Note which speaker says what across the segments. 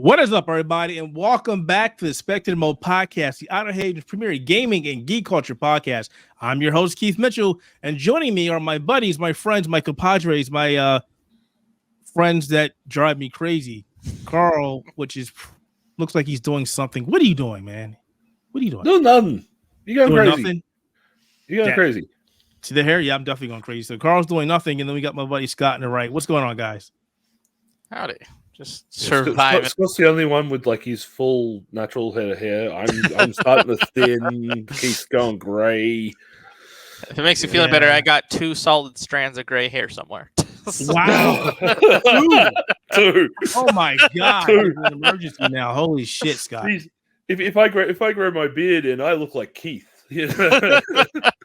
Speaker 1: What is up, everybody, and welcome back to the Spectator Mode Podcast, the Outerhaven premier gaming and geek culture podcast. I'm your host, Keith Mitchell, and joining me are my buddies, my friends, my compadres, my friends that drive me crazy. Carl, looks like he's doing something. What are you doing, man? What are you doing?
Speaker 2: No, nothing. You're going crazy.
Speaker 1: Nothing?
Speaker 2: You're going crazy.
Speaker 1: See the hair? Yeah, I'm definitely going crazy. So Carl's doing nothing, and then we got my buddy Scott in the right. What's going on, guys?
Speaker 3: Howdy. Just surviving.
Speaker 2: Scott's the only one with like his full natural head of hair. I'm starting to thin. Keith's going gray.
Speaker 3: If it makes you feel better, I got 2 solid strands of gray hair somewhere.
Speaker 1: Wow.
Speaker 2: Two.
Speaker 1: Oh my God. It's an emergency now. Holy shit, Scott.
Speaker 2: Jeez. If I grow my beard in, I look like Keith.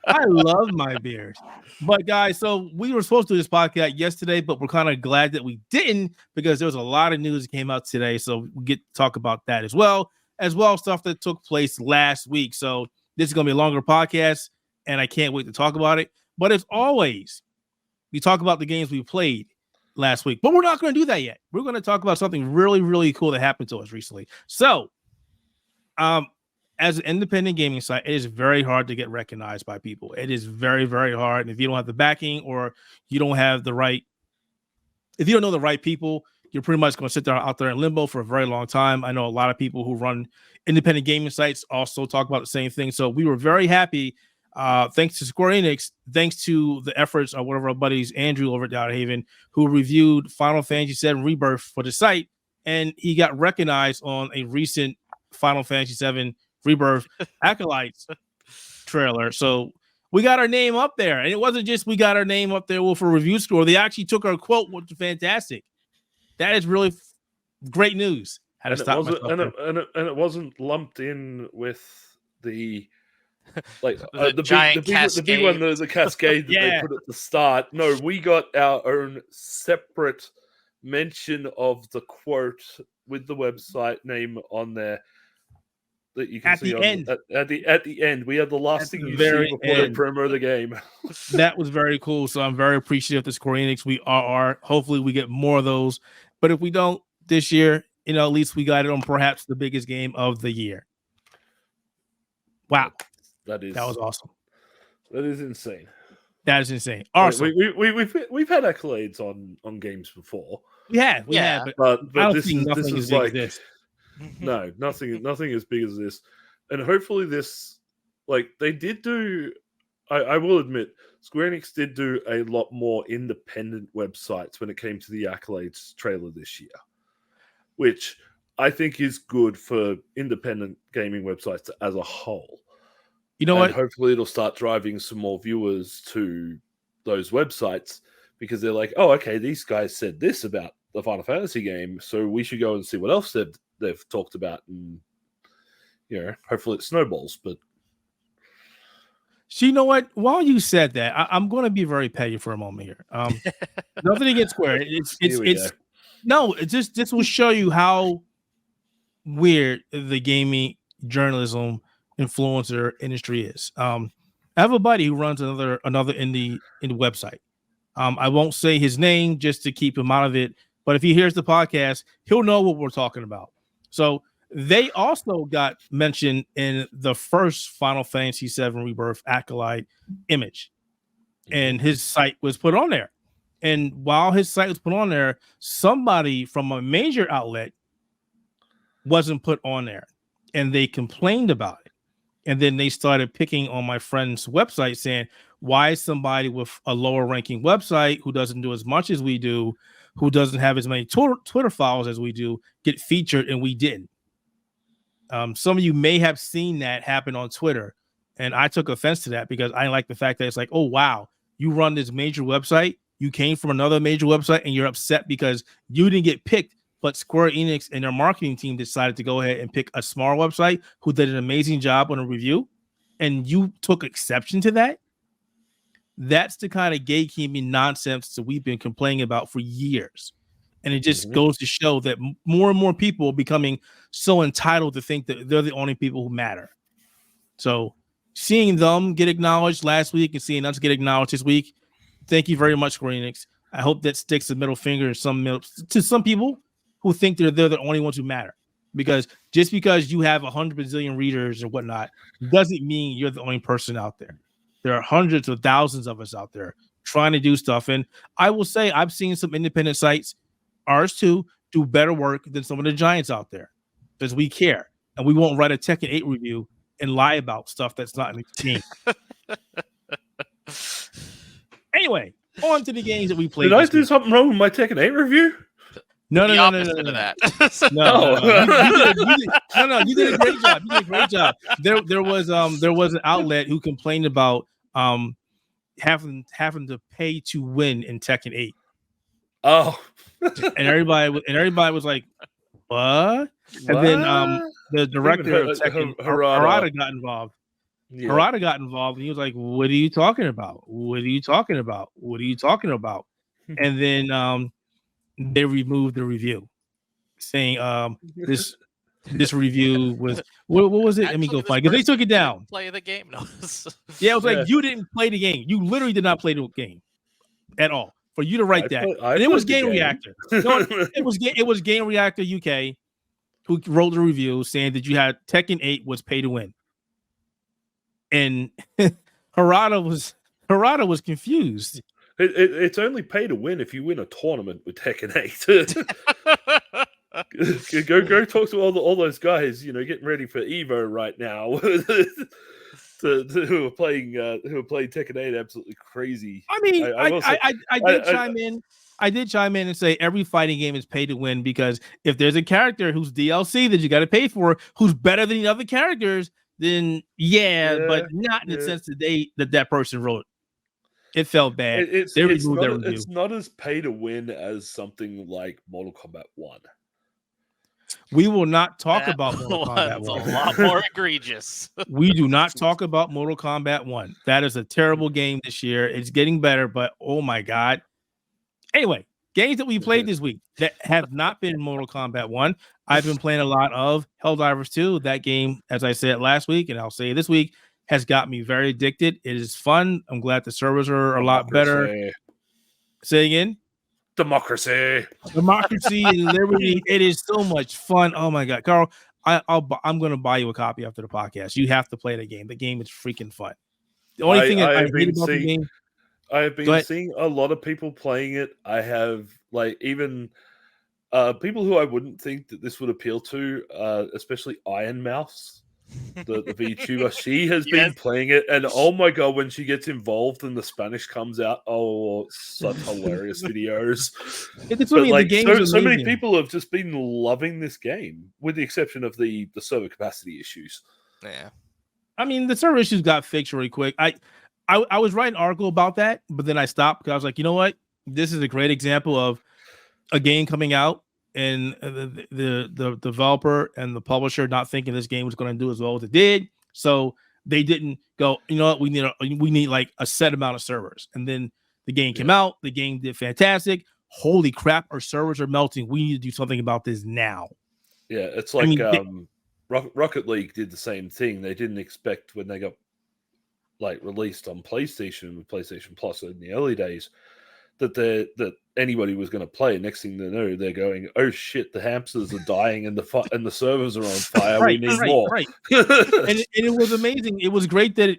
Speaker 1: I love my beard. But guys, so we were supposed to do this podcast yesterday, but we're kind of glad that we didn't because there was a lot of news that came out today. So we get to talk about that as well as stuff that took place last week. So this is going to be a longer podcast, and I can't wait to talk about it. But as always, we talk about the games we played last week, but we're not going to do that yet. We're going to talk about something really, really cool that happened to us recently. So, as an independent gaming site, it is very hard to get recognized by people. It is very, very hard. And if you don't have the backing or you don't have the right, if you don't know the right people, you're pretty much going to sit there out there in limbo for a very long time. I know a lot of people who run independent gaming sites also talk about the same thing. So we were very happy, thanks to Square Enix, thanks to the efforts of one of our buddies, Andrew over at Outerhaven, who reviewed Final Fantasy VII Rebirth for the site. And he got recognized on a recent Final Fantasy VII Rebirth Acolytes trailer. So we got our name up there, and it wasn't just we got our name up there with a review score. They actually took our quote, which is fantastic. That is really great news.
Speaker 2: And it wasn't lumped in with the like the
Speaker 3: giant
Speaker 2: big one, the cascade that they put at the start. No, we got our own separate mention of the quote with the website name on there. That you can
Speaker 1: at
Speaker 2: see
Speaker 1: the end.
Speaker 2: At the end, we had the last thing you see before the promo of the game.
Speaker 1: That was very cool. So I'm very appreciative to Square Enix. We are. Hopefully, we get more of those. But if we don't this year, at least we got it on perhaps the biggest game of the year. Wow,
Speaker 2: that was
Speaker 1: awesome.
Speaker 2: That is insane.
Speaker 1: That is insane. Awesome.
Speaker 2: We've had accolades on games before.
Speaker 1: We have.
Speaker 2: But
Speaker 1: this is like this.
Speaker 2: No, nothing as big as this. And hopefully this, like, they did do, I will admit, Square Enix did do a lot more independent websites when it came to the Accolades trailer this year, which I think is good for independent gaming websites as a whole.
Speaker 1: You know what?
Speaker 2: Hopefully it'll start driving some more viewers to those websites because they're like, oh, okay, these guys said this about the Final Fantasy game, so we should go and see what else they've talked about, and hopefully it snowballs. But
Speaker 1: so you know what? While you said that, I'm going to be very petty for a moment here. Nothing against Square. This will show you how weird the gaming journalism influencer industry is. I have a buddy who runs another indie website. I won't say his name just to keep him out of it, but if he hears the podcast, he'll know what we're talking about. So they also got mentioned in the first Final Fantasy VII Rebirth Acolyte image, and his site was put on there. And while his site was put on there, somebody from a major outlet wasn't put on there, and they complained about it. And then they started picking on my friend's website, saying, why is somebody with a lower ranking website who doesn't do as much as we do, who doesn't have as many Twitter followers as we do, get featured and we didn't? Some of you may have seen that happen on Twitter, and I took offense to that because I like the fact that it's like, oh, wow, you run this major website, you came from another major website, and you're upset because you didn't get picked, but Square Enix and their marketing team decided to go ahead and pick a small website who did an amazing job on a review, and you took exception to that. That's the kind of gatekeeping nonsense that we've been complaining about for years. And it just goes to show that more and more people are becoming so entitled to think that they're the only people who matter. So seeing them get acknowledged last week and seeing us get acknowledged this week, thank you very much, Square Enix. I hope that sticks a middle finger to some people, who think they're the only ones who matter. Because just because you have 100 bazillion readers or whatnot doesn't mean you're the only person out there. There are hundreds of thousands of us out there trying to do stuff. And I will say I've seen some independent sites, ours too, do better work than some of the giants out there because we care and we won't write a Tekken 8 review and lie about stuff that's not in the game. Anyway, on to the games that we played.
Speaker 2: Did I do something wrong with my Tekken 8 review?
Speaker 1: No.
Speaker 3: That.
Speaker 1: No. You did a great job. You did a great job. There was an outlet who complained about having to pay to win in Tekken 8.
Speaker 2: Oh,
Speaker 1: and everybody was like, "What?" And then the director of Tekken, Harada, got involved. Yeah. Harada got involved, and he was like, "What are you talking about? What are you talking about? What are you talking about?" And then they removed the review, saying this review was what was it? Let me go find because they took it down.
Speaker 3: Play the game, no.
Speaker 1: Yeah, it was like you didn't play the game. You literally did not play the game at all. For you to write that, and it was Game Reactor. No, it was Game Reactor UK who wrote the review saying that you had Tekken 8 was pay to win, and Harada was confused.
Speaker 2: It's only pay to win if you win a tournament with Tekken 8. go talk to all those guys, getting ready for Evo right now. who are playing Tekken 8 absolutely crazy.
Speaker 1: I mean, I did chime in and say every fighting game is pay to win because if there's a character who's DLC that you got to pay for, who's better than the other characters, then but not in the sense that person wrote. It felt bad.
Speaker 2: It's not as pay to win as something like Mortal Kombat 1.
Speaker 1: We will not talk about Mortal Kombat 1.
Speaker 3: A lot more egregious.
Speaker 1: We do not talk about Mortal Kombat 1. That is a terrible game this year. It's getting better, but oh my God. Anyway, games that we played this week that have not been Mortal Kombat 1. I've been playing a lot of Helldivers 2. That game, as I said last week, and I'll say this week, has got me very addicted. It is fun. I'm glad the servers are a lot better. Say again.
Speaker 2: Democracy
Speaker 1: and liberty. It is so much fun. Oh my God, Carl, I'm going to buy you a copy after the podcast. You have to play the game. The game is freaking fun. The only thing I hate about the game.
Speaker 2: I have been seeing a lot of people playing it. I have even people who I wouldn't think that this would appeal to, especially Iron Mouse. The VTuber, she has been playing it, and oh my God, when she gets involved and the Spanish comes out, such hilarious videos. So many people have just been loving this game, with the exception of the server capacity issues.
Speaker 3: Yeah,
Speaker 1: I mean the server issues got fixed really quick. I was writing an article about that, but then I stopped because I was like, you know what, this is a great example of a game coming out. And the developer and the publisher not thinking this game was going to do as well as it did, so they didn't go. You know what? We need like a set amount of servers. And then the game came out. The game did fantastic. Holy crap! Our servers are melting. We need to do something about this now.
Speaker 2: Yeah, it's like Rocket League did the same thing. They didn't expect when they got released on PlayStation with PlayStation Plus in the early days that anybody was going to play. Next thing they know, they're going, "Oh shit, the hamsters are dying and the servers are on fire. We need more."
Speaker 1: Right. and it was amazing. It was great that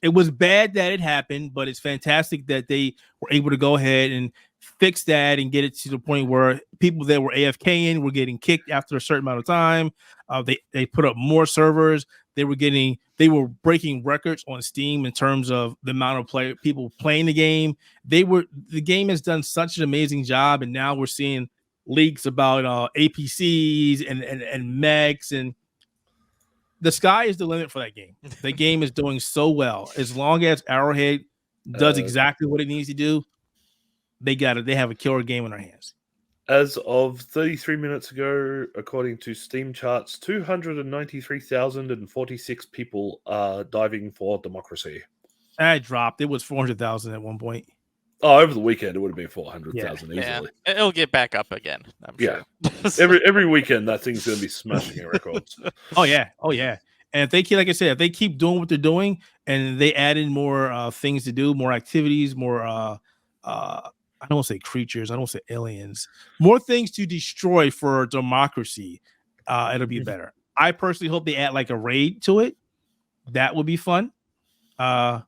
Speaker 1: it was bad that it happened, but it's fantastic that they were able to go ahead and fix that and get it to the point where people that were AFKing were getting kicked after a certain amount of time. They put up more servers. They were breaking records on Steam in terms of the amount of people playing the game. The game has done such an amazing job, and now we're seeing leaks about APCs and mechs, and the sky is the limit for that game. The game is doing so well. As long as Arrowhead does exactly what it needs to do, they have a killer game in their hands.
Speaker 2: As of 33 minutes ago, according to Steam charts, 293,046 people are diving for democracy.
Speaker 1: I dropped. It was 400,000 at one point.
Speaker 2: Oh, over the weekend, it would have been 400,000 easily.
Speaker 3: Yeah. It'll get back up again, I'm sure.
Speaker 2: every weekend, that thing's going to be smashing records.
Speaker 1: Oh, yeah. And if they keep, like I said, if they keep doing what they're doing and they add in more things to do, more activities, more I don't say creatures, I don't say aliens, more things to destroy for democracy, it'll be better. I personally hope they add like a raid to it. That would be fun. I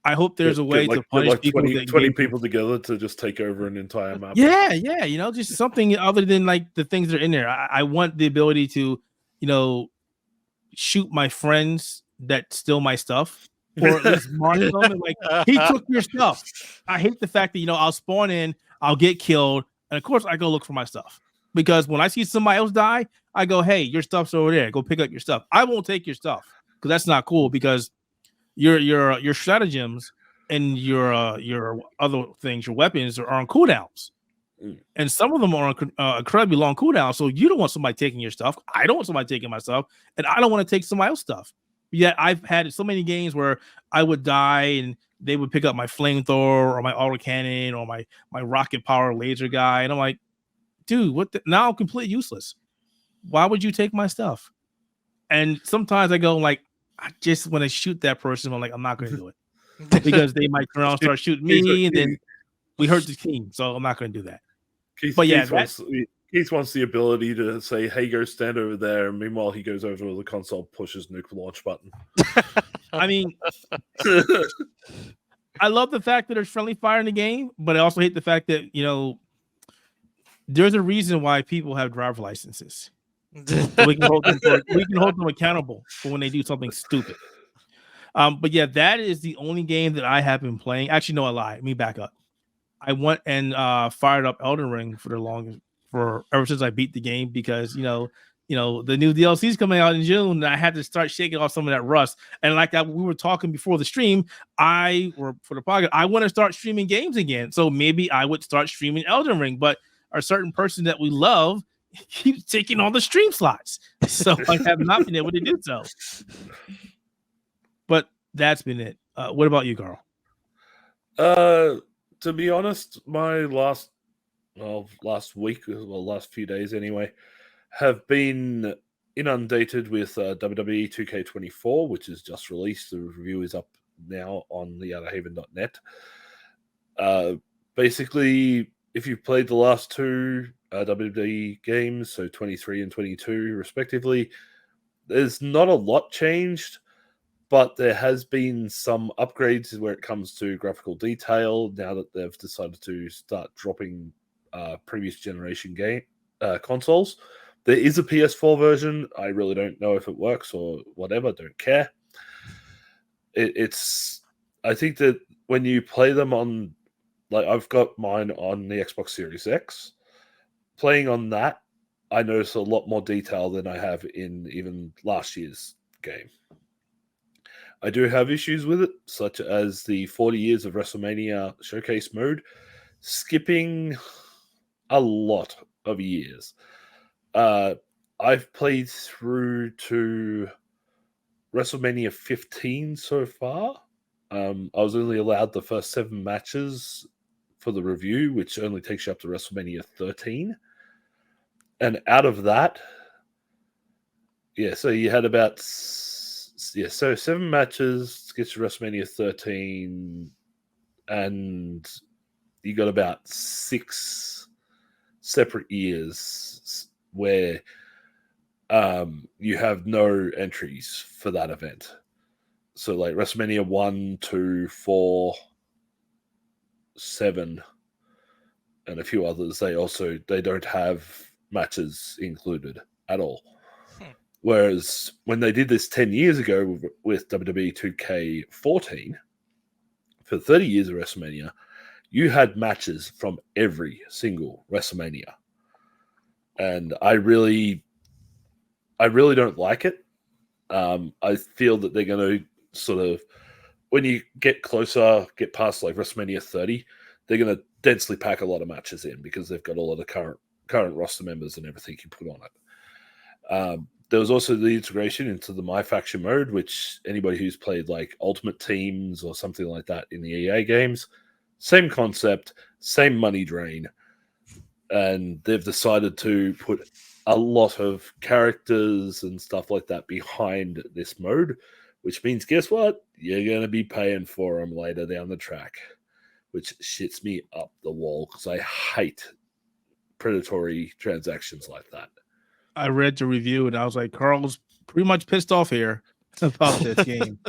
Speaker 1: hope there's a way to punish
Speaker 2: like
Speaker 1: people
Speaker 2: 20 people together to just take over an entire map.
Speaker 1: Yeah, just something other than like the things that are in there. I want the ability to, shoot my friends that steal my stuff, or at least mark them and like, he took your stuff. I hate the fact that I'll spawn in, I'll get killed, and of course I go look for my stuff. Because when I see somebody else die, I go, hey, your stuff's over there. Go pick up your stuff. I won't take your stuff because that's not cool. Because your stratagems and your other things, your weapons are on cooldowns, and some of them are on incredibly long cooldown. So you don't want somebody taking your stuff. I don't want somebody taking my stuff, and I don't want to take somebody else's stuff. Yet I've had so many games where I would die and they would pick up my flamethrower or my autocannon or my rocket power laser guy, and I'm like, dude, what? Now I'm completely useless. Why would you take my stuff? And sometimes I go like, I just want to shoot that person. I'm like, I'm not going to do it because they might turn around and start shooting me, and then we hurt the team. So I'm not going to do that.
Speaker 2: Keith wants the ability to say, "Hey, go stand over there." And meanwhile, he goes over to the console, pushes nuke launch button.
Speaker 1: I mean, I love the fact that there's friendly fire in the game, but I also hate the fact that there's a reason why people have driver licenses. So we can hold them accountable for when they do something stupid. But yeah, that is the only game that I have been playing. Actually, no, I lie. Let me back up. I went and fired up Elden Ring for ever since I beat the game because the new DLC is coming out in June, and I had to start shaking off some of that rust. And like we were talking before the stream, for the podcast, I want to start streaming games again. So maybe I would start streaming Elden Ring, but a certain person that we love keeps taking all the stream slots, so I have not been able to do so. But that's been it. What about you, Carl?
Speaker 2: To be honest, my last few days anyway, have been inundated with WWE 2K24, which is just released. The review is up now on the Outerhaven.net. Basically, if you've played the last two WWE games, so 23 and 22 respectively, there's not a lot changed, but there has been some upgrades where it comes to graphical detail now that they've decided to start dropping previous generation game consoles. There is a PS4 version. I really don't know if it works or whatever. Don't care. I think that when you play them on, like, I've got mine on the Xbox Series X. Playing on that, I notice a lot more detail than I have in even last year's game. I do have issues with it, such as the 40 years of WrestleMania showcase mode, skipping a lot of years. I've played through to WrestleMania 15 so far. I was only allowed the first 7 matches for the review, which only takes you up to WrestleMania 13. And out of that, so you had about 7 matches, gets to WrestleMania 13, and you got about 6 separate years where you have no entries for that event. So like WrestleMania 1, 2, 4, 7, and a few others, they don't have matches included at all. Whereas when they did this 10 years ago with WWE 2K14, for 30 years of WrestleMania, you had matches from every single WrestleMania. And I really don't like it. I feel that they're going to sort of, when you get past like WrestleMania 30, they're going to densely pack a lot of matches in because they've got all of the current roster members and everything you put on it. There was also the integration into the My Faction mode, which anybody who's played like Ultimate Teams or something like that in the EA games, same concept, same money drain. And they've decided to put a lot of characters and stuff like that behind this mode, which means, guess what? You're going to be paying for them later down the track. which shits me up the wall because I hate predatory transactions like that.
Speaker 1: I read the review and I was like, Carl's pretty much pissed off here about this game.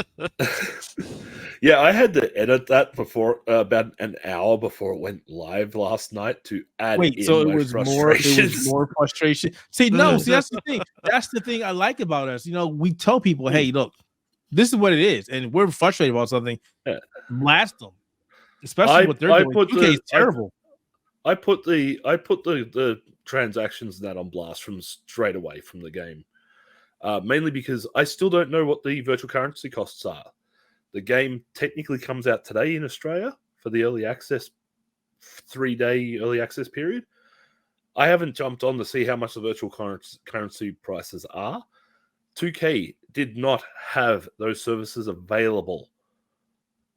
Speaker 2: Yeah, I had to edit that before about an hour before it went live last night to add in
Speaker 1: So
Speaker 2: my
Speaker 1: it was
Speaker 2: frustrations.
Speaker 1: more frustration. See, that's the thing. That's the thing I like about us. We tell people, hey, look, this is what it is, and we're frustrated about something.
Speaker 2: Yeah.
Speaker 1: Blast them, especially what they're doing. 2K is terrible.
Speaker 2: I put the transactions that on blast from straight away from the game, mainly because I still don't know what the virtual currency costs are. The game technically comes out today in Australia for the early access 3-day early access period. I haven't jumped on to see how much the virtual currency prices are. 2K did not have those services available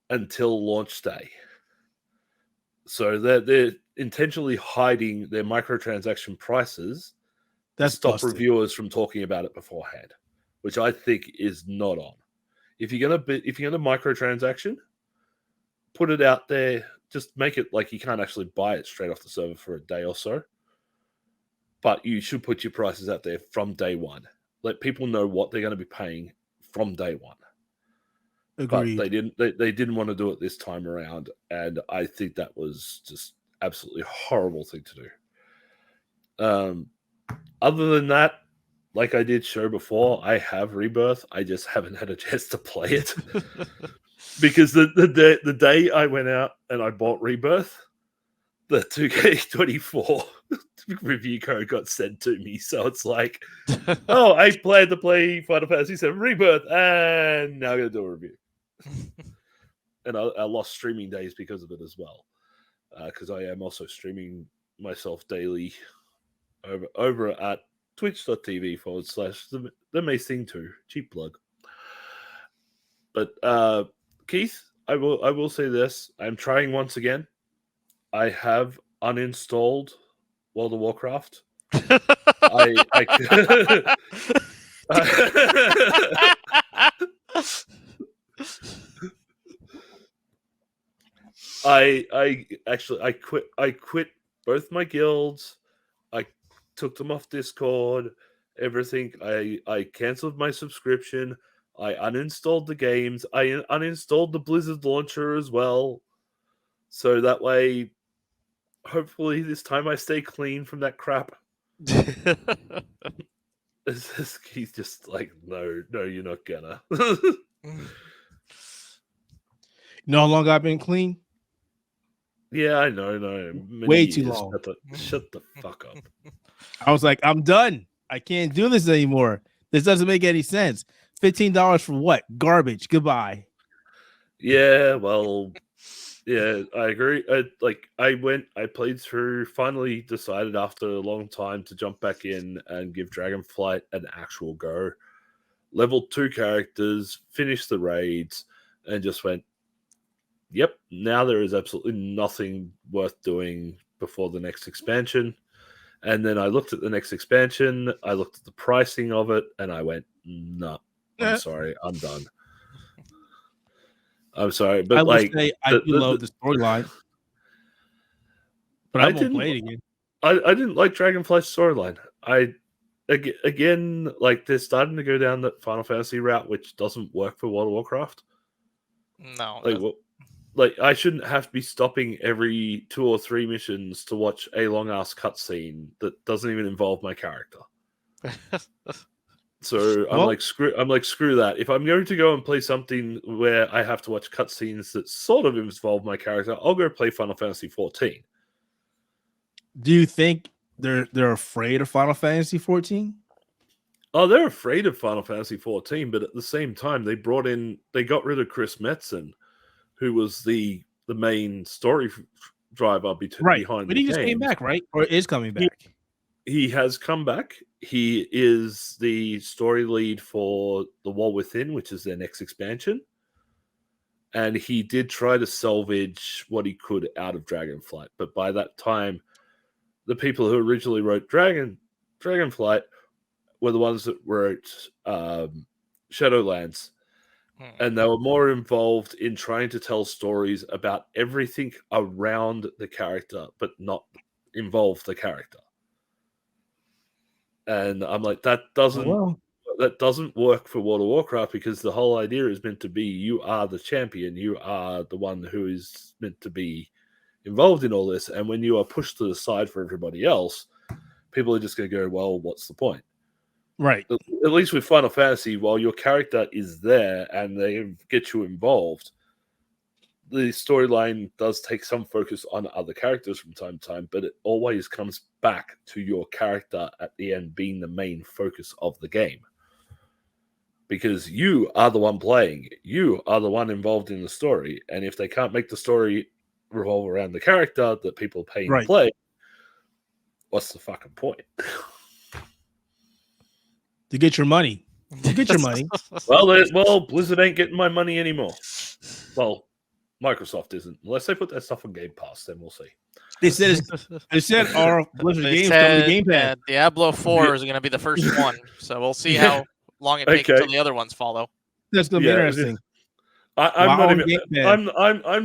Speaker 2: until launch day. So they're intentionally hiding their microtransaction prices to stop reviewers from talking about it beforehand, which I think is not on. If you're gonna microtransaction, put it out there. Just make it like you can't actually buy it straight off the server for a day or so. But you should put your prices out there from day one. Let people know what they're going to be paying from day one.
Speaker 1: Agreed.
Speaker 2: But they didn't want to do it this time around, and I think that was just absolutely horrible thing to do. Other than that, like I did show before, I have Rebirth. I just haven't had a chance to play it because the day I went out and I bought Rebirth, the 2K24 review code got sent to me. So it's like, oh, I plan to play Final Fantasy VII Rebirth, and now I'm going to do a review. And I lost streaming days because of it as well, because I am also streaming myself daily over at twitch.tv/the Mace Thing 2. Cheap plug. But Keith, I will say this. I'm trying once again. I have uninstalled World of Warcraft. I quit both my guilds. I took them off Discord, everything. I canceled my subscription. I uninstalled the games. I uninstalled the Blizzard launcher as well. So that way, hopefully this time I stay clean from that crap. He's just like, no, you're not gonna.
Speaker 1: You know how long I've been clean?
Speaker 2: Yeah, I know.
Speaker 1: Way too long.
Speaker 2: Shut the fuck up.
Speaker 1: I was like, I'm done. I can't do this anymore. This doesn't make any sense. $15 for what? Garbage. Goodbye.
Speaker 2: Yeah, well, yeah, I agree. I played through, finally decided after a long time to jump back in and give Dragonflight an actual go. Leveled 2 characters, finished the raids, and just went, yep, now there is absolutely nothing worth doing before the next expansion. And then I looked at the next expansion, I looked at the pricing of it, and I went, no, I'm sorry, I'm done. I'm sorry, but
Speaker 1: I do love the storyline, but I won't play it again.
Speaker 2: I didn't like Dragonflight's storyline. Again, like they're starting to go down the Final Fantasy route, which doesn't work for World of Warcraft.
Speaker 3: No,
Speaker 2: like I shouldn't have to be stopping every 2 or 3 missions to watch a long ass cutscene that doesn't even involve my character. So I'm like, screw that. If I'm going to go and play something where I have to watch cutscenes that sort of involve my character, I'll go play Final Fantasy 14.
Speaker 1: Do you think they're afraid of Final Fantasy 14?
Speaker 2: Oh, they're afraid of Final Fantasy 14, but at the same time, they got rid of Chris Metzen, who was the main story driver behind the game.
Speaker 1: But he just came back, right? Or is coming back?
Speaker 2: He has come back. He is the story lead for The Wall Within, which is their next expansion. And he did try to salvage what he could out of Dragonflight. But by that time, the people who originally wrote Dragonflight were the ones that wrote Shadowlands. And they were more involved in trying to tell stories about everything around the character, but not involve the character. And I'm like, that doesn't work for World of Warcraft, because the whole idea is meant to be you are the champion, you are the one who is meant to be involved in all this. And when you are pushed to the side for everybody else, people are just going to go, well, what's the point?
Speaker 1: Right.
Speaker 2: At least with Final Fantasy, while your character is there and they get you involved, the storyline does take some focus on other characters from time to time, but it always comes back to your character at the end being the main focus of the game. Because you are the one playing, you are the one involved in the story, and if they can't make the story revolve around the character that people pay to play, what's the fucking point?
Speaker 1: To get your money. To get your money.
Speaker 2: Well, Blizzard ain't getting my money anymore. Well, Microsoft isn't. Unless they put that stuff on Game Pass, then we'll see.
Speaker 1: They said our Blizzard games come to Game Pass.
Speaker 3: Diablo 4 is going to be the first one, so we'll see how long it takes until the other ones follow.
Speaker 1: That's going to be interesting.
Speaker 2: I'm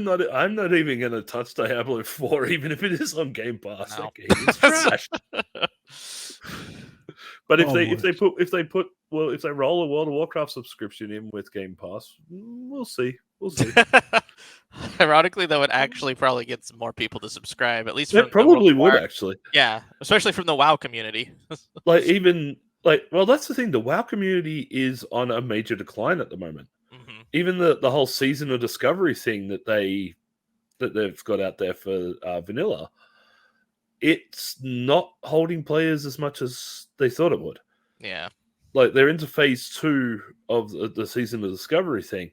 Speaker 2: not even going to touch Diablo 4, even if it is on Game Pass. No. That game is trash. But if they roll a World of Warcraft subscription in with Game Pass, we'll see.
Speaker 3: Ironically, that would actually probably get some more people to subscribe. At least
Speaker 2: it probably would actually.
Speaker 3: Yeah, especially from the WoW community.
Speaker 2: That's the thing. The WoW community is on a major decline at the moment. Mm-hmm. Even the whole season of discovery thing that they've got out there for vanilla, it's not holding players as much as they thought it would.
Speaker 3: Yeah.
Speaker 2: Like, they're into phase 2 of the season of discovery thing,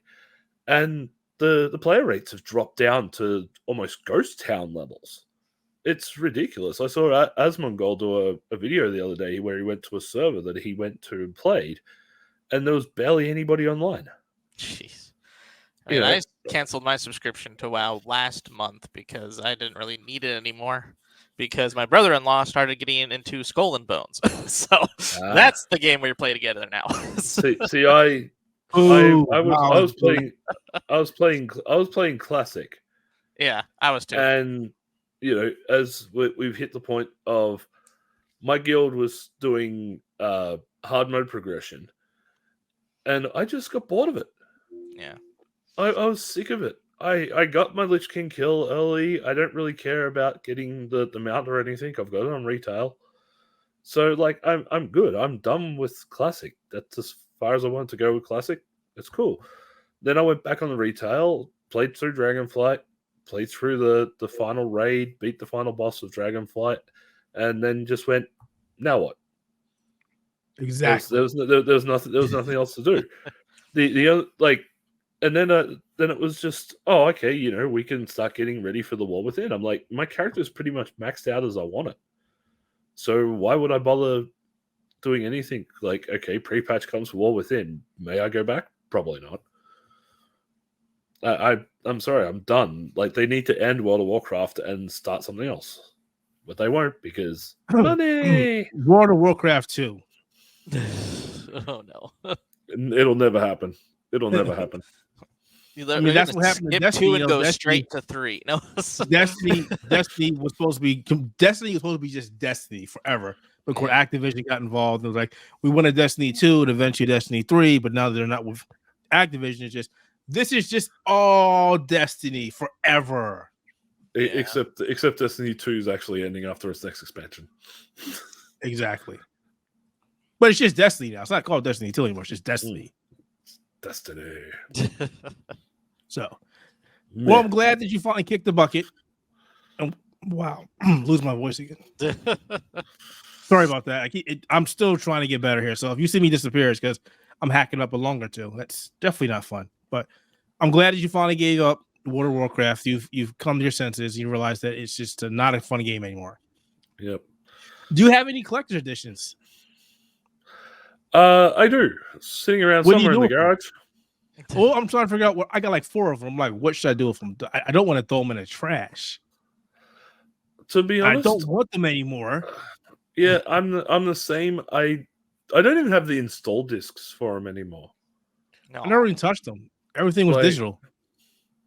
Speaker 2: and the player rates have dropped down to almost ghost town levels. It's ridiculous. I saw Asmongold do a video the other day where he went to a server that he went to and played, and there was barely anybody online.
Speaker 3: Jeez. I canceled my subscription to WoW last month because I didn't really need it anymore. Because my brother-in-law started getting into Skull and Bones, so that's the game we play together now.
Speaker 2: I was playing Classic.
Speaker 3: Yeah, I was too.
Speaker 2: And as we've hit the point of my guild was doing hard mode progression, and I just got bored of it.
Speaker 3: Yeah,
Speaker 2: I was sick of it. I got my Lich King kill early. I don't really care about getting the mount or anything. I've got it on retail. So, I'm good. I'm done with Classic. That's as far as I wanted to go with Classic. It's cool. Then I went back on the retail, played through Dragonflight, played through the final raid, beat the final boss of Dragonflight, and then just went, now what?
Speaker 1: Exactly.
Speaker 2: There was nothing else to do. And then it was just, oh, okay, we can start getting ready for the War Within. I'm like, my character's pretty much maxed out as I want it. So why would I bother doing anything? Like, okay, pre-patch comes for War Within. May I go back? Probably not. I'm sorry, I'm done. Like, they need to end World of Warcraft and start something else. But they won't, because money!
Speaker 1: World of Warcraft 2.
Speaker 3: Oh, no.
Speaker 2: It'll never happen. It'll never happen.
Speaker 1: That's what happened.
Speaker 3: Skip 2 and go straight to 3. No,
Speaker 1: Destiny was supposed to be just Destiny forever. But when Activision got involved, it was like, we wanted Destiny 2 and eventually Destiny 3, but now they're not with Activision. This is just all Destiny forever.
Speaker 2: Yeah. Except Destiny 2 is actually ending after its next expansion.
Speaker 1: Exactly. But it's just Destiny now. It's not called Destiny 2 anymore. It's just Destiny.
Speaker 2: Destiny.
Speaker 1: So, well, I'm glad that you finally kicked the bucket. Wow, lose my voice again. Sorry about that. I'm still trying to get better here. So if you see me disappear, it's because I'm hacking up a lung or two. That's definitely not fun. But I'm glad that you finally gave up World of Warcraft. You've come to your senses. You realize that it's just not a fun game anymore.
Speaker 2: Yep.
Speaker 1: Do you have any collector's editions?
Speaker 2: I do. Sitting around somewhere in the garage.
Speaker 1: Well, I'm trying to figure out what I got. Like 4 of them. I'm like, what should I do with them? I don't want to throw them in the trash.
Speaker 2: To be honest,
Speaker 1: I don't want them anymore.
Speaker 2: Yeah, I'm the same. I don't even have the install discs for them anymore.
Speaker 3: No.
Speaker 1: I never even touched them. Everything was digital.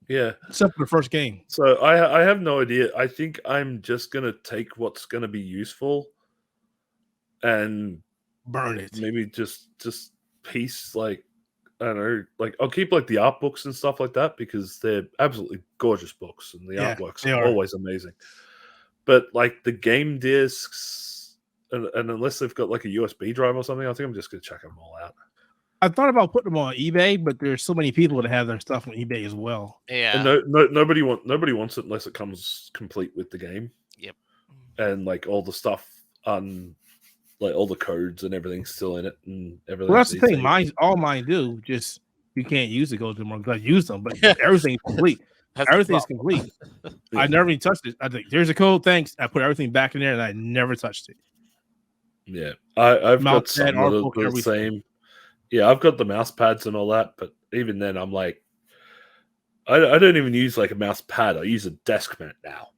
Speaker 2: Yeah.
Speaker 1: Except for the first game.
Speaker 2: So I have no idea. I think I'm just going to take what's going to be useful and
Speaker 1: burn it.
Speaker 2: Maybe just piece, like, I don't know, like, I'll keep, like, the art books and stuff like that because they're absolutely gorgeous books and the artworks are always amazing. But, like, the game discs, and unless they've got, like, a USB drive or something, I think I'm just going to check them all out.
Speaker 1: I thought about putting them on eBay, but there's so many people that have their stuff on eBay as well.
Speaker 3: Yeah.
Speaker 2: And nobody wants it unless it comes complete with the game.
Speaker 3: Yep.
Speaker 2: And, like, all the stuff like all the codes and everything's still in it and everything.
Speaker 1: Well, that's the thing. All mine do. Just you can't use the code anymore. I use them, but everything's complete. Everything's complete. I never even touched it. I think there's a code. Thanks. I put everything back in there, and I never touched it.
Speaker 2: Yeah, I've got some of the same. Yeah, I've got the mouse pads and all that, but even then, I'm like, I don't even use like a mouse pad. I use a desk mat now.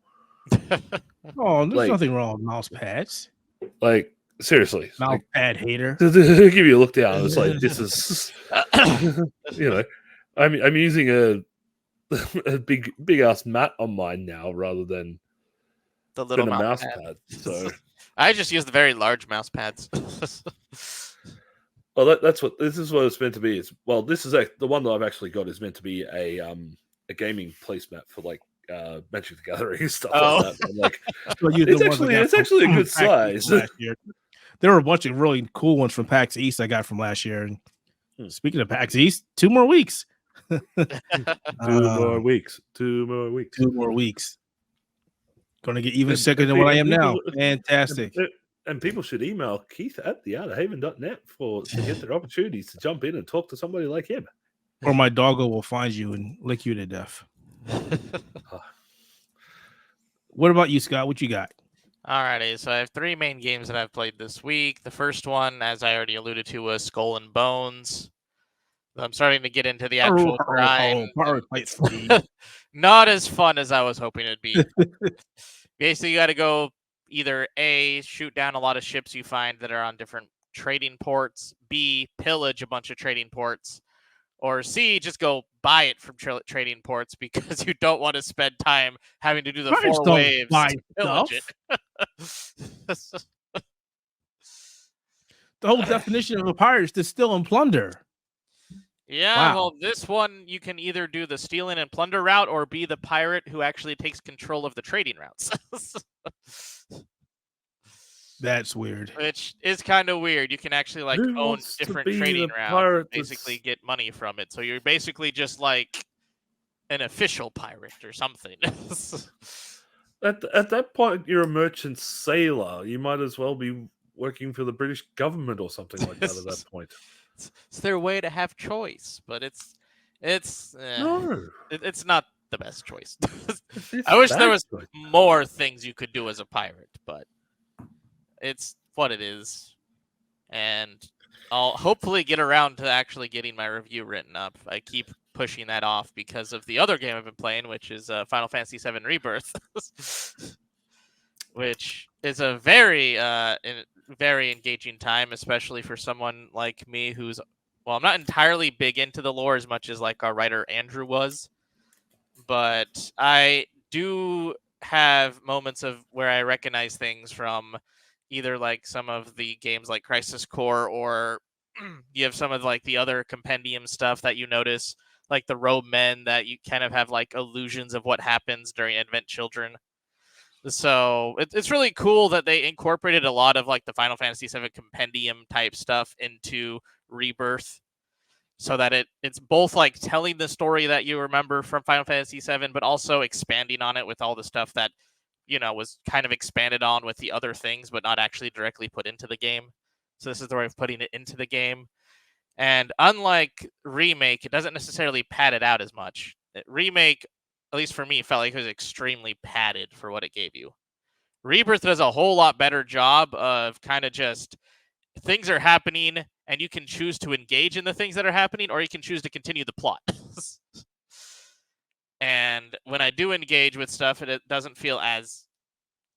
Speaker 1: Oh, there's nothing wrong with mouse pads.
Speaker 2: Like, seriously,
Speaker 1: mouse pad hater.
Speaker 2: Give you a look down. It's like, this is, you know, I'm using a big ass mat on mine now rather than
Speaker 3: the little
Speaker 2: mouse pad. So
Speaker 3: I just use the very large mouse pads.
Speaker 2: Well, this is what it's meant to be. This is the one that I've actually got is meant to be a gaming placemat for like Magic the Gathering and stuff like that. Like, it's actually a good size.
Speaker 1: There were a bunch of really cool ones from PAX East I got from last year. And speaking of PAX East, 2 more weeks.
Speaker 2: 2 more weeks. 2 more weeks.
Speaker 1: 2 more weeks. Going to get even sicker than what I am now. Fantastic.
Speaker 2: And people should email Keith at theouterhaven.net to get their opportunities to jump in and talk to somebody like him.
Speaker 1: Or my doggo will find you and lick you to death. What about you, Scott? What you got?
Speaker 3: Alrighty, so I have 3 main games that I've played this week. The first one, as I already alluded to, was Skull and Bones. I'm starting to get into the actual grind. Not as fun as I was hoping it'd be. Basically, you got to go either A, shoot down a lot of ships you find that are on different trading ports, B, pillage a bunch of trading ports, or C, just go buy it from trading ports because you don't want to spend time having to do the 4 waves to pillage it.
Speaker 1: The whole definition of a pirate is to steal and plunder.
Speaker 3: Yeah, well, this one, you can either do the stealing and plunder route or be the pirate who actually takes control of the trading routes.
Speaker 1: That's weird.
Speaker 3: Which is kind of weird. You can actually like own different trading routes, basically get money from it. So you're basically just like an official pirate or something.
Speaker 2: At that point, you're a merchant sailor. You might as well be working for the British government or something like that at that point.
Speaker 3: It's their way to have choice, but it's not the best choice. I wish there was more things you could do as a pirate, but it's what it is. And I'll hopefully get around to actually getting my review written up. I keep pushing that off because of the other game I've been playing, which is Final Fantasy VII Rebirth, which is a very engaging time, especially for someone like me who's, well, I'm not entirely big into the lore as much as like our writer Andrew was, but I do have moments of where I recognize things from either like some of the games like Crisis Core, or you have some of like the other compendium stuff that you notice, like the Robe Men, that you kind of have like illusions of what happens during Advent Children. So it's really cool that they incorporated a lot of like the Final Fantasy VII compendium type stuff into Rebirth, so that it's both like telling the story that you remember from Final Fantasy VII, but also expanding on it with all the stuff that, you know, was kind of expanded on with the other things, but not actually directly put into the game. So this is the way of putting it into the game. And unlike Remake, it doesn't necessarily pad it out as much. Remake, at least for me, felt like it was extremely padded for what it gave you. Rebirth does a whole lot better job of kind of just things are happening and you can choose to engage in the things that are happening, or you can choose to continue the plot. And when I do engage with stuff, it doesn't feel as,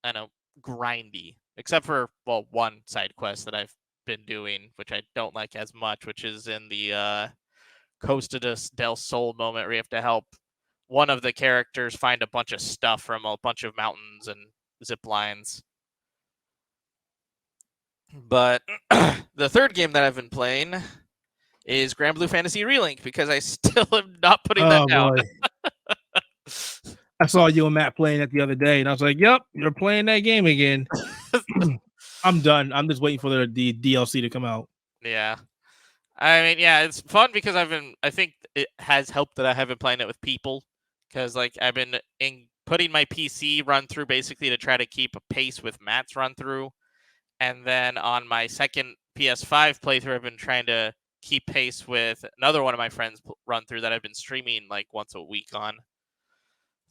Speaker 3: I don't know, grindy, except for, well, one side quest that I've been doing, which I don't like as much, which is in the Costa del Sol moment where you have to help one of the characters find a bunch of stuff from a bunch of mountains and zip lines. But the third game that I've been playing is Granblue Fantasy Relink, because I still am not putting that down.
Speaker 1: I saw you and Matt playing that the other day, and I was like, "Yep, you're playing that game again." I'm done. I'm just waiting for the DLC to come out.
Speaker 3: Yeah, I mean, yeah, it's fun because I think it has helped that I have been playing it with people, because like I've been putting my PC run through basically to try to keep a pace with Matt's run through, and then on my second PS5 playthrough, I've been trying to keep pace with another one of my friends' run through that I've been streaming like once a week on.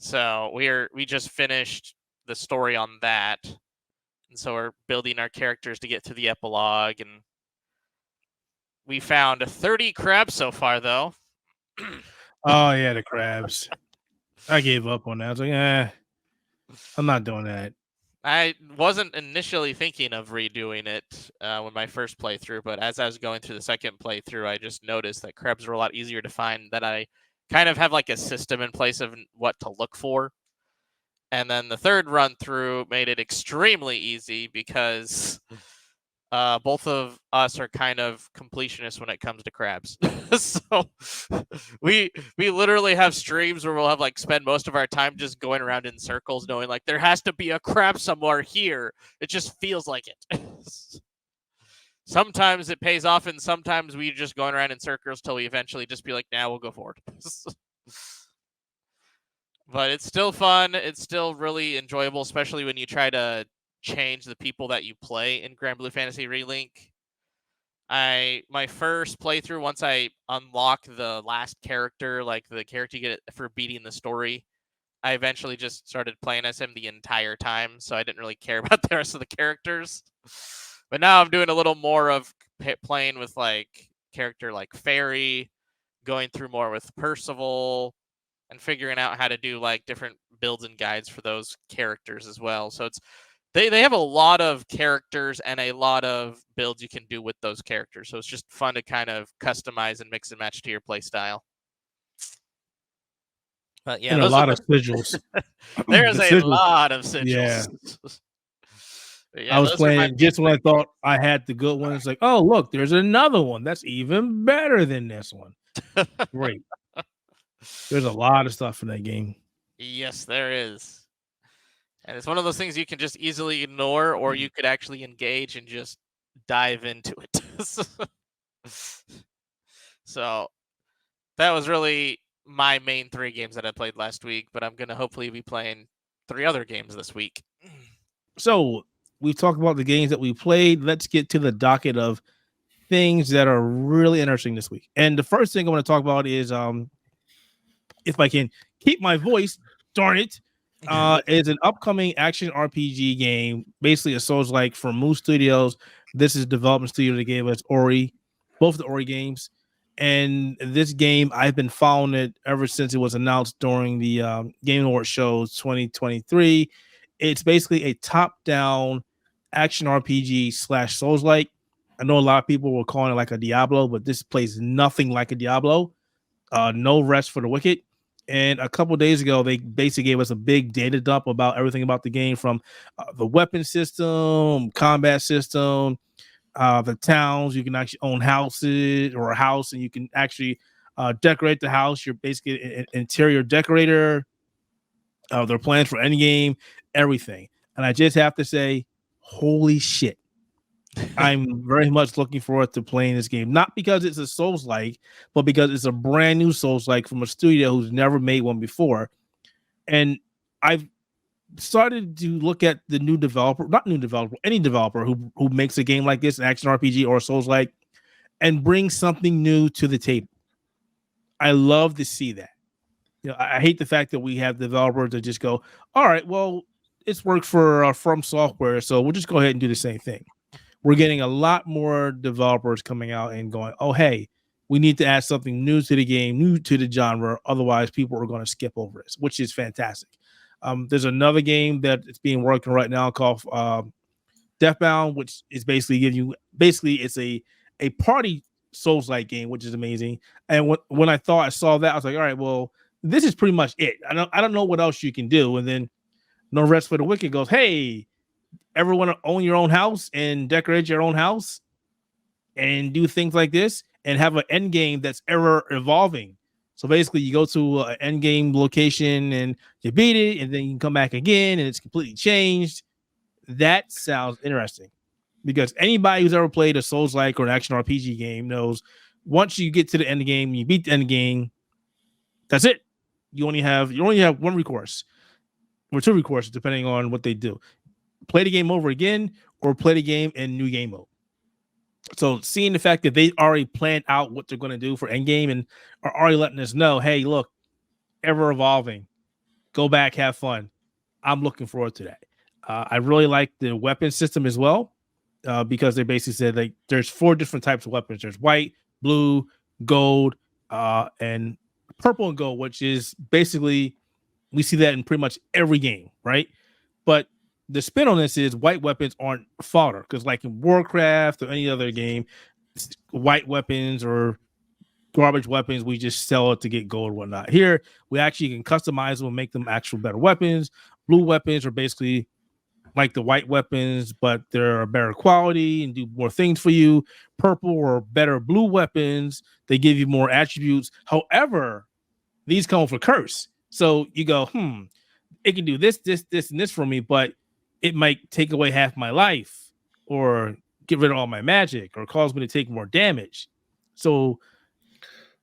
Speaker 3: So we just finished the story on that, and so we're building our characters to get to the epilogue, and we found 30 crabs so far, though.
Speaker 1: Oh yeah, the crabs. I gave up on that. I was like, I'm not doing that.
Speaker 3: I wasn't initially thinking of redoing it when my first playthrough, but as I was going through the second playthrough, I just noticed that crabs were a lot easier to find, that I kind of have like a system in place of what to look for. And then the third run through made it extremely easy because both of us are kind of completionists when it comes to crabs. So we literally have streams where we'll have like spend most of our time just going around in circles, knowing like there has to be a crab somewhere here. It just feels like it. Sometimes it pays off, and sometimes we just going around in circles till we eventually just be like, "Now we'll go forward." But it's still fun. It's still really enjoyable, especially when you try to change the people that you play in Granblue Fantasy Relink. My first playthrough, once I unlock the last character, like the character you get for beating the story, I eventually just started playing as him the entire time, so I didn't really care about the rest of the characters. But now I'm doing a little more of playing with like character like Fairy, going through more with Percival, and figuring out how to do like different builds and guides for those characters as well. So it's they have a lot of characters and a lot of builds you can do with those characters. So it's just fun to kind of customize and mix and match to your play style. But yeah,
Speaker 1: and a lot of sigils.
Speaker 3: There's a lot of sigils.
Speaker 1: Yeah.
Speaker 3: Yeah,
Speaker 1: I was playing just when I thought I had the good one. It's like, oh, look, there's another one that's even better than this one. Great. There's a lot of stuff in that game.
Speaker 3: Yes, there is. And it's one of those things you can just easily ignore, or you could actually engage and just dive into it. So that was really my main 3 games that I played last week, but I'm going to hopefully be playing 3 other games this week.
Speaker 1: So we've talked about the games that we played. Let's get to the docket of things that are really interesting this week. And the first thing I want to talk about is, if I can keep my voice, darn it, is an upcoming action RPG game, basically a Souls-like from Moose Studios. This is development studio that gave us Ori, both the Ori games. And this game, I've been following it ever since it was announced during the Game Awards shows 2023. It's basically a top-down action RPG / Souls-like. I know a lot of people were calling it like a Diablo, but this plays nothing like a Diablo. No rest for the wicked. And a couple days ago, they basically gave us a big data dump about everything about the game, from the weapon system, combat system, the towns. You can actually own houses or a house, and you can actually decorate the house. You're basically an interior decorator. Their plans for endgame, everything. And I just have to say, holy shit. I'm very much looking forward to playing this game, not because it's a Souls-like, but because it's a brand new Souls-like from a studio who's never made one before. And I've started to look at the new developer, not new developer, any developer who makes a game like this, an action RPG or Souls-like, and bring something new to the table. I love to see that. You know, I hate the fact that we have developers that just go, all right, well, it's worked for From Software, so we'll just go ahead and do the same thing. We're getting a lot more developers coming out and going, oh, hey, we need to add something new to the game, new to the genre. Otherwise, people are going to skip over this, which is fantastic. There's another game that it's being worked on right now called Deathbound, which is basically giving you, it's a party Souls-like game, which is amazing. And when I saw that, I was like, all right, well, this is pretty much it. I don't know what else you can do. And then No Rest for the Wicked goes, hey, ever want to own your own house and decorate your own house and do things like this and have an end game that's ever evolving? So basically, you go to an end game location and you beat it, and then you can come back again, and it's completely changed. That sounds interesting, because anybody who's ever played a Souls-like or an action RPG game knows once you get to the end game, you beat the end game, that's it. You only have one recourse or two recourses, depending on what they do. Play the game over again or play the game in new game mode. So seeing the fact that they already planned out what they're going to do for endgame and are already letting us know, hey, look, ever evolving, go back, have fun. I'm looking forward to that. I really like the weapon system as well, because they basically said like there's 4 different types of weapons. There's white, blue, gold, and purple and gold, which is basically, we see that in pretty much every game, right? But the spin on this is white weapons aren't fodder, because like in Warcraft or any other game, white weapons or garbage weapons, we just sell it to get gold and whatnot. Here, we actually can customize them and make them actual better weapons. Blue weapons are basically like the white weapons, but they're a better quality and do more things for you. Purple or better blue weapons, they give you more attributes. However, these come with a curse. So you go, it can do this, this, this, and this for me, but it might take away half my life or get rid of all my magic or cause me to take more damage. So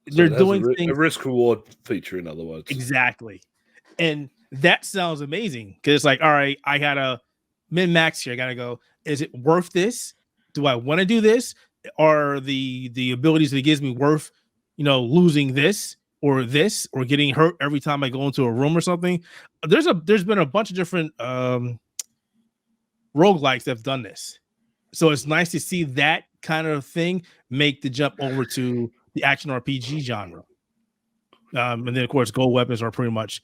Speaker 1: they're doing things,
Speaker 2: a risk reward feature, in other words.
Speaker 1: Exactly. And that sounds amazing, because it's like, all right, I gotta min-max here. I gotta go, is it worth this? Do I want to do this? Are the abilities that it gives me worth, losing this or getting hurt every time I go into a room or something? There's been a bunch of different roguelikes that have done this. So it's nice to see that kind of thing make the jump over to the action RPG genre. And then of course gold weapons are pretty much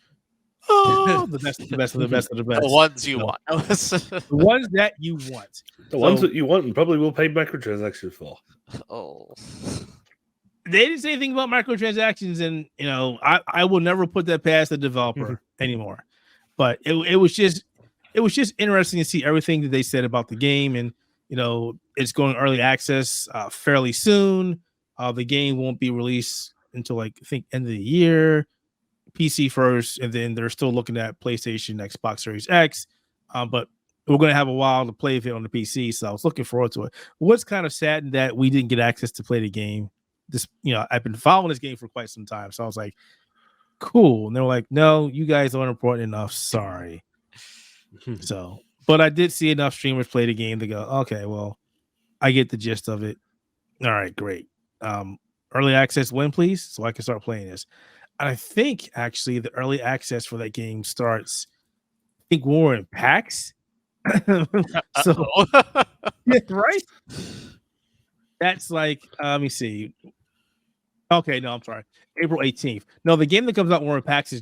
Speaker 1: the best of the best of the best of the best.
Speaker 3: The ones you want.
Speaker 1: The ones that you want.
Speaker 2: The ones that you want and probably will pay microtransactions for.
Speaker 3: Oh.
Speaker 1: They didn't say anything about microtransactions, and I will never put that past the developer anymore. But it was just interesting to see everything that they said about the game, and it's going early access fairly soon. The game won't be released until I think end of the year, PC first, and then they're still looking at PlayStation, Xbox Series X. But we're going to have a while to play it on the PC, so I was looking forward to it. What's kind of sad that we didn't get access to play the game. I've been following this game for quite some time, so I was like, cool. And they were like, no, you guys aren't important enough. Sorry. So, but I did see enough streamers play the game to go, okay, well, I get the gist of it. All right, great. Early access win, please, so I can start playing this. And I think actually the early access for that game starts, I think we're in PAX. So, right? That's like, let me see. Okay, no, I'm sorry. April 18th. No, the game that comes out more in PAX is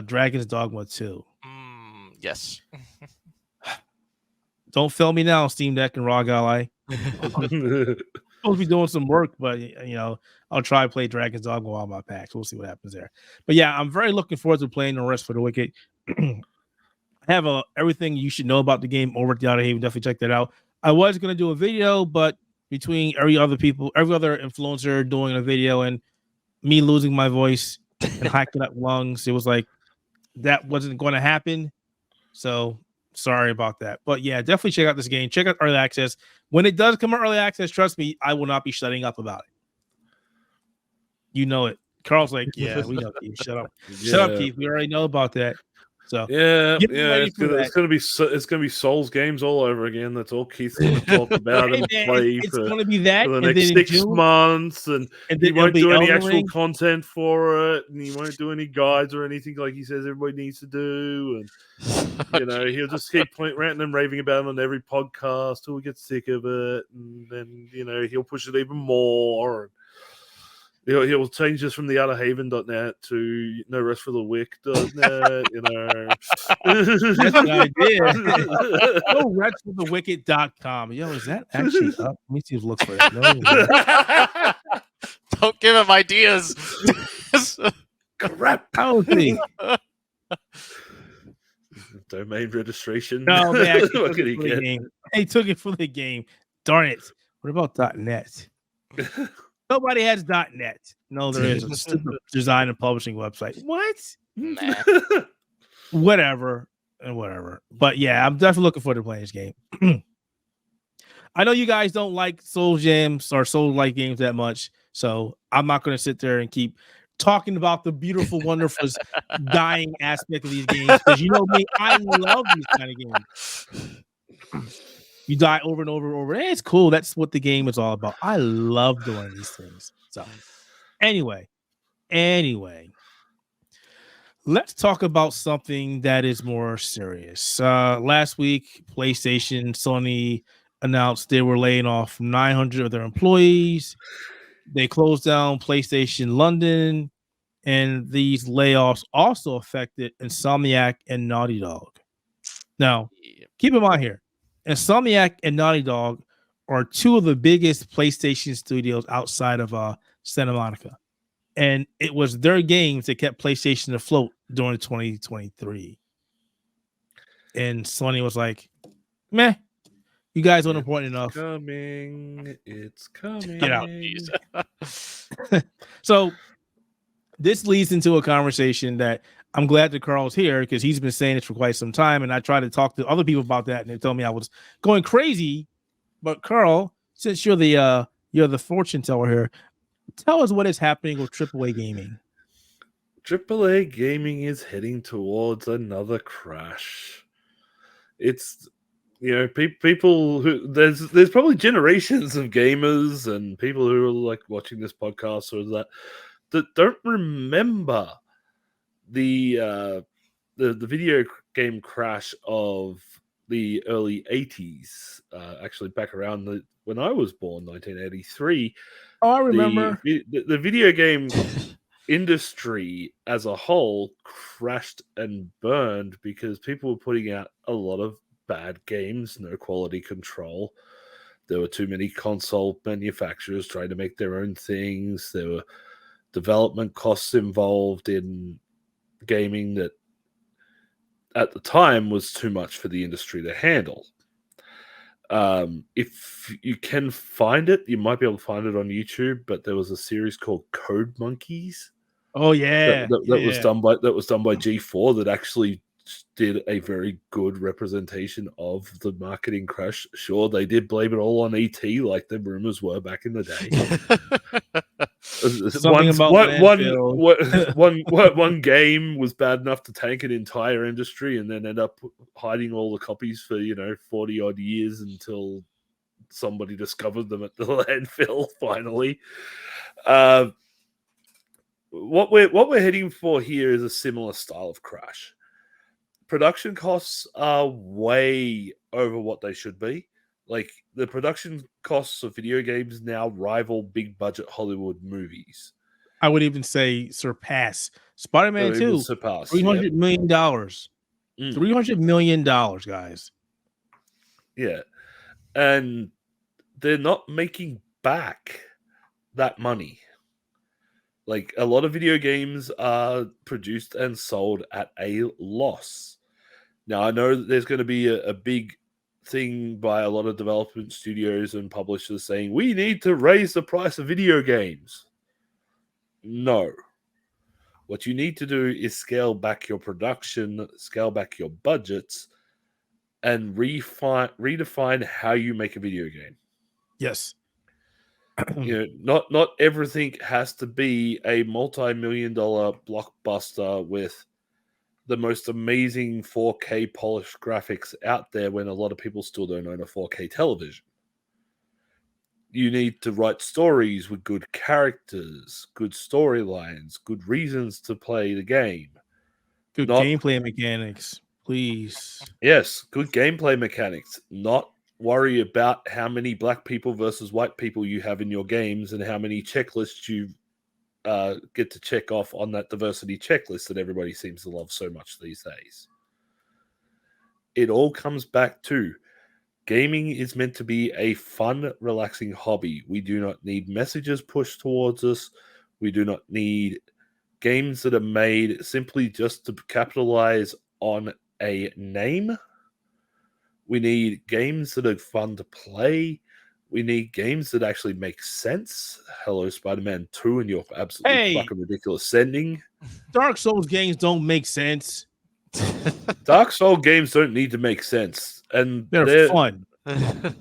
Speaker 1: Dragon's Dogma 2.
Speaker 3: Yes.
Speaker 1: Don't fail me now, Steam Deck and ROG Ally. Supposed to be doing some work, but I'll try to play Dragon's Dogma while my PAX. We'll see what happens there. But yeah, I'm very looking forward to playing No Rest for the Wicked. I have everything you should know about the game over at the Outerhaven. Definitely check that out. I was going to do a video, but between every other influencer doing a video and me losing my voice and hacking up lungs, it was like that wasn't going to happen. So sorry about that. But yeah, definitely check out this game. Check out early access. When it does come out early access, trust me, I will not be shutting up about it. You know it. Carl's like, yeah, we know Keith. Shut up. Yeah. Shut up, Keith. We already know about that. So
Speaker 2: it's gonna be Souls games all over again. That's all Keith's gonna talk about and play for the next 6 months, and he won't do any actual content for it, and he won't do any guides or anything like he says everybody needs to do, and he'll just keep ranting and raving about it on every podcast till we get sick of it, and then he'll push it even more. He'll change this from the Outerhaven.net to No Rest for the Wick.net, you know.
Speaker 1: That's an idea. No Rest for the Wicked.com. Yo, is that actually up? Let me see if it looks for it. No.
Speaker 3: Don't give him ideas.
Speaker 2: Crap.
Speaker 1: I don't think.
Speaker 2: Domain registration.
Speaker 1: No, they actually
Speaker 2: What
Speaker 1: took
Speaker 2: could
Speaker 1: it
Speaker 2: he
Speaker 1: for the
Speaker 2: get?
Speaker 1: game. They took it for the game. Darn it. What about .net? Nobody has .net. No, there is a stupid design and publishing website. What?
Speaker 3: Nah.
Speaker 1: Whatever. But yeah, I'm definitely looking forward to playing this game. I know you guys don't like Soul Gems or Soul-like games that much, so I'm not going to sit there and keep talking about the beautiful, wonderful, dying aspect of these games, because you know me, I love these kind of games. You die over and over and over. It's cool. That's what the game is all about. I love doing these things. So anyway, let's talk about something that is more serious. Last week, PlayStation, Sony announced they were laying off 900 of their employees. They closed down PlayStation London, and these layoffs also affected Insomniac and Naughty Dog. Now, keep in mind here, Insomniac and Naughty Dog are two of the biggest PlayStation studios outside of Santa Monica. And it was their games that kept PlayStation afloat during 2023. And Sony was like, meh, you guys aren't important enough.
Speaker 2: It's coming.
Speaker 1: Get out. So this leads into a conversation that I'm glad that Carl's here, because he's been saying this for quite some time. And I tried to talk to other people about that, and they told me I was going crazy. But Carl, since you're the fortune teller here, tell us what is happening with AAA gaming.
Speaker 2: AAA gaming is heading towards another crash. It's, you know, people who there's probably generations of gamers and people who are like watching this podcast or that don't remember the video game crash of the early 80s, actually back around when I was born, 1983.
Speaker 1: Oh, I remember.
Speaker 2: The video game industry as a whole crashed and burned because people were putting out a lot of bad games, no quality control. There were too many console manufacturers trying to make their own things. There were development costs involved in gaming that at the time was too much for the industry to handle. If you can find it, you might be able to find it on YouTube, but there was a series called Code Monkeys.
Speaker 1: Oh yeah,
Speaker 2: that was done by G4 that actually did a very good representation of the marketing crash. Sure, they did blame it all on ET, like the rumors were back in the day. One game was bad enough to tank an entire industry, and then end up hiding all the copies for 40 odd years until somebody discovered them at the landfill. Finally, what we're heading for here is a similar style of crash. Production costs are way over what they should be. Like, the production costs of video games now rival big budget Hollywood movies.
Speaker 1: I would even say surpass Spider-Man 2.
Speaker 2: Surpass
Speaker 1: $300 million. $300 million, guys.
Speaker 2: Yeah. And they're not making back that money. Like, a lot of video games are produced and sold at a loss. Now, I know that there's going to be a big thing by a lot of development studios and publishers saying, we need to raise the price of video games. No. What you need to do is scale back your production, scale back your budgets, and redefine how you make a video game.
Speaker 1: Yes.
Speaker 2: Not everything has to be a multi-million-dollar blockbuster with the most amazing 4K polished graphics out there when a lot of people still don't own a 4K television. You need to write stories with good characters, good storylines, good reasons to play the game.
Speaker 1: Good gameplay mechanics, please.
Speaker 2: Yes, good gameplay mechanics. Not worry about how many black people versus white people you have in your games and how many checklists you get to check off on that diversity checklist that everybody seems to love so much these days. It all comes back to gaming is meant to be a fun, relaxing hobby. We do not need messages pushed towards us. We do not need games that are made simply just to capitalize on a name. We need games that are fun to play. We need games that actually make sense. Hello, Spider-Man 2 and your absolutely fucking ridiculous sending.
Speaker 1: Dark Souls games don't make sense.
Speaker 2: Dark Souls games don't need to make sense, and
Speaker 1: they're fun.
Speaker 2: And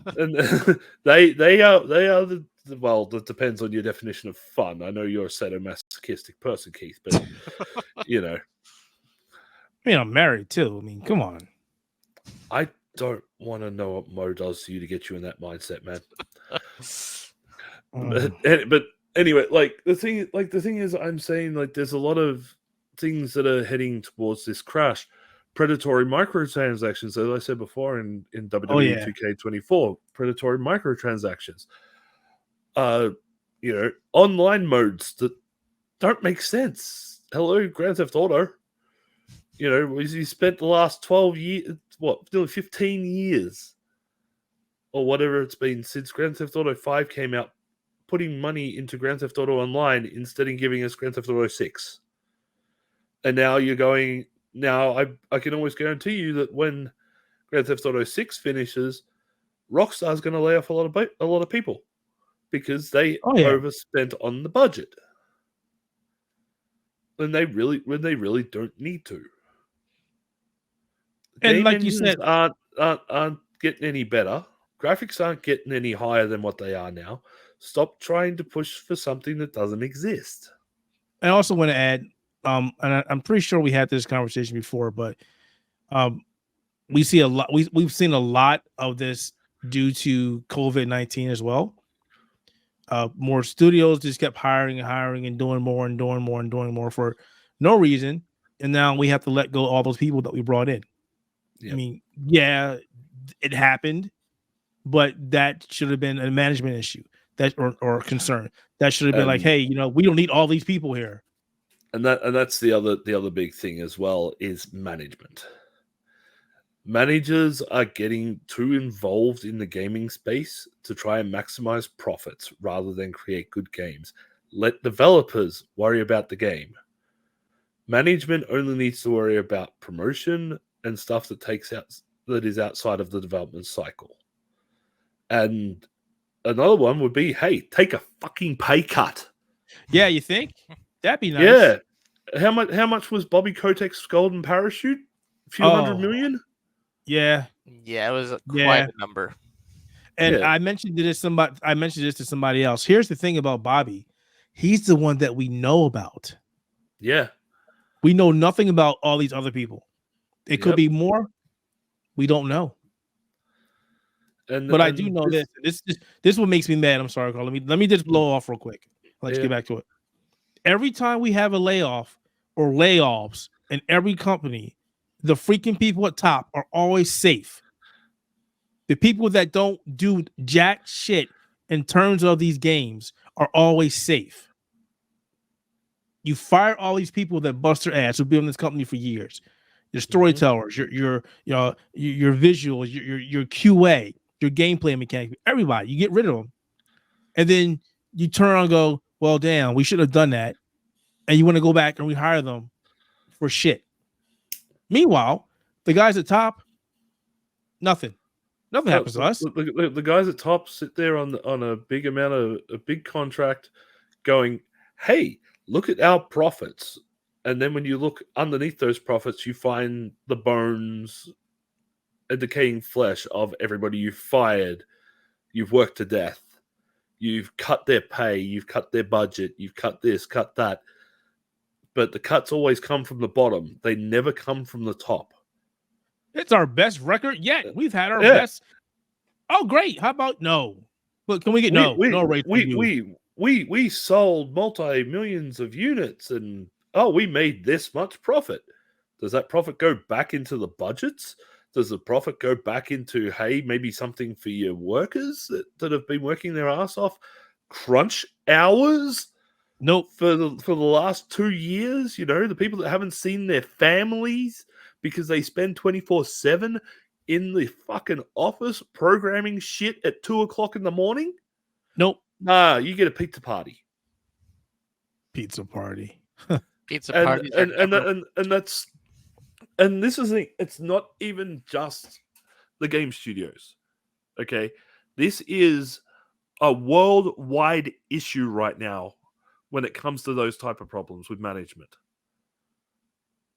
Speaker 2: they are the well. That depends on your definition of fun. I know you're a sadomasochistic person, Keith, but you know,
Speaker 1: I mean, I'm married too. I mean, come on.
Speaker 2: I don't want to know what Mo does to you to get you in that mindset, man. But anyway, the thing is, I'm saying there's a lot of things that are heading towards this crash. Predatory microtransactions, as I said before in WWE 2K24, predatory microtransactions. Online modes that don't make sense. Hello, Grand Theft Auto. You spent the last 12 years, 15 years, or whatever it's been since Grand Theft Auto 5 came out, putting money into Grand Theft Auto Online instead of giving us Grand Theft Auto 6. And now you're going... Now, I can almost guarantee you that when Grand Theft Auto 6 finishes, Rockstar's going to lay off a lot of people because they overspent on the budget. When they really don't need to.
Speaker 1: And like you said,
Speaker 2: aren't getting any better. Graphics aren't getting any higher than what they are now. Stop trying to push for something that doesn't exist.
Speaker 1: I also want to add, and I'm pretty sure we had this conversation before, but we see a lot. We've seen a lot of this due to COVID-19 as well. More studios just kept hiring and doing more for no reason, and now we have to let go of all those people that we brought in. Yep. I mean, yeah, it happened, but that should have been a management issue or concern. That should have been like, hey, we don't need all these people here.
Speaker 2: And that's the other big thing as well is management. Managers are getting too involved in the gaming space to try and maximize profits rather than create good games. Let developers worry about the game. Management only needs to worry about promotion and stuff that is outside of the development cycle. And another one would be, hey, take a fucking pay cut.
Speaker 1: Yeah, you think? That'd be nice.
Speaker 2: Yeah. How much was Bobby Kotick's golden parachute? A few $100 million?
Speaker 1: Yeah.
Speaker 3: Yeah, it was quite a number.
Speaker 1: And I mentioned this to somebody else. Here's the thing about Bobby. He's the one that we know about.
Speaker 2: Yeah.
Speaker 1: We know nothing about all these other people. It could be more. We don't know. But I do know this. This what makes me mad. I'm sorry, Carl. Let me just blow off real quick. Let's get back to it. Every time we have a layoff or layoffs in every company, the freaking people at top are always safe. The people that don't do jack shit in terms of these games are always safe. You fire all these people that bust their ass who've been in this company for years. Your storytellers, your visuals, your QA, your gameplay mechanic, everybody. You get rid of them, and then you turn around and go, well, damn, we should have done that. And you want to go back and rehire them for shit. Meanwhile, the guys at top, nothing happens to us.
Speaker 2: The guys at top sit there on a big amount of a big contract going, hey, look at our profits. And then when you look underneath those profits, you find the bones and decaying flesh of everybody you've fired, you've worked to death. You've cut their pay, you've cut their budget, you've cut this, cut that. But the cuts always come from the bottom. They never come from the top.
Speaker 1: It's our best record yet. We've had our best. Oh, great. How about no? Look, can we get no rate for you?
Speaker 2: We sold multi-millions of units and we made this much profit. Does that profit go back into the budgets? Does the profit go back into, hey, maybe something for your workers that have been working their ass off? Crunch hours?
Speaker 1: Nope.
Speaker 2: For the last 2 years, the people that haven't seen their families because they spend 24/7 in the fucking office programming shit at 2:00 in the morning.
Speaker 1: Nope.
Speaker 2: Nah, you get a pizza party.
Speaker 1: Pizza party.
Speaker 3: Pizza parties
Speaker 2: and this is it's not even just the game studios. Okay, this is a worldwide issue right now when it comes to those type of problems with management.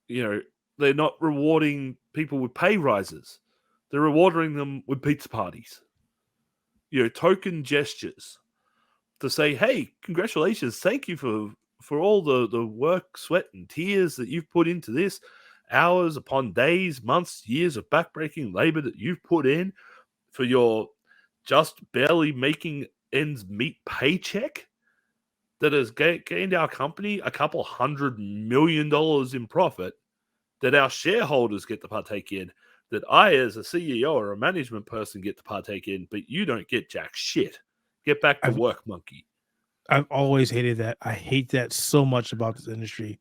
Speaker 2: They're not rewarding people with pay rises. They're rewarding them with pizza parties. Token gestures to say, hey, congratulations, thank you for all the work, sweat, and tears that you've put into this, hours upon days, months, years of backbreaking labor that you've put in for your just barely making ends meet paycheck that has gained our company a couple $100 million in profit that our shareholders get to partake in, that I, as a CEO or a management person, get to partake in, but you don't get jack shit. Get back to work, monkey.
Speaker 1: I've always hated that. I hate that so much about this industry.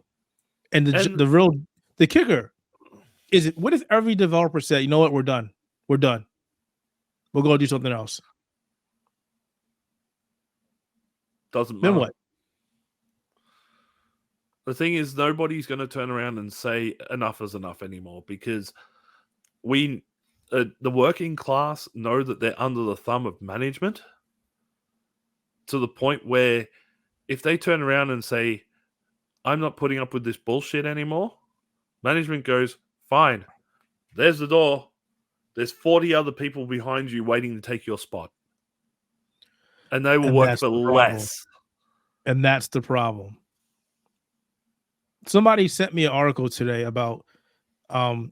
Speaker 1: And the kicker is, what if every developer said, you know what, we're done. We're done. We'll go do something else.
Speaker 2: Doesn't matter.
Speaker 1: Then what?
Speaker 2: The thing is, nobody's going to turn around and say enough is enough anymore, because the working class know that they're under the thumb of management to the point where if they turn around and say, I'm not putting up with this bullshit anymore, management goes, fine, there's the door. There's 40 other people behind you waiting to take your spot. And they will work for less.
Speaker 1: And that's the problem. Somebody sent me an article today about, God,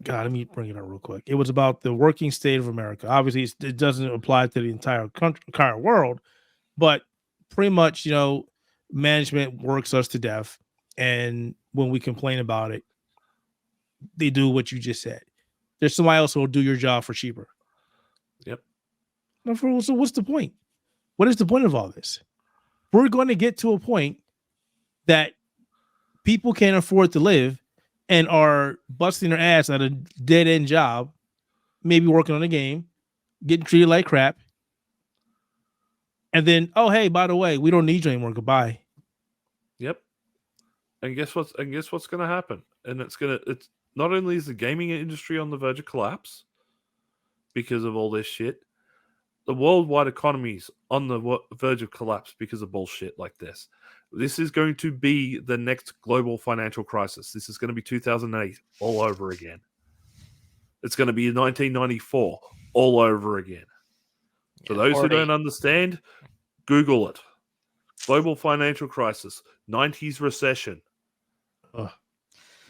Speaker 1: let me bring it up real quick. It was about the working state of America. Obviously, it doesn't apply to the entire world, but pretty much, management works us to death. And when we complain about it, they do what you just said. There's somebody else who will do your job for cheaper.
Speaker 2: Yep.
Speaker 1: So what's the point? What is the point of all this? We're going to get to a point that people can't afford to live and are busting their ass at a dead-end job, maybe working on a game, getting treated like crap. And then, oh, hey, by the way, we don't need you anymore. Goodbye.
Speaker 2: Yep. And guess what's going to happen? And it's not only is the gaming industry on the verge of collapse because of all this shit, the worldwide economy's on the verge of collapse because of bullshit like this. This is going to be the next global financial crisis. This is going to be 2008 all over again. It's going to be 1994 all over again. For those who don't understand, Google it. Global financial crisis, 90s recession.
Speaker 1: Ugh.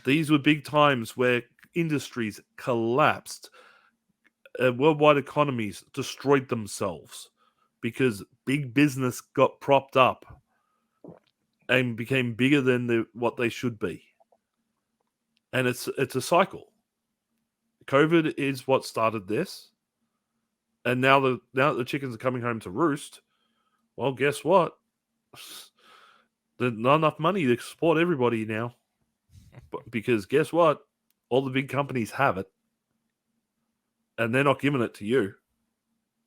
Speaker 2: These were big times where industries collapsed. Worldwide economies destroyed themselves because big business got propped up and became bigger than what they should be. And it's a cycle. COVID is what started this. And now that the chickens are coming home to roost, well, guess what? There's not enough money to support everybody now. Because guess what? All the big companies have it. And they're not giving it to you.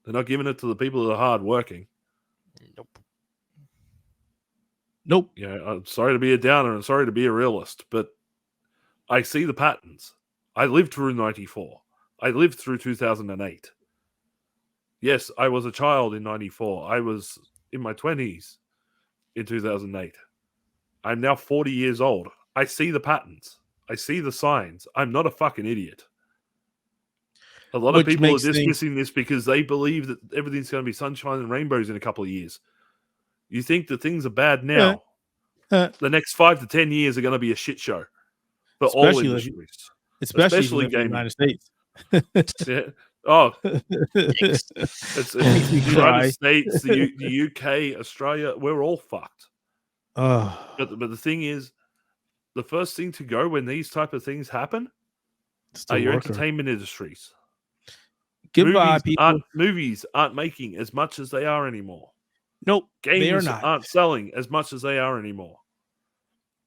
Speaker 2: They're not giving it to the people that are hardworking.
Speaker 1: Nope.
Speaker 2: Yeah, I'm sorry to be a downer and sorry to be a realist, but I see the patterns. I lived through 94. I lived through 2008. Yes, I was a child in 94. I was in my 20s in 2008. I'm now 40 years old. I see the patterns. I see the signs. I'm not a fucking idiot. A lot of people are dismissing this because they believe that everything's going to be sunshine and rainbows in a couple of years. You think that things are bad now. The next 5 to 10 years are going to be a shit show for all industries. Especially gaming.
Speaker 1: In the United States.
Speaker 2: Yeah. Oh, it's the United States, the UK, Australia, we're all fucked. But the thing is, the first thing to go when these type of things happen are your entertainment industries.
Speaker 1: Goodbye, people.
Speaker 2: Movies aren't making as much as they are anymore.
Speaker 1: Nope, they are
Speaker 2: Games
Speaker 1: not.
Speaker 2: aren't selling as much as they are anymore.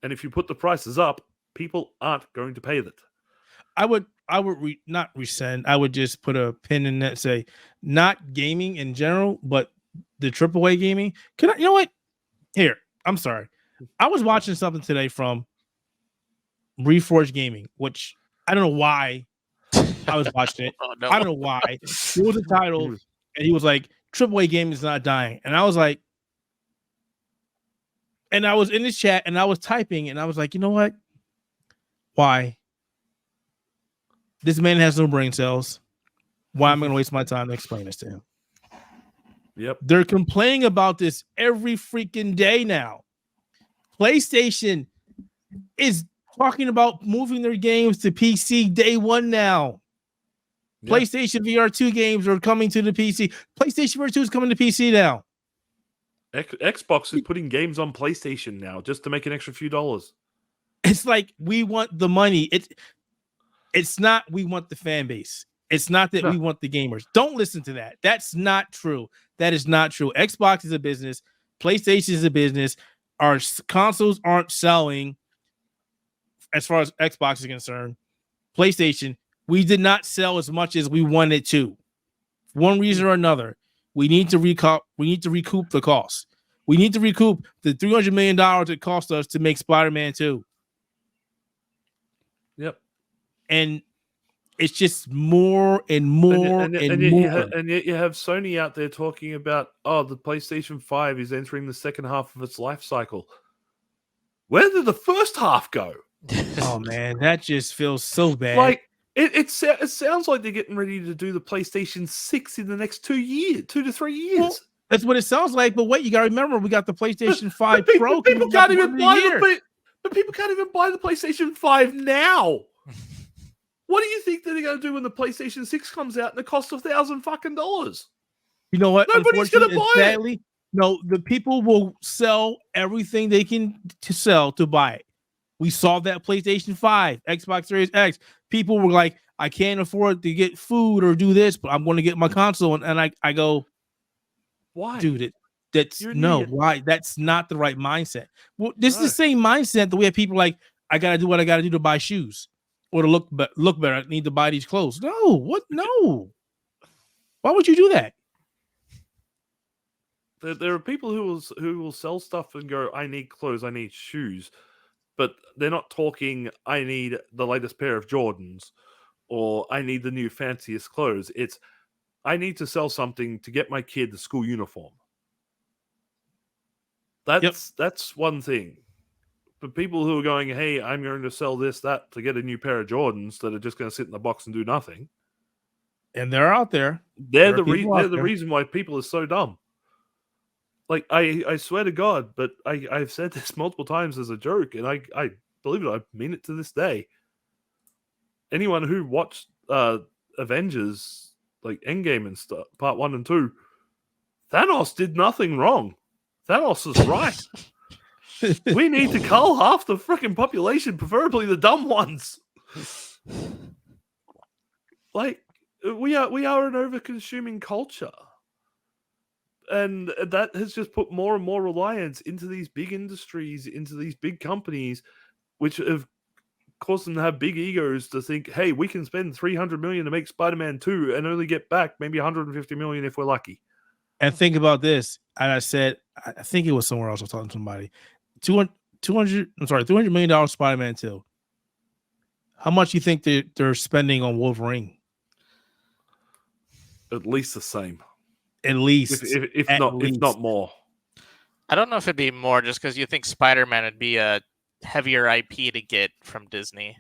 Speaker 2: And if you put the prices up, people aren't going to pay that.
Speaker 1: I would not rescind. I would just put a pin in that, say not gaming in general, but the AAA gaming. You know what? Here, I'm sorry. I was watching something today from Reforged Gaming, which I don't know why I was watching it.
Speaker 3: Oh, no.
Speaker 1: I don't know why. It was a title, and he was like, AAA gaming is not dying. And I was like, and I was in this chat and I was typing and I was like, you know what? Why? This man has no brain cells. Why am I going to waste my time to explain this to him?
Speaker 2: Yep.
Speaker 1: They're complaining about this every freaking day now. PlayStation is talking about moving their games to PC day one now. Yep. PlayStation VR 2 games are coming to the PC. PlayStation VR 2 is coming to PC now.
Speaker 2: Xbox is putting games on PlayStation now just to make an extra few dollars.
Speaker 1: It's like we want the money. It's not we want the fan base. It's not that we want the gamers. Don't listen to that. That's not true. That is not true. Xbox is a business. PlayStation is a business. Our consoles aren't selling as far as Xbox is concerned. PlayStation, we did not sell as much as we wanted to. For one reason or another, we need to recoup the cost. We need to recoup the $300 million it cost us to make Spider-Man 2.
Speaker 2: Yep.
Speaker 1: And it's just more and more and more.
Speaker 2: And yet you have Sony out there talking about, the PlayStation 5 is entering the second half of its life cycle. Where did the first half go?
Speaker 1: Oh, man, that just feels so bad.
Speaker 2: Like, it sounds like they're getting ready to do the PlayStation 6 in the next 2 to 3 years. Well,
Speaker 1: that's what it sounds like. But wait, you got to remember, we got the PlayStation 5 Pro.
Speaker 2: People can't even buy people can't even buy the PlayStation 5 now. What do you think that they're going to do when the PlayStation 6 comes out and it costs $1,000?
Speaker 1: You know what?
Speaker 2: Nobody's going to buy it.
Speaker 1: No, the people will sell everything they can to sell to buy it. We saw that PlayStation 5, Xbox Series X. People were like, I can't afford to get food or do this, but I'm going to get my console. And I go,
Speaker 2: why?
Speaker 1: Dude, why? That's not the right mindset. Well, this is the same mindset that we have people like, I got to do what I got to do to buy shoes or to look better. I need to buy these clothes. No, what? No. Why would you do that?
Speaker 2: There are people who will sell stuff and go, I need clothes, I need shoes. But they're not talking, I need the latest pair of Jordans or I need the new fanciest clothes. It's, I need to sell something to get my kid the school uniform. That's one thing. But people who are going, hey, I'm going to sell this, that to get a new pair of Jordans that are just going to sit in the box and do nothing.
Speaker 1: And they're out there.
Speaker 2: They're the reason why people are so dumb. Like, I swear to God, but I've said this multiple times as a joke, and I believe it, I mean it to this day. Anyone who watched Avengers, like Endgame and stuff, Part 1 and 2, Thanos did nothing wrong. Thanos is right. We need to cull half the freaking population, preferably the dumb ones. Like, we are an over-consuming culture. And that has just put more and more reliance into these big industries, into these big companies, which have caused them to have big egos to think, hey, we can spend $300 million to make Spider-Man 2 and only get back maybe $150 million if we're lucky.
Speaker 1: And think about this. And I said, I think it was somewhere else I was talking to somebody. $300 million Spider-Man 2. How much do you think they're spending on Wolverine?
Speaker 2: At least the same.
Speaker 1: At least,
Speaker 2: if not more.
Speaker 3: I don't know if it'd be more, just because you think Spider-Man would be a heavier IP to get from Disney.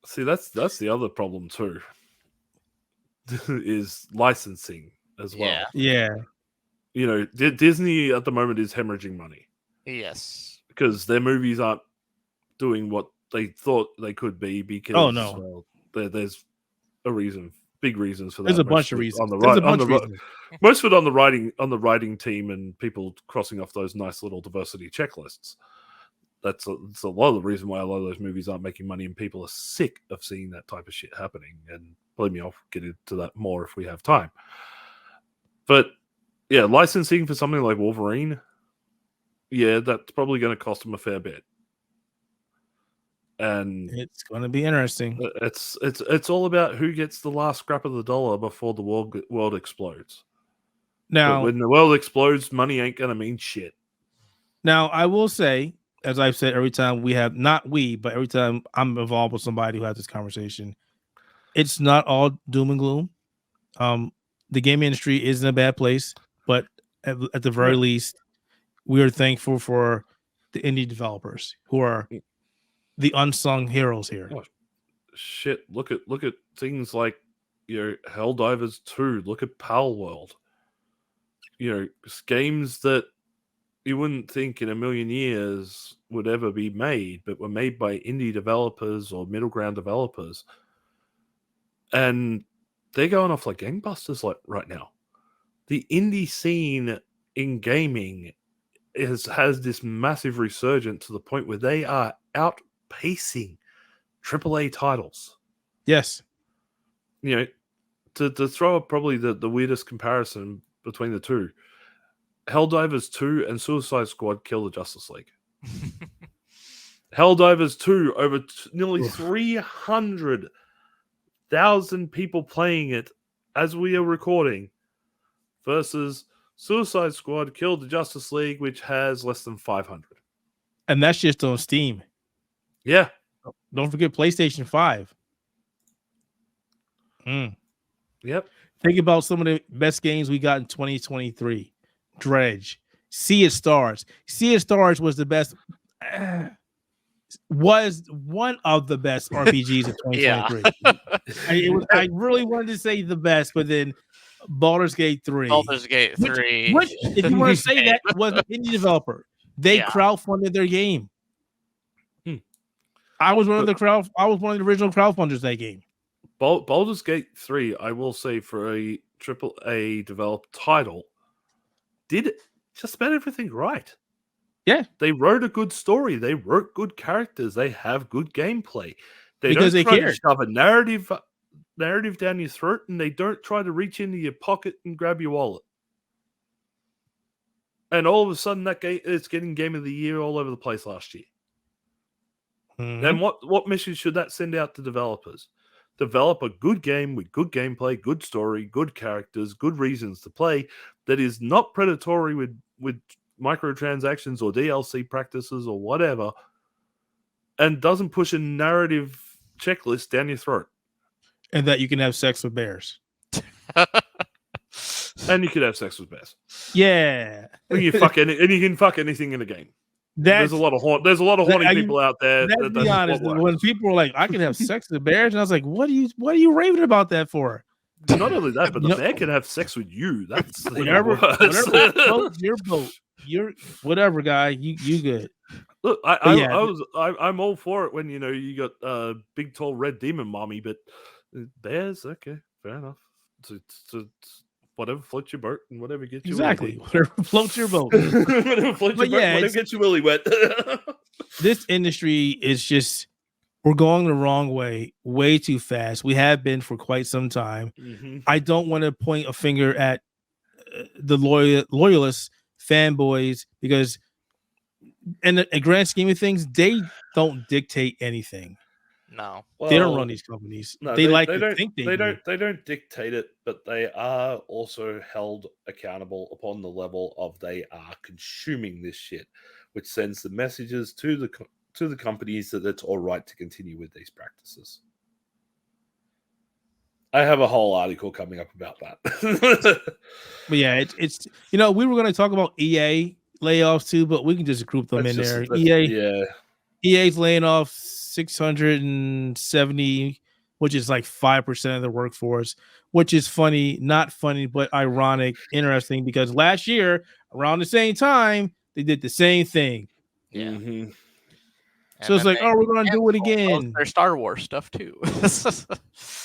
Speaker 2: See, that's the other problem too. Is licensing as well.
Speaker 1: Yeah.
Speaker 2: You know, Disney at the moment is hemorrhaging money.
Speaker 3: Yes,
Speaker 2: because their movies aren't doing what they thought they could be. Because there's a reason. Big reasons for that.
Speaker 1: There's a bunch of reasons.
Speaker 2: Most of it on the writing team and people crossing off those nice little diversity checklists. That's a lot of the reason why a lot of those movies aren't making money, and people are sick of seeing that type of shit happening. And believe me, I'll get into that more if we have time. But Yeah, licensing for something like Wolverine, yeah, that's probably going to cost them a fair bit. And
Speaker 1: it's going to be interesting.
Speaker 2: It's all about who gets the last scrap of the dollar before the world explodes.
Speaker 1: Now,
Speaker 2: but when the world explodes, money ain't going to mean shit.
Speaker 1: Now, I will say, as I've said, every time but every time I'm involved with somebody who has this conversation, it's not all doom and gloom. The gaming industry is in a bad place, but at the very least, we are thankful for the indie developers who are the unsung heroes here.
Speaker 2: Oh, shit! Look at things like Helldivers 2. Look at Pal World. Games that you wouldn't think in a million years would ever be made, but were made by indie developers or middle ground developers, and they're going off like gangbusters right now. The indie scene in gaming has this massive resurgence to the point where they are outpacing AAA titles.
Speaker 1: Yes.
Speaker 2: To throw up probably the weirdest comparison between the two, Helldivers 2 and Suicide Squad Kill the Justice League. Helldivers 2, over nearly 300,000 people playing it as we are recording, versus Suicide Squad Kill the Justice League, which has less than 500.
Speaker 1: And that's just on Steam.
Speaker 2: Yeah.
Speaker 1: Don't forget PlayStation 5.
Speaker 2: Yep.
Speaker 1: Think about some of the best games we got in 2023. Dredge, Sea of Stars. Sea of Stars was the best. Was one of the best RPGs of 2023. I really wanted to say the best, but then Baldur's Gate 3.
Speaker 3: Baldur's Gate 3.
Speaker 1: Which, if you want to say that, was an indie developer. They crowdfunded their game. I was one of the original crowdfunders of that game.
Speaker 2: Baldur's Gate 3, I will say, for a AAA developed title, did just about everything right.
Speaker 1: Yeah.
Speaker 2: They wrote a good story. They wrote good characters. They have good gameplay. They
Speaker 1: Because
Speaker 2: don't
Speaker 1: they
Speaker 2: try
Speaker 1: care.
Speaker 2: to shove a narrative down your throat, and they don't try to reach into your pocket and grab your wallet. And all of a sudden, that game it's getting Game of the Year all over the place last year. Then what message should that send out to developers? Develop a good game with good gameplay, good story, good characters, good reasons to play that is not predatory with microtransactions or DLC practices or whatever, and doesn't push a narrative checklist down your throat.
Speaker 1: And that you can have sex with bears.
Speaker 2: And you could have sex with bears.
Speaker 1: Yeah.
Speaker 2: And you can fuck anything in a game. There's a lot of horny people out there.
Speaker 1: Let's be honest. When people were like, "I can have sex with bears," and I was like, "What are you raving about that for?"
Speaker 2: Not only that, but the bear can have sex with you. That's
Speaker 1: whatever floats your boat. You're whatever, guy. You good.
Speaker 2: Look, I'm all for it when you got big tall red demon mommy, but bears, okay, fair enough. It's whatever floats your boat and whatever gets you
Speaker 1: whatever floats your boat.
Speaker 2: Whatever floats your boat, whatever gets you really wet.
Speaker 1: This industry is just, we're going the wrong way too fast. We have been for quite some time. I don't want to point a finger at the loyalist fanboys, because in the grand scheme of things, they don't dictate anything.
Speaker 3: No,
Speaker 1: they don't run these companies.
Speaker 2: No,
Speaker 1: they
Speaker 2: don't dictate it, but they are also held accountable upon the level of they are consuming this shit, which sends the messages to the companies that it's all right to continue with these practices. I have a whole article coming up about that.
Speaker 1: But yeah, it's we were going to talk about EA layoffs too, but we can just group them in there. EA's laying off 670, which is like 5% of their workforce, which is funny, not funny, but ironic, interesting, because last year around the same time they did the same thing.
Speaker 3: Yeah.
Speaker 1: So it's like, we're gonna do it again.
Speaker 3: Their Star Wars stuff too.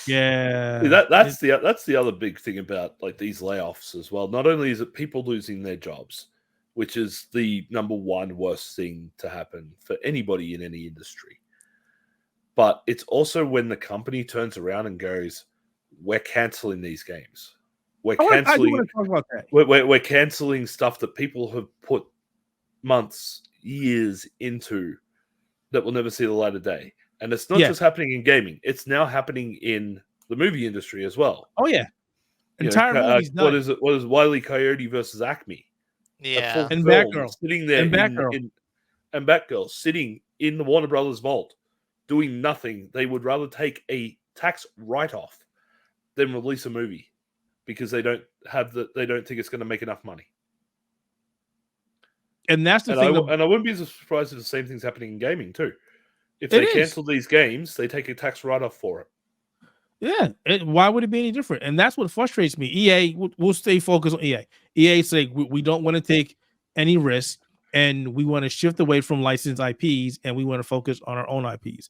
Speaker 1: Yeah,
Speaker 2: that's the other big thing about like these layoffs as well. Not only is it people losing their jobs, which is the number one worst thing to happen for anybody in any industry, but it's also when the company turns around and goes, "We're canceling these games." we're
Speaker 1: I do
Speaker 2: canceling.
Speaker 1: want to talk about that.
Speaker 2: We're canceling stuff that people have put months, years into that will never see the light of day. And it's not just happening in gaming; it's now happening in the movie industry as well.
Speaker 1: Oh yeah, entire movies done.
Speaker 2: What is it? What is Wile E. Coyote versus Acme?
Speaker 3: Yeah,
Speaker 1: and Batgirl
Speaker 2: sitting there, and Batgirl sitting in the Warner Brothers vault, doing nothing. They would rather take a tax write-off than release a movie because they don't think it's going to make enough money.
Speaker 1: And that's the thing.
Speaker 2: And I wouldn't be surprised if the same thing's happening in gaming too. If they cancel these games, they take a tax write-off for it.
Speaker 1: Yeah, why would it be any different? And that's what frustrates me. EA, we'll stay focused on EA. EA say we don't want to take any risk, and we want to shift away from licensed IPs, and we want to focus on our own IPs.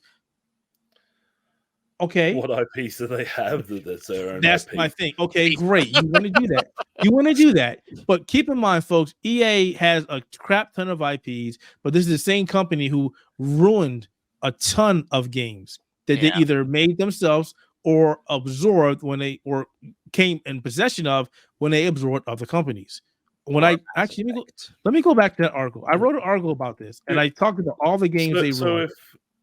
Speaker 1: Okay.
Speaker 2: What IPs do they have that's their own
Speaker 1: That's
Speaker 2: IP?
Speaker 1: my thing. Okay, great. You want to do that. You want to do that. But keep in mind, folks, EA has a crap ton of IPs, but this is the same company who ruined a ton of games that they either made themselves or absorbed when they or came in possession of when they absorbed other companies. When let me go back to that article. I wrote an article about this, and I talked about all the games they ruined.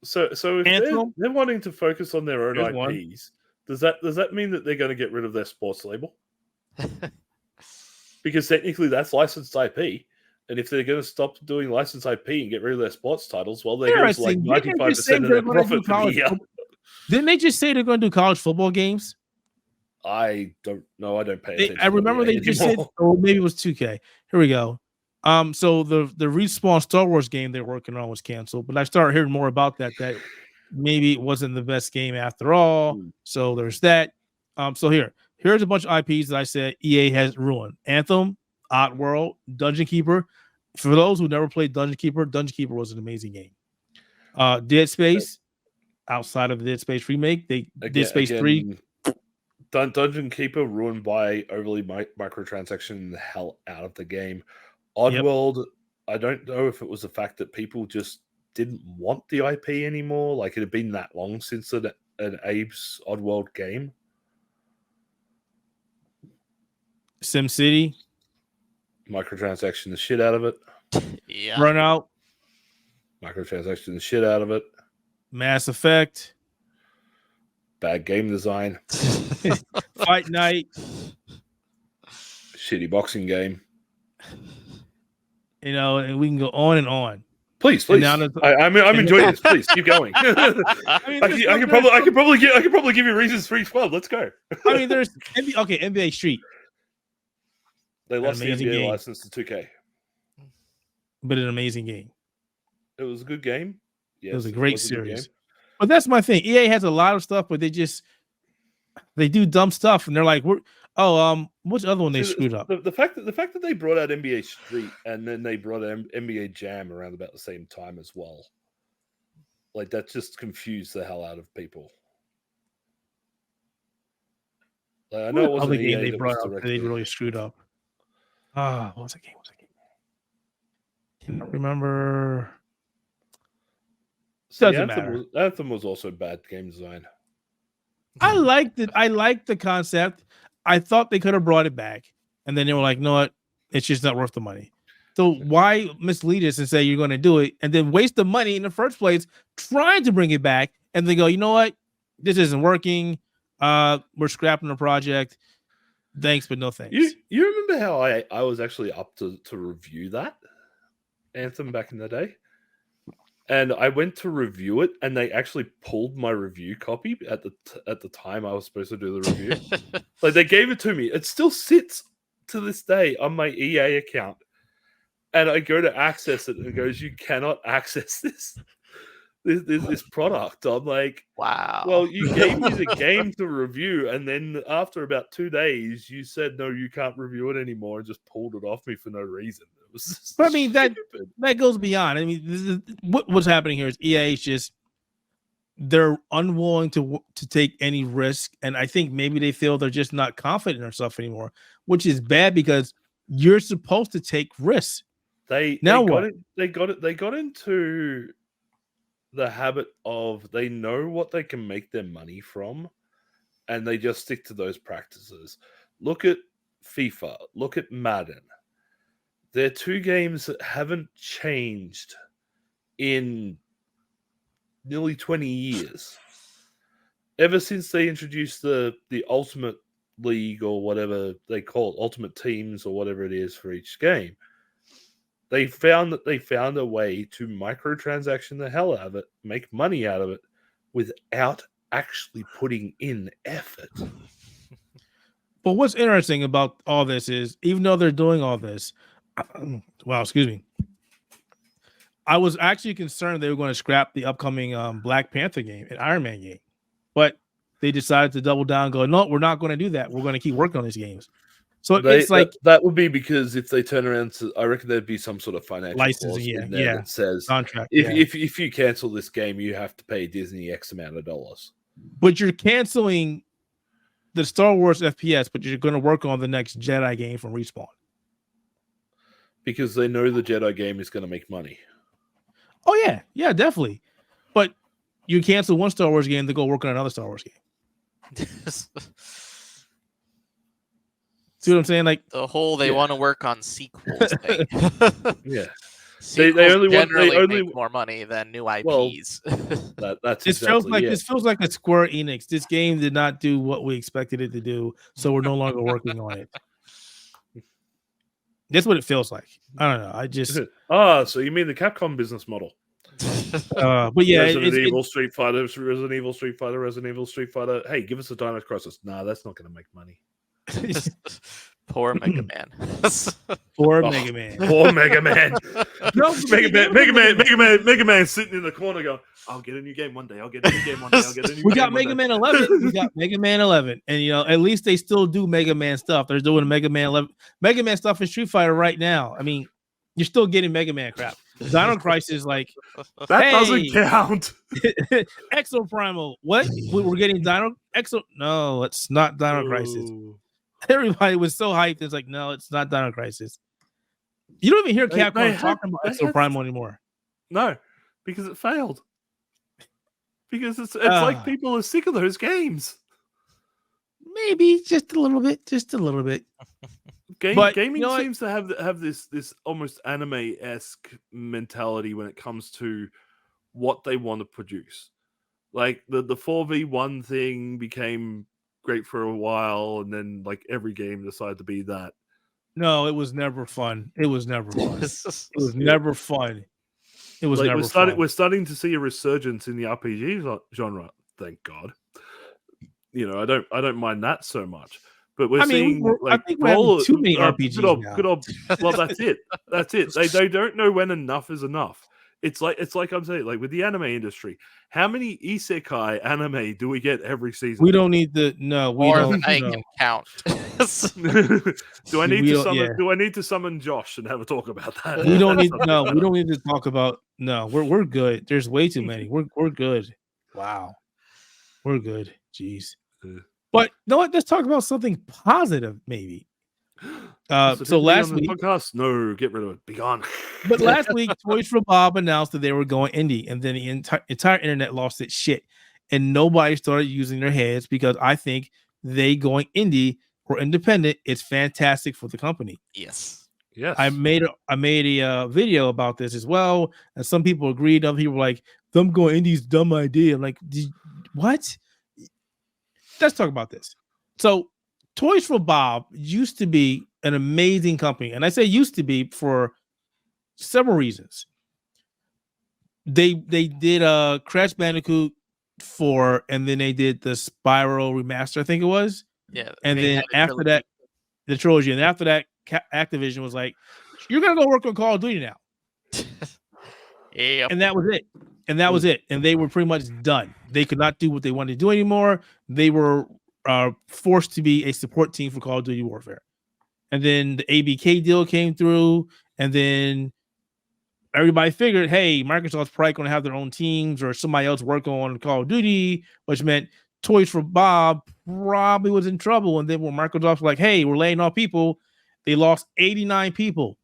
Speaker 2: So if they're wanting to focus on their own IPs, does that mean that they're going to get rid of their sports label? Because technically that's licensed IP. And if they're going to stop doing licensed IP and get rid of their sports titles, well, they're going to like 95% of their profit for the year.
Speaker 1: Didn't they just say they're going to do college football games?
Speaker 2: I don't know. I don't pay attention.
Speaker 1: I remember they just said, or maybe it was 2K. Here we go. So the Respawn Star Wars game they're working on was canceled, but I started hearing more about that maybe it wasn't the best game after all. So there's that. So here's a bunch of IPs that I said EA has ruined: Anthem, Oddworld, Dungeon Keeper. For those who never played Dungeon Keeper was an amazing game. Dead Space, outside of the Dead Space remake, Dead Space 3.
Speaker 2: Dungeon Keeper ruined by overly microtransaction the hell out of the game. Oddworld, I don't know if it was the fact that people just didn't want the IP anymore. Like it had been that long since an Abe's Oddworld game.
Speaker 1: SimCity,
Speaker 2: microtransaction the shit out of it.
Speaker 3: Yeah.
Speaker 1: Burnout,
Speaker 2: microtransaction the shit out of it.
Speaker 1: Mass Effect,
Speaker 2: bad game design.
Speaker 1: Fight Night,
Speaker 2: shitty boxing game.
Speaker 1: And we can go on and on.
Speaker 2: Please. I'm enjoying this. Please keep going. I could probably give you reasons for each one. Let's go.
Speaker 1: I mean, there's NBA Street.
Speaker 2: They lost the NBA license to 2K,
Speaker 1: but an amazing game.
Speaker 2: It was a good game. Yes,
Speaker 1: it was a great series. But that's my thing. EA has a lot of stuff, but they do dumb stuff, and they're like, which other one they screwed up?
Speaker 2: The fact that they brought out NBA Street and then they brought out NBA Jam around about the same time as well, like that just confused the hell out of people. Like, I know it wasn't
Speaker 1: the game they brought up. They really screwed up. What was that game? Can't remember. Doesn't matter.
Speaker 2: Anthem was also bad game design.
Speaker 1: I liked it. I liked the concept. I thought they could have brought it back, and then they were like, "No, what? It's just not worth the money." So why mislead us and say you're going to do it, and then waste the money in the first place trying to bring it back, and they go, "You know what? This isn't working. We're scrapping the project. Thanks, but no thanks."
Speaker 2: You remember how I was actually up to review that Anthem back in the day? And I went to review it, and they actually pulled my review copy at the time I was supposed to do the review. Like they gave it to me. It still sits to this day on my EA account, and I go to access it, and it goes, "You cannot access this product." I'm like,
Speaker 3: wow.
Speaker 2: Well, you gave me the game to review, and then after about 2 days, you said no, you can't review it anymore, and just pulled it off me for no reason.
Speaker 1: But I mean that goes beyond. I mean, what's happening here is EA is just they're unwilling to take any risk, and I think maybe they feel they're just not confident in themselves anymore, which is bad because you're supposed to take risks.
Speaker 2: They got into the habit of they know what they can make their money from, and they just stick to those practices. Look at FIFA, look at Madden. They're two games that haven't changed in nearly 20 years. Ever since they introduced the Ultimate League or whatever they call it, Ultimate Teams or whatever it is for each game, they found a way to microtransaction the hell out of it, make money out of it, without actually putting in effort.
Speaker 1: But what's interesting about all this is, even though they're doing all this, well, excuse me, I was actually concerned they were going to scrap the upcoming Black Panther game and Iron Man game, but they decided to double down and go, no, we're not going to do that. We're going to keep working on these games. So it's like
Speaker 2: that would be because if they turn around to, I reckon there'd be some sort of financial
Speaker 1: licensing,
Speaker 2: clause in there that says
Speaker 1: contract.
Speaker 2: If you cancel this game, you have to pay Disney X amount of dollars.
Speaker 1: But you're canceling the Star Wars FPS, but you're going to work on the next Jedi game from Respawn
Speaker 2: because they know the Jedi game is going to make money.
Speaker 1: Oh yeah, definitely. But you cancel one Star Wars game to go work on another Star Wars game. See what I'm saying? Like
Speaker 3: the whole they want to work on sequels thing.
Speaker 2: Yeah.
Speaker 3: Sequels
Speaker 2: they only
Speaker 3: make more money than new IPs.
Speaker 2: Well, that's
Speaker 1: this feels like a Square Enix. This game did not do what we expected it to do, so we're no longer working on it. That's what it feels like. I don't know. I just
Speaker 2: so you mean the Capcom business model?
Speaker 1: But yeah,
Speaker 2: Resident Evil, Street Fighter, Resident Evil, Street Fighter. Hey, give us a Dino Crisis. Nah, that's not going to make money.
Speaker 3: Poor Mega Man.
Speaker 1: Mega Man.
Speaker 2: Poor Mega Man.
Speaker 1: No,
Speaker 2: Mega Man sitting in the corner going, I'll get a new game one day.
Speaker 1: We got Mega Man 11. And at least they still do Mega Man stuff. They're doing Mega Man stuff in Street Fighter right now. I mean, you're still getting Mega Man crap. Dino Crisis, like
Speaker 2: that doesn't count.
Speaker 1: Exo Primal. What? We're getting Dino Exo? No, it's not Dino Crisis. Everybody was so hyped. It's like, no, it's not Dino Crisis. You don't even hear Capcom talking about Exo Primal anymore.
Speaker 2: No, because it failed. Because it's like people are sick of those games.
Speaker 1: Maybe just a little bit.
Speaker 2: Gaming seems to have this almost anime-esque mentality when it comes to what they want to produce. Like the 4v1 thing became great for a while, and then like every game decided to be that.
Speaker 1: No, it was never fun. It was never fun.
Speaker 2: We're starting to see a resurgence in the RPG genre. Thank God. I don't mind that so much. But I think we're having too many RPGs now. Well, that's it. That's it. They don't know when enough is enough. It's like I'm saying, like with the anime industry, how many isekai anime do we get every season?
Speaker 1: We don't need the no. We
Speaker 3: more
Speaker 1: don't.
Speaker 3: Than I can count.
Speaker 2: Do I need to summon Josh and have a talk about that?
Speaker 1: We don't need We don't need to talk about no. We're good. There's way too many. We're good. Wow, we're good. Jeez. But no, let's talk about something positive, maybe. So last week,
Speaker 2: podcast, no, get rid of it. Be gone.
Speaker 1: But last week, Toys for Bob announced that they were going indie, and then the entire internet lost its shit, and nobody started using their heads because I think they going indie or independent is fantastic for the company.
Speaker 3: Yes.
Speaker 1: I made a video about this as well, and some people agreed. Other people were like, "Them going indie is a dumb idea." I'm like, what? Let's talk about this. So, Toys for Bob used to be an amazing company, and I say used to be for several reasons. They did Crash Bandicoot 4, and then they did the Spiral remaster, I think it was.
Speaker 3: Yeah.
Speaker 1: And then after that, the trilogy, and after that, Activision was like, "You're gonna go work on Call of Duty now."
Speaker 3: Yep.
Speaker 1: And that was it. And they were pretty much done. They could not do what they wanted to do anymore. They were forced to be a support team for Call of Duty Warfare. And then the ABK deal came through, and then everybody figured, hey, Microsoft's probably going to have their own teams or somebody else work on Call of Duty, which meant Toys for Bob probably was in trouble. And then when Microsoft's like, hey, we're laying off people, they lost 89 people.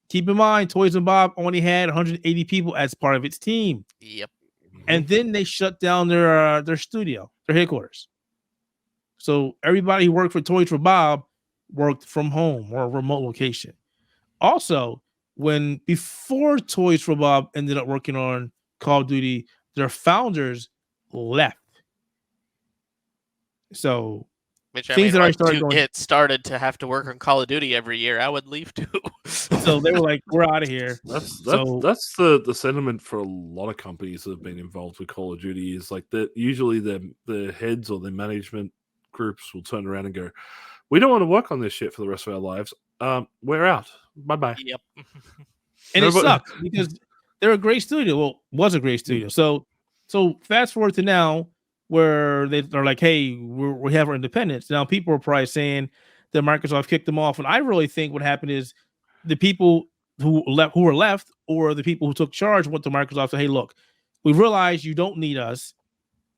Speaker 1: Keep in mind, Toys and Bob only had 180 people as part of its team.
Speaker 3: Yep.
Speaker 1: And then they shut down their studio, their headquarters. So everybody who worked for Toys for Bob worked from home or a remote location. Also, before Toys for Bob ended up working on Call of Duty, their founders left. So
Speaker 3: Which I
Speaker 1: things
Speaker 3: mean,
Speaker 1: that I
Speaker 3: once
Speaker 1: started
Speaker 3: you
Speaker 1: going,
Speaker 3: get started to have to work on Call of Duty every year, I would leave too.
Speaker 1: so they were like, "We're out of here."
Speaker 2: That's
Speaker 1: So
Speaker 2: the sentiment for a lot of companies that have been involved with Call of Duty is like that. Usually, the heads or the management groups will turn around and go, "We don't want to work on this shit for the rest of our lives. We're out. Bye bye."
Speaker 3: Yep.
Speaker 1: and it sucks because they're a great studio. Well, was a great studio. So fast forward to now, where they're like, "Hey, we have our independence." Now people are probably saying that Microsoft kicked them off, and I really think what happened is the people who were left, or the people who took charge, went to Microsoft and said, "Hey, look, we realize you don't need us.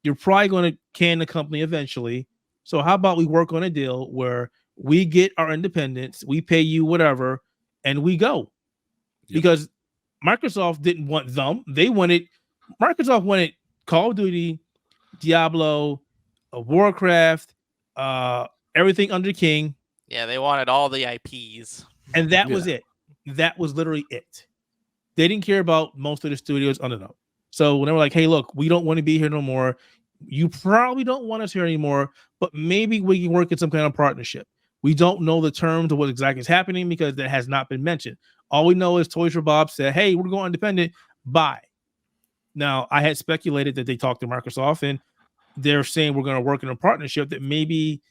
Speaker 1: You're probably going to can the company eventually. So how about we work on a deal where we get our independence, we pay you whatever, and we go." Because Microsoft didn't want them. Microsoft wanted Call of Duty, Diablo, Warcraft, everything under King.
Speaker 3: Yeah, they wanted all the IPs.
Speaker 1: And that was it. That was literally it. They didn't care about most of the studios under them. So when they were like, "Hey, look, we don't want to be here no more. You probably don't want us here anymore, but maybe we can work in some kind of partnership." We don't know the terms of what exactly is happening because that has not been mentioned. All we know is Toys for Bob said, "Hey, we're going independent. Bye." Now, I had speculated that they talked to Microsoft and they're saying we're going to work in a partnership, that maybe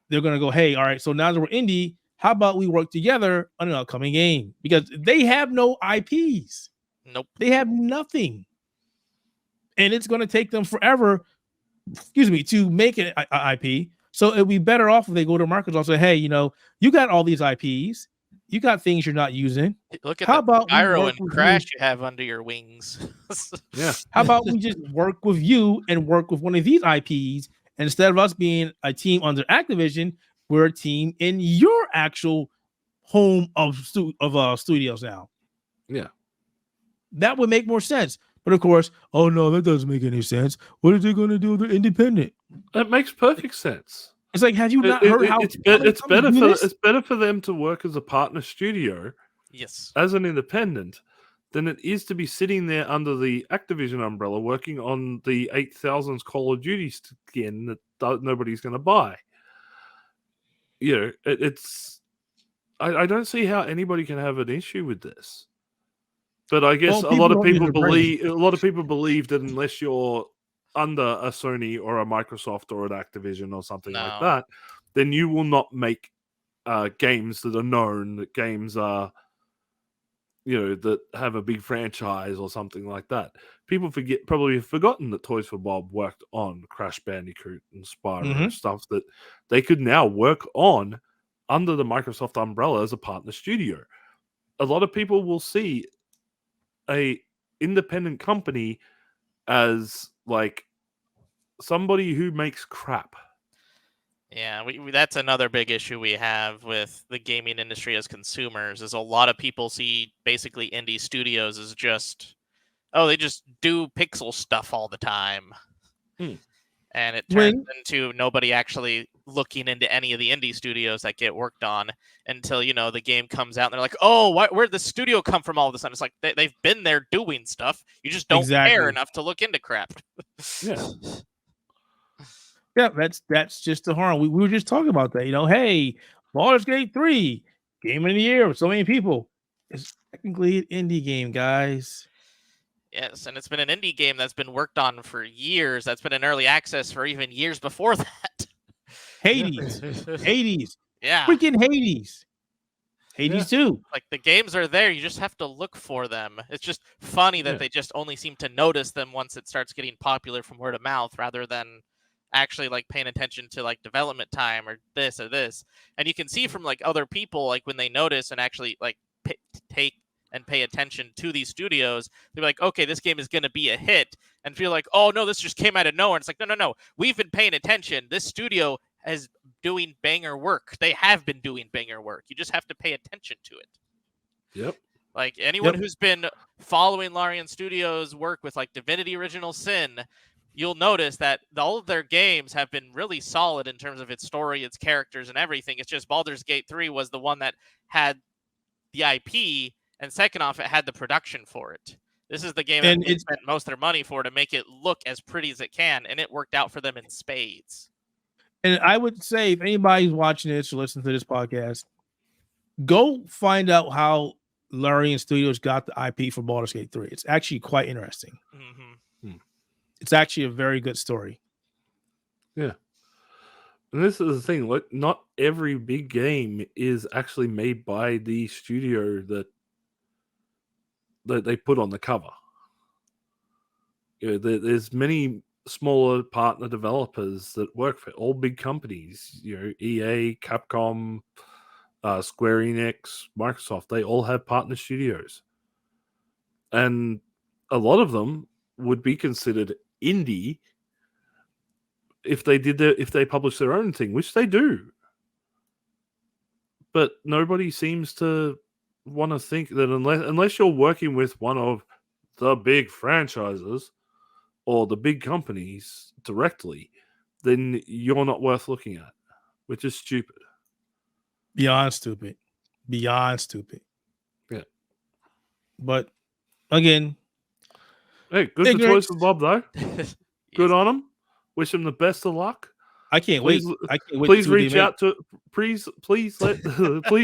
Speaker 1: they're going to go, "Hey, all right, so now that we're indie, how about we work together on an upcoming game?" Because they have no IPs.
Speaker 3: Nope.
Speaker 1: They have nothing. And it's going to take them forever, to make an IP. So it'd be better off if they go to Microsoft and say, "Hey, you got all these IPs. You got things you're not using.
Speaker 3: Look at
Speaker 1: How
Speaker 3: the
Speaker 1: about we
Speaker 3: Gyro
Speaker 1: work
Speaker 3: and
Speaker 1: with
Speaker 3: Crash
Speaker 1: you?
Speaker 3: you have under your wings."
Speaker 2: Yeah.
Speaker 1: How about we just work with you and work with one of these IPs, and instead of us being a team under Activision, we're a team in your actual home of studios now."
Speaker 2: Yeah.
Speaker 1: That would make more sense. But of course, oh no, that doesn't make any sense. What are they going to do? They're independent.
Speaker 2: It makes perfect sense.
Speaker 1: It's like, have you not heard how
Speaker 2: it's better for them to work as a partner studio,
Speaker 3: Yes,
Speaker 2: as an independent, than it is to be sitting there under the Activision umbrella working on the 8,000th Call of Duty skin that nobody's going to buy. I don't see how anybody can have an issue with this. But I guess a lot of people believe that unless you're under a Sony or a Microsoft or an Activision or something like that, then you will not make games that are known, that games are, that have a big franchise or something like that. People probably have forgotten that Toys for Bob worked on Crash Bandicoot and Spyro and stuff that they could now work on under the Microsoft umbrella as a partner studio. A lot of people will see a independent company as like somebody who makes crap.
Speaker 3: Yeah, that's another big issue we have with the gaming industry as consumers, is a lot of people see basically indie studios as just, they just do pixel stuff all the time. And it turns into nobody actually looking into any of the indie studios that get worked on until, the game comes out and they're like, "Oh, where'd the studio come from all of a sudden?" It's like they've been there doing stuff. You just don't care enough to look into crap.
Speaker 2: Yeah.
Speaker 1: Yeah, that's just the harm. We were just talking about that. Hey, Baldur's Gate 3, game of the year with so many people. It's technically an indie game, guys.
Speaker 3: Yes, and it's been an indie game that's been worked on for years. That's been in early access for even years before that.
Speaker 1: Hades.
Speaker 3: Yeah.
Speaker 1: Freaking Hades. Hades too.
Speaker 3: Like, the games are there. You just have to look for them. It's just funny that they just only seem to notice them once it starts getting popular from word of mouth, rather than actually like paying attention to like development time or this or this. And you can see from like other people, like when they notice and actually like pay attention to these studios, they're like, "Okay, this game is going to be a hit," and feel like, "Oh no, this just came out of nowhere." And it's like, no, we've been paying attention. This studio is doing banger work. They have been doing banger work. You just have to pay attention to it.
Speaker 2: Yep.
Speaker 3: Like, anyone who's been following Larian Studios' work with like Divinity Original Sin, you'll notice that all of their games have been really solid in terms of its story, its characters, and everything. It's just Baldur's Gate 3 was the one that had the IP, and second off, it had the production for it. This is the game that they spent most of their money for to make it look as pretty as it can, and it worked out for them in spades.
Speaker 1: And I would say, if anybody's watching this or listening to this podcast, go find out how Larian Studios got the IP for Baldur's Gate 3. It's actually quite interesting.
Speaker 3: Mm-hmm.
Speaker 1: It's actually a very good story.
Speaker 2: Yeah. And this is the thing, like, not every big game is actually made by the studio that they put on the cover. You know, there's many smaller partner developers that work for all big companies. You know, EA, Capcom, Square Enix, Microsoft. They all have partner studios, and a lot of them would be considered indie if they publish their own thing, which they do. But nobody seems to want to think that unless you're working with one of the big franchises or the big companies directly, then you're not worth looking at, which is stupid.
Speaker 1: Beyond stupid. Beyond stupid.
Speaker 2: Yeah.
Speaker 1: But again,
Speaker 2: hey, good for Toys for Bob though. Good on him. Wish him the best of luck.
Speaker 1: I can't wait.
Speaker 2: Please reach out to please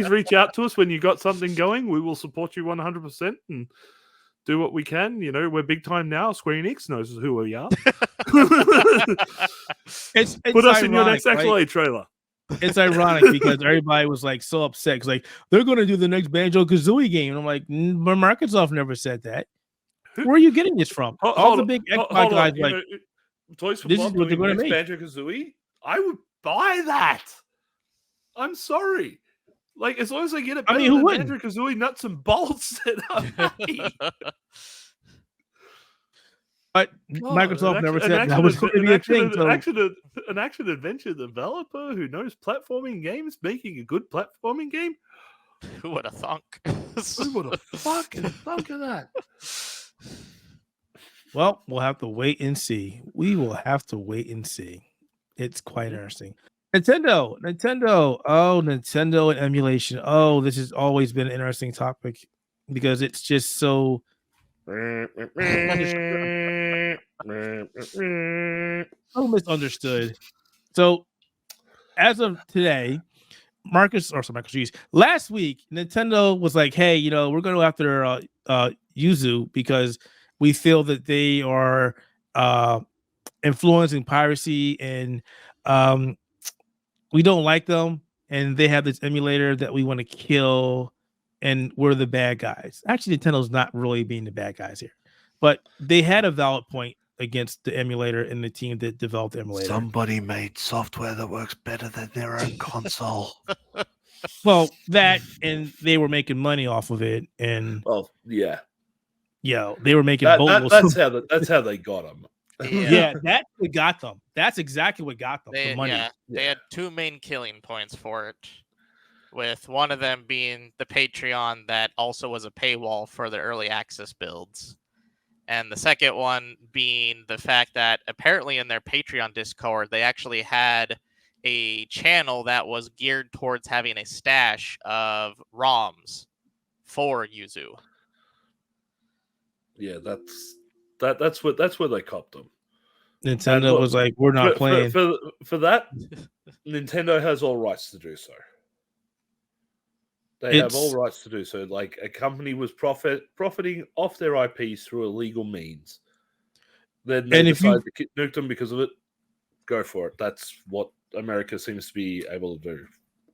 Speaker 2: reach out to us when you got something going. We will support you 100% and do what we can. You know, we're big time now. Square Enix knows who we are.
Speaker 1: It's
Speaker 2: Put us
Speaker 1: ironic,
Speaker 2: in your next Accolade
Speaker 1: right?
Speaker 2: trailer.
Speaker 1: It's ironic because everybody was like so upset. Like, they're going to do the next Banjo-Kazooie game. And I'm like, but Microsoft never said that. Where are you getting this from? All the big Xbox guys like,
Speaker 2: Toys for
Speaker 1: this
Speaker 2: Bob
Speaker 1: is what they're going to make.
Speaker 2: Banjo-Kazooie? I would buy that. I'm sorry. Like, as long as I get it better than Banjo-Kazooie nuts and bolts, then I'm happy.
Speaker 1: But Microsoft never said that was going to be a thing.
Speaker 2: An action-adventure developer who knows platforming games making a good platforming game?
Speaker 3: Who would have thunk?
Speaker 2: Who would have fucking thunk of that?
Speaker 1: Well, we'll have to wait and see. We will have to wait and see. It's quite interesting. Nintendo. Oh, Nintendo and emulation. Oh, this has always been an interesting topic because it's just so misunderstood. So, as of today, last week, Nintendo was like, "Hey, you know, we're going to go after Yuzu because we feel that they are influencing piracy and we don't like them, and they have this emulator that we want to kill, and we're the bad guys." Actually, Nintendo's not really being the bad guys here, but they had a valid point against the emulator and the team that developed the emulator.
Speaker 2: Somebody made software that works better than their own console.
Speaker 1: Well, that, and they were making money off of it, and they were making
Speaker 2: that's how they got them.
Speaker 1: Yeah, that's what got them. That's exactly what got them. The money.
Speaker 3: They had two main killing points for it, with one of them being the Patreon that also was a paywall for the early access builds. And the second one being the fact that apparently in their Patreon Discord, they actually had a channel that was geared towards having a stash of ROMs for Yuzu.
Speaker 2: Yeah, that's where they copped them.
Speaker 1: Nintendo was like, "We're not playing."
Speaker 2: For that, Nintendo has all rights to do so. They have all rights to do so. Like, a company was profiting off their IPs through illegal means. Then they decide to nuke them because of it. Go for it. That's what America seems to be able to do.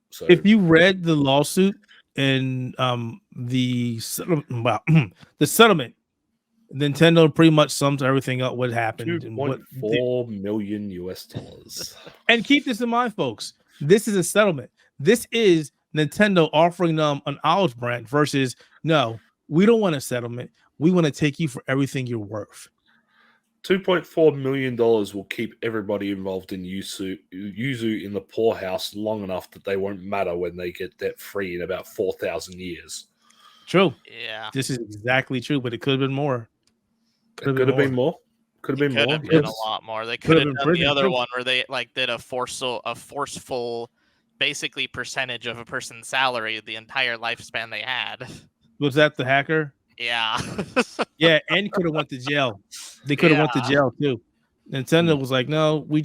Speaker 2: So,
Speaker 1: if you read the lawsuit and the settlement, Nintendo pretty much sums everything up what happened.
Speaker 2: $2.4 million US.
Speaker 1: And keep this in mind, folks. This is a settlement. This is Nintendo offering them an olive branch versus, no, we don't want a settlement. We want to take you for everything you're worth.
Speaker 2: $2.4 million will keep everybody involved in Yuzu in the poorhouse long enough that they won't matter when they get debt free in about 4,000 years.
Speaker 1: True.
Speaker 3: Yeah.
Speaker 1: This is exactly true, but it could have been more.
Speaker 2: Could have been more. Could have been more.
Speaker 3: Been
Speaker 2: Yes.
Speaker 3: a lot more. They could have done the
Speaker 1: prison,
Speaker 3: other
Speaker 1: too.
Speaker 3: one where they did a forceful, basically percentage of a person's salary the entire lifespan they had.
Speaker 1: Was that the hacker?
Speaker 3: Yeah.
Speaker 1: Yeah, and could have went to jail. They could have went to jail too. Nintendo was like, no, we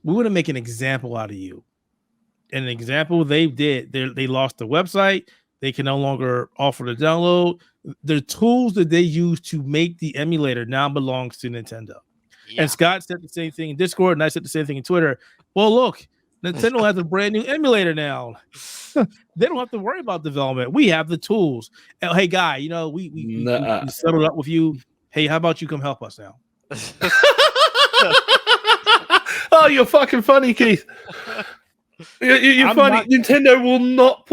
Speaker 1: want to make an example out of you. And an example they did. They lost the website. They can no longer offer the download. The tools that they use to make the emulator now belongs to Nintendo.
Speaker 3: Yeah.
Speaker 1: And Scott said the same thing in Discord, and I said the same thing in Twitter. Well, look, Nintendo has a brand new emulator now. They don't have to worry about development. We have the tools. Hey, guy, we settled up with you. Hey, how about you come help us now?
Speaker 2: Oh, you're fucking funny, Keith. You're funny. Nintendo will not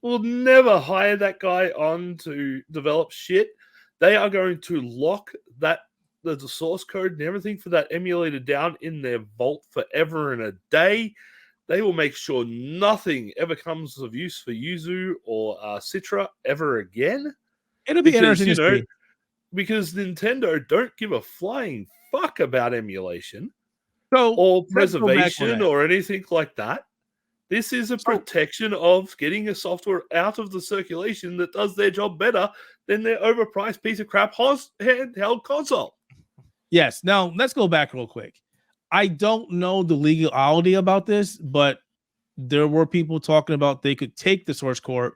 Speaker 2: will never hire that guy on to develop shit. They are going to lock the source code and everything for that emulator down in their vault forever and a day. They will make sure nothing ever comes of use for Yuzu or Citra ever again.
Speaker 1: It'll be interesting to see.
Speaker 2: Because Nintendo don't give a flying fuck about emulation
Speaker 1: or
Speaker 2: preservation or anything like that. This is a protection of getting a software out of the circulation that does their job better than their overpriced piece of crap handheld console.
Speaker 1: Yes. Now, let's go back real quick. I don't know the legality about this, but there were people talking about they could take the source code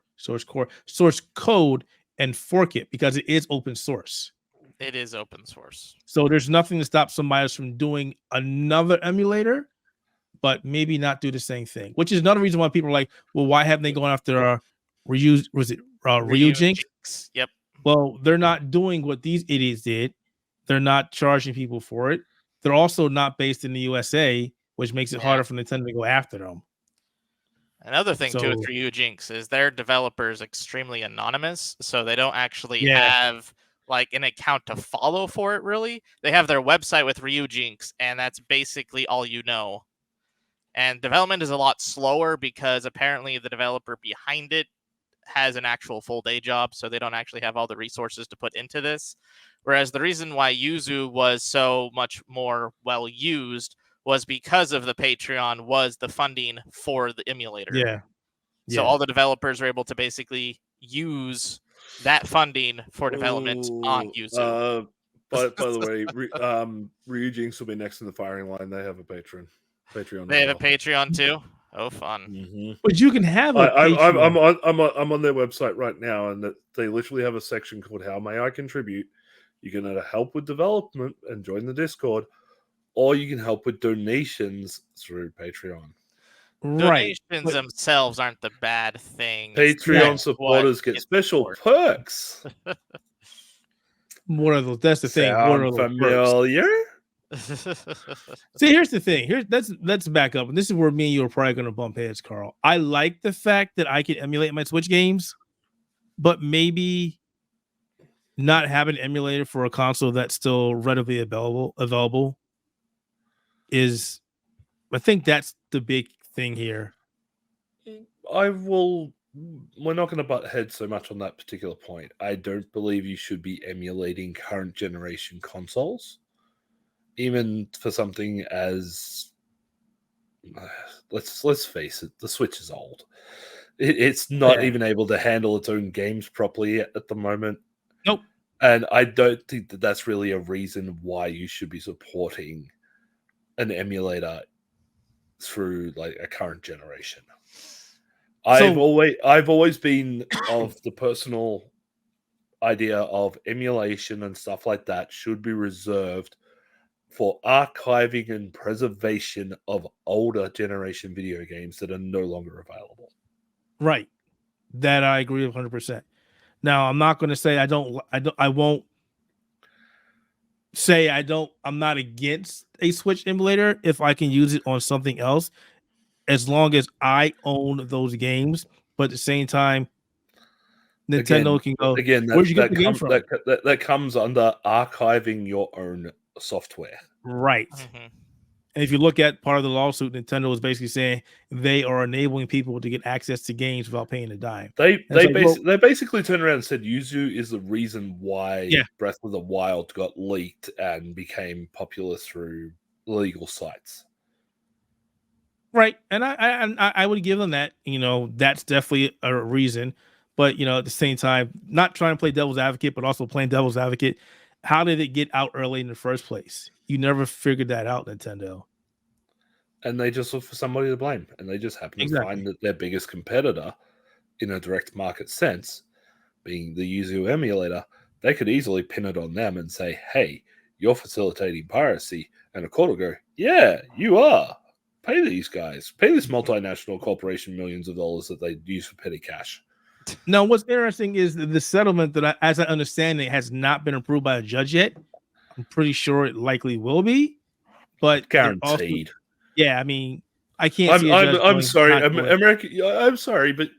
Speaker 1: and fork it because it is open source.
Speaker 3: It is open source.
Speaker 1: So there's nothing to stop somebody else from doing another emulator, but maybe not do the same thing, which is another reason why people are like, well, why haven't they gone after Ryujinx?
Speaker 3: Yep.
Speaker 1: Well, they're not doing what these idiots did. They're not charging people for it. They're also not based in the USA, which makes it harder for Nintendo to go after them.
Speaker 3: Another thing too with Ryujinx is their developers extremely anonymous, so they don't actually have like an account to follow for it. Really, they have their website with Ryujinx, and that's basically all you know. And development is a lot slower because apparently the developer behind it has an actual full day job, so they don't actually have all the resources to put into this. Whereas the reason why Yuzu was so much more well used was because of the Patreon was the funding for the emulator.
Speaker 1: Yeah.
Speaker 3: So all the developers were able to basically use that funding for development on Yuzu.
Speaker 2: By the way, Ryujinx will be next in the firing line. They have a Patreon.
Speaker 3: They have a Patreon too. Oh, fun!
Speaker 2: Mm-hmm.
Speaker 1: But you can have a.
Speaker 2: I'm on their website right now, and they literally have a section called "How May I Contribute." You can either help with development and join the Discord, or you can help with donations through Patreon.
Speaker 3: Donations themselves aren't the bad thing.
Speaker 2: Patreon supporters get special perks.
Speaker 1: What are those? That's the thing.
Speaker 2: Sound
Speaker 1: what are
Speaker 2: familiar?
Speaker 1: See, here's the thing. Let's back up. And this is where me and you are probably going to bump heads, Carl. I like the fact that I can emulate my Switch games, but maybe not have an emulator for a console that's still readily available is, I think that's the big thing here.
Speaker 2: We're not going to butt heads so much on that particular point. I don't believe you should be emulating current generation consoles. Even for something as let's face it, the Switch is old. It's not even able to handle its own games properly at the moment.
Speaker 1: Nope.
Speaker 2: And I don't think that that's really a reason why you should be supporting an emulator through like a current generation. I've always been of the personal idea of emulation and stuff like that should be reserved for archiving and preservation of older generation video games that are no longer available.
Speaker 1: Right. That I agree with 100%. Now, I'm not going to say I'm not against a Switch emulator if I can use it on something else, as long as I own those games. But at the same time, Nintendo can go, where'd you get the game from?
Speaker 2: That comes under archiving your own software.
Speaker 1: Right.
Speaker 3: Mm-hmm.
Speaker 1: And if you look at part of the lawsuit, Nintendo is basically saying they are enabling people to get access to games without paying a dime.
Speaker 2: They
Speaker 1: like,
Speaker 2: they basically turned around and said Yuzu is the reason why
Speaker 1: Yeah.
Speaker 2: Breath of the Wild got leaked and became popular through legal sites.
Speaker 1: Right, and I would give them that. That's definitely a reason. But at the same time, not trying to play devil's advocate, but also playing devil's advocate. How did it get out early in the first place? You never figured that out, Nintendo.
Speaker 2: And they just look for somebody to blame, and they just happen to find that their biggest competitor, in a direct market sense, being the Yuzu emulator, they could easily pin it on them and say, "Hey, you're facilitating piracy," and a court will go, "Yeah, you are. Pay these guys. Pay this multinational corporation millions of dollars that they use for petty cash."
Speaker 1: Now, what's interesting is the settlement that, as I understand it, has not been approved by a judge yet. I'm pretty sure it likely will be, but
Speaker 2: Guaranteed.
Speaker 1: I mean, I can't see.
Speaker 2: I'm sorry, I'm sorry, but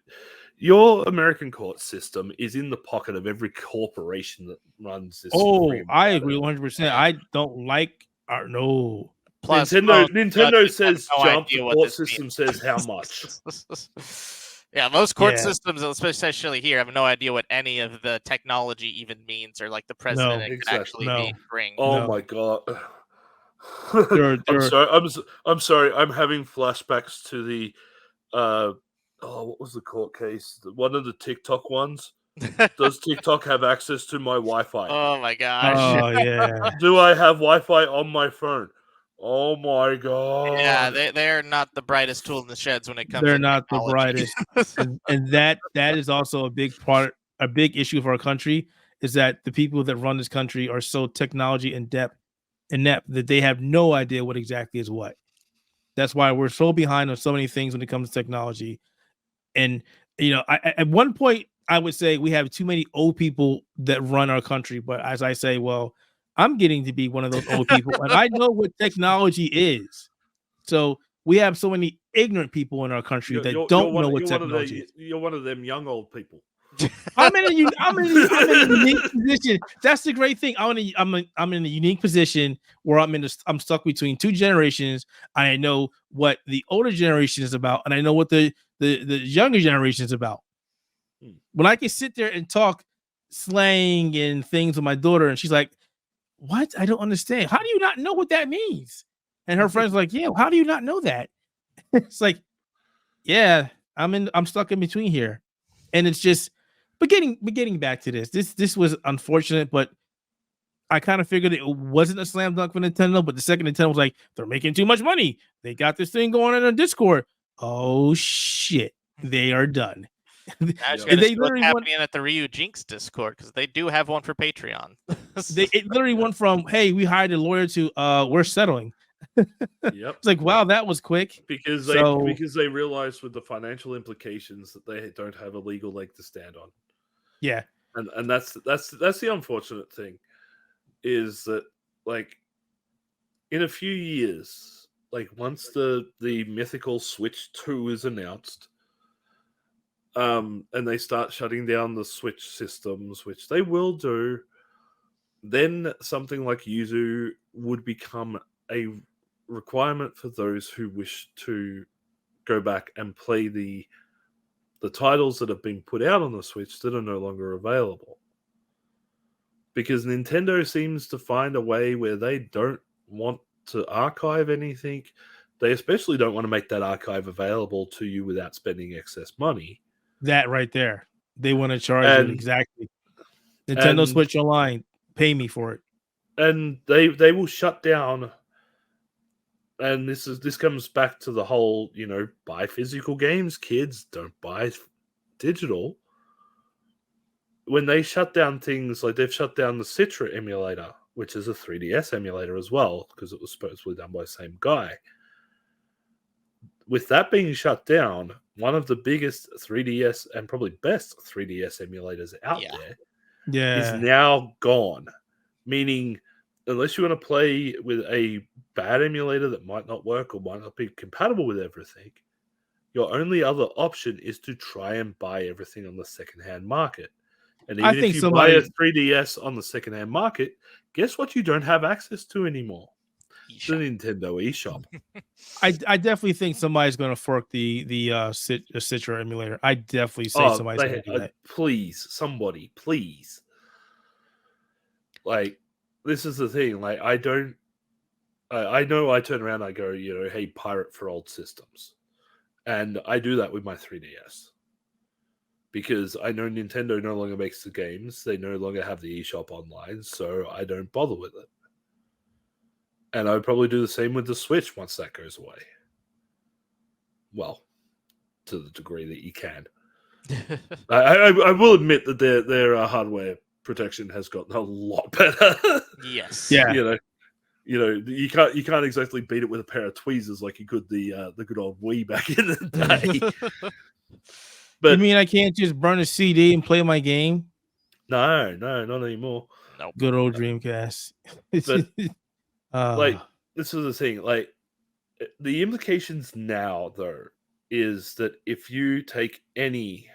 Speaker 2: your American court system is in the pocket of every corporation that runs this.
Speaker 1: Oh, I agree 100%. I don't like our no.
Speaker 3: Plus,
Speaker 2: Nintendo says jump. The court system says how much.
Speaker 3: Yeah, most court systems, especially here, have no idea what any of the technology even means, or like the president could actually bring.
Speaker 2: Oh my god! I'm sorry. I'm having flashbacks to the what was the court case? One of the TikTok ones. Does TikTok have access to my Wi-Fi?
Speaker 3: Oh my gosh!
Speaker 1: Oh yeah.
Speaker 2: Do I have Wi-Fi on my phone? Oh my god!
Speaker 3: Yeah, they're not the brightest tool in the sheds when it comes.
Speaker 1: They're
Speaker 3: to
Speaker 1: not
Speaker 3: technology.
Speaker 1: the brightest, and that is also a big issue for our country. Is that the people that run this country are so technology inept that they have no idea what exactly is what. That's why we're so behind on so many things when it comes to technology. And at one point I would say we have too many old people that run our country. But as I say, well, I'm getting to be one of those old people, and I know what technology is. So we have so many ignorant people in our country that don't know what technology is.
Speaker 2: You're one of them young old people.
Speaker 1: I'm in a unique position. That's the great thing. I'm in a unique position where I'm stuck between two generations. I know what the older generation is about, and I know what the younger generation is about. When I can sit there and talk slang and things with my daughter, and she's like, "What? I don't understand. How do you not know what that means?" And her friends are like, "Yeah, how do you not know that?" It's like, yeah, I'm stuck in between here, and it's just. But getting back to this was unfortunate, but I kind of figured it wasn't a slam dunk for Nintendo. But the second Nintendo was like, they're making too much money. They got this thing going on Discord. Oh shit, they are done.
Speaker 3: They literally happening at the Ryu Jinx Discord, because they do have one for Patreon.
Speaker 1: It literally went from, hey, we hired a lawyer to we're settling.
Speaker 2: Yep.
Speaker 1: It's like, wow, that was quick.
Speaker 2: Because they realized with the financial implications that they don't have a legal leg to stand on.
Speaker 1: Yeah.
Speaker 2: And that's the unfortunate thing, is that like in a few years, like once the mythical Switch 2 is announced, and they start shutting down the Switch systems, which they will do, then something like Yuzu would become a requirement for those who wish to go back and play the titles that have been put out on the Switch that are no longer available. Because Nintendo seems to find a way where they don't want to archive anything. They especially don't want to make that archive available to you without spending excess money.
Speaker 1: That right there. They want to charge it exactly. Nintendo Switch Online, pay me for it.
Speaker 2: And they will shut down. And this comes back to the whole, buy physical games, kids, don't buy digital. When they shut down things, like they've shut down the Citra emulator, which is a 3DS emulator as well, because it was supposedly done by the same guy. With that being shut down, one of the biggest 3DS and probably best 3DS emulators out there is now gone. Meaning, unless you want to play with a bad emulator that might not work or might not be compatible with everything, your only other option is to try and buy everything on the secondhand market. And even if you buy a 3DS on the secondhand market, guess what you don't have access to anymore? Nintendo eShop.
Speaker 1: I definitely think somebody's going to fork the Citra emulator. I definitely say somebody's going to do that.
Speaker 2: Please, somebody, please. Like, this is the thing. Like, I know I turn around and I go, hey, pirate for old systems. And I do that with my 3DS. Because I know Nintendo no longer makes the games. They no longer have the eShop online, so I don't bother with it. And I would probably do the same with the Switch once that goes away. Well, to the degree that you can. I will admit that their hardware protection has gotten a lot better.
Speaker 3: Yes.
Speaker 1: Yeah.
Speaker 2: You can't exactly beat it with a pair of tweezers like you could the good old Wii back in the day. But
Speaker 1: you mean I can't just burn a CD and play my game?
Speaker 2: No, not anymore.
Speaker 3: Nope.
Speaker 1: Good old Dreamcast.
Speaker 2: But this is the thing. Like, the implications now, though, is that if you take any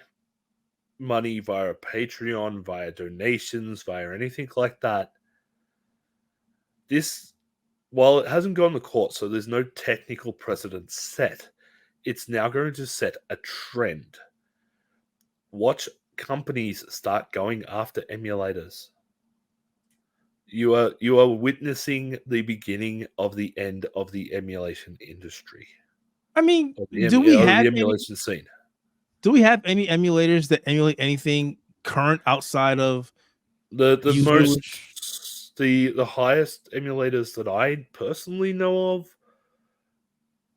Speaker 2: money via Patreon, via donations, via anything like that, this, while it hasn't gone to court, so there's no technical precedent set, it's now going to set a trend. Watch companies start going after emulators. You are witnessing the beginning of the end of the emulation industry.
Speaker 1: I mean,
Speaker 2: the emulation scene?
Speaker 1: Do we have any emulators that emulate anything current outside of
Speaker 2: the highest emulators that I personally know of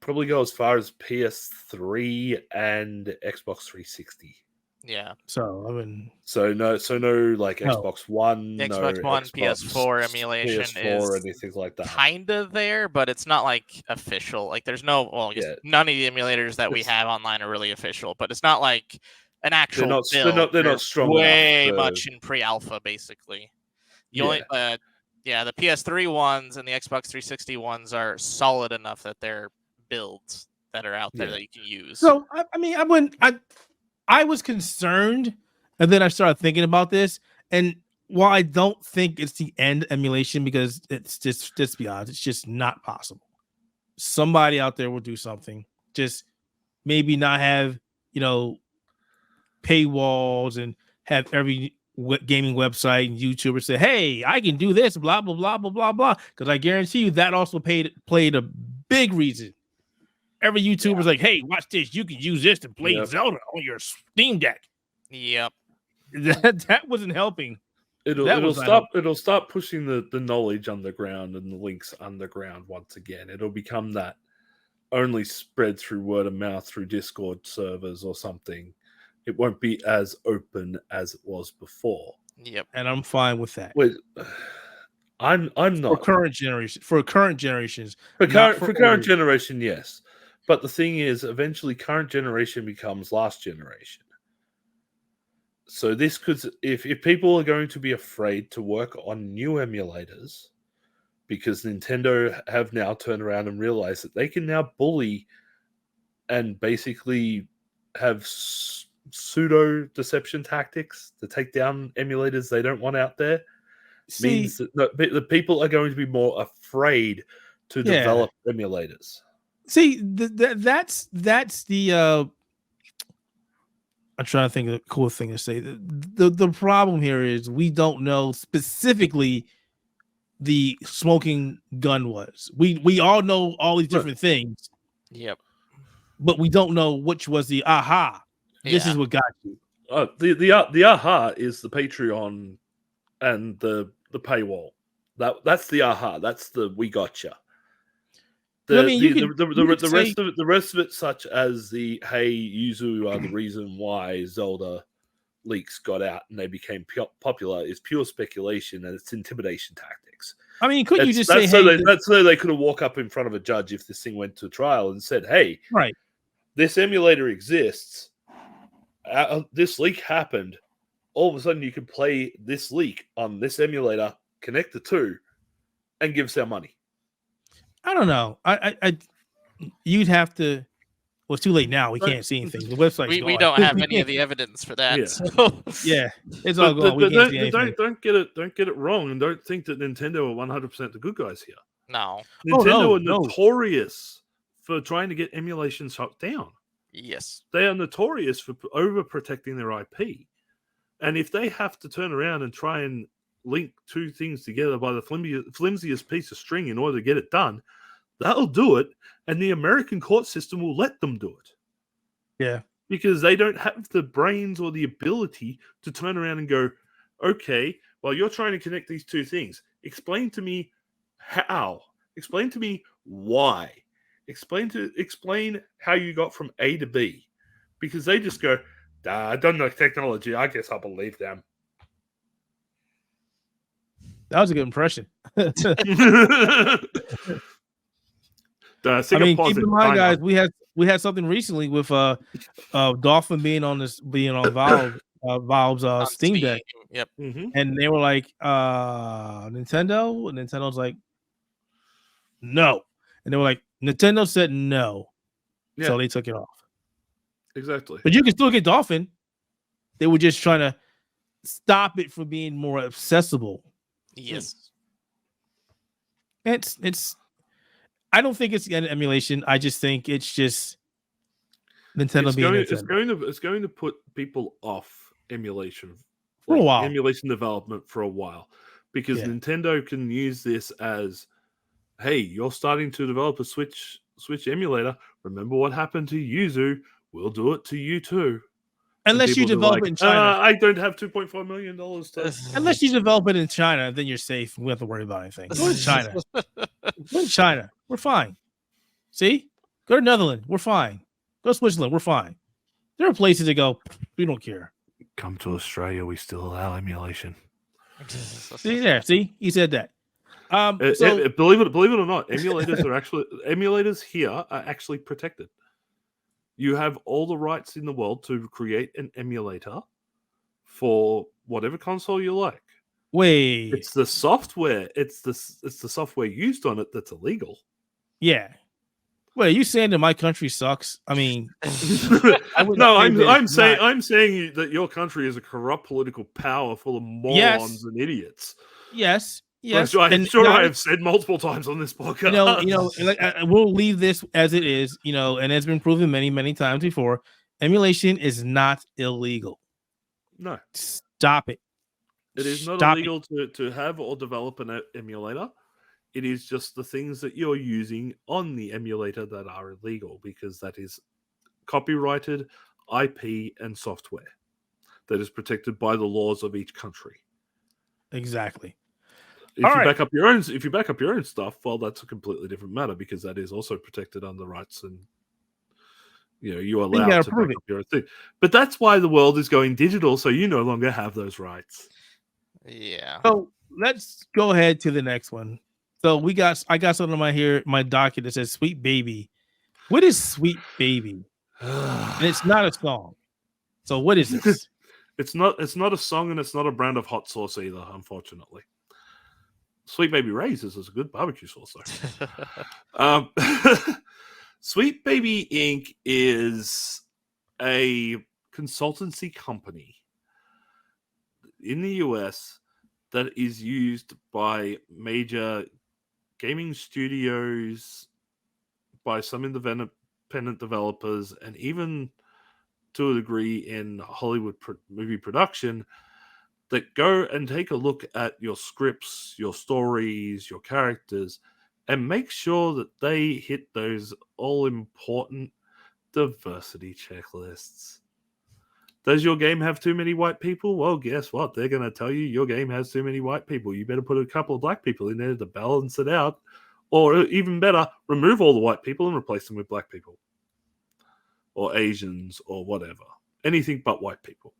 Speaker 2: probably go as far as PS3 and Xbox 360.
Speaker 3: Yeah.
Speaker 1: So I mean,
Speaker 2: so no, like Xbox One,
Speaker 3: Xbox One, PS4 emulation is
Speaker 2: anything like that.
Speaker 3: Kind of there, but it's not like official. Like there's no, none of the emulators that we have online are really official. But it's not like an actual build.
Speaker 2: They're not strong
Speaker 3: way
Speaker 2: enough
Speaker 3: much in pre-alpha, basically. The PS3 ones and the Xbox 360 ones are solid enough that they're builds that are out there that you can use.
Speaker 1: So I was concerned, and then I started thinking about this. And while I don't think it's the end emulation, because it's just be honest, it's just not possible. Somebody out there will do something. Just maybe not have paywalls and have every gaming website and YouTuber say, "Hey, I can do this," blah blah blah blah blah blah. Because I guarantee you that also played a big reason. Every YouTuber's like, "Hey, watch this! You can use this to play Zelda on your Steam Deck."
Speaker 3: Yep,
Speaker 1: that wasn't helping.
Speaker 2: It'll start pushing the knowledge underground and the links underground once again. It'll become that only spread through word of mouth through Discord servers or something. It won't be as open as it was before.
Speaker 3: Yep,
Speaker 1: and I'm fine with that.
Speaker 2: Wait, I'm not
Speaker 1: for current generations. For current
Speaker 2: generation, yes. But the thing is, eventually, current generation becomes last generation. So this could, if people are going to be afraid to work on new emulators, because Nintendo have now turned around and realized that they can now bully and basically have pseudo deception tactics to take down emulators they don't want out there, means that the people are going to be more afraid to develop emulators.
Speaker 1: See, that's the. I'm trying to think of a cool thing to say. The problem here is we don't know specifically the smoking gun was. We all know all these different things.
Speaker 3: Yep.
Speaker 1: But we don't know which was the aha. This is what got you.
Speaker 2: The aha is the Patreon and the paywall. That's the aha. That's the we gotcha. The rest of it, such as the hey, Yuzu are the reason why Zelda leaks got out and they became popular, is pure speculation and it's intimidation tactics.
Speaker 1: I mean, couldn't you just say,
Speaker 2: that's so they could have walked up in front of a judge if this thing went to trial and said, hey,
Speaker 1: right,
Speaker 2: this emulator exists. This leak happened. All of a sudden, you can play this leak on this emulator, connect the two, and give us our money.
Speaker 1: I don't know. You'd have to. Well, it's too late now. We can't see anything. The website.
Speaker 3: We don't have any of the evidence for that.
Speaker 2: Yeah,
Speaker 3: so.
Speaker 1: Yeah, it's all gone.
Speaker 2: Don't get it wrong, and don't think that Nintendo are 100% the good guys here.
Speaker 3: No.
Speaker 2: Nintendo are notorious for trying to get emulation shut down.
Speaker 3: Yes.
Speaker 2: They are notorious for overprotecting their IP. And if they have to turn around and try and link two things together by the flimsiest piece of string in order to get it done, that'll do it. And the American court system will let them do it.
Speaker 1: Yeah.
Speaker 2: Because they don't have the brains or the ability to turn around and go, okay, well, you're trying to connect these two things. Explain to me how. Explain to me why. Explain how you got from A to B. Because they just go, I don't know technology. I guess I'll believe them.
Speaker 1: That was a good impression.
Speaker 2: I
Speaker 1: mean, keep in mind, guys, we had something recently with Dolphin being on Valve's Steam Deck.
Speaker 3: Yep.
Speaker 1: And they were like, Nintendo? And Nintendo's like, no. And they were like, Nintendo said no. Yeah. So they took it off. Exactly. But you can still get Dolphin. They were just trying to stop it from being more accessible.
Speaker 3: Yes.
Speaker 1: It's I don't think it's an emulation. I just think it's just Nintendo Nintendo.
Speaker 2: It's going to put people off emulation
Speaker 1: for a while.
Speaker 2: Emulation development for a while. Because Nintendo can use this as, hey, you're starting to develop a Switch emulator. Remember what happened to Yuzu? We'll do it to you too.
Speaker 1: Unless you develop it in China.
Speaker 2: I don't have $2.5 million to...
Speaker 1: Unless you develop it in China, then you're safe. We don't have to worry about anything. Go to China. Go to China. We're fine. See? Go to Netherlands. We're fine. Go to Switzerland. We're fine. There are places to go. We don't care.
Speaker 2: Come to Australia. We still allow emulation.
Speaker 1: See there. See? He said that.
Speaker 2: Believe it or not, emulators here are actually protected. You have all the rights in the world to create an emulator for whatever console you like.
Speaker 1: Wait,
Speaker 2: it's the software. It's the software used on it that's illegal.
Speaker 1: Yeah. Wait, are you saying that my country sucks? I mean,
Speaker 2: I'm saying that your country is a corrupt political power full of morons and idiots.
Speaker 1: Yes.
Speaker 2: Yes, I'm sure I have said multiple times on this podcast.
Speaker 1: We'll leave this as it is, and it's been proven many, many times before. Emulation is not illegal.
Speaker 2: No,
Speaker 1: stop it.
Speaker 2: It is not illegal to have or develop an emulator. It is just the things that you're using on the emulator that are illegal, because that is copyrighted IP and software that is protected by the laws of each country.
Speaker 1: Exactly.
Speaker 2: If you back up your own stuff, well, that's a completely different matter, because that is also protected under rights, and you're allowed to back up your own thing. But that's why the world is going digital, so you no longer have those rights.
Speaker 3: Yeah.
Speaker 1: So let's go ahead to the next one. So I got something on my docket that says "Sweet Baby." What is "Sweet Baby"? And it's not a song. So what is this?
Speaker 2: It's not a song, and it's not a brand of hot sauce either, unfortunately. Sweet Baby Ray's is a good barbecue sauce, though. Sweet Baby Inc. is a consultancy company in the US that is used by major gaming studios, by some independent developers, and even to a degree in Hollywood movie production, that go and take a look at your scripts, your stories, your characters, and make sure that they hit those all-important diversity checklists. Does your game have too many white people? Well, guess what? They're going to tell you your game has too many white people. You better put a couple of black people in there to balance it out. Or even better, remove all the white people and replace them with black people. Or Asians, or whatever. Anything but white people.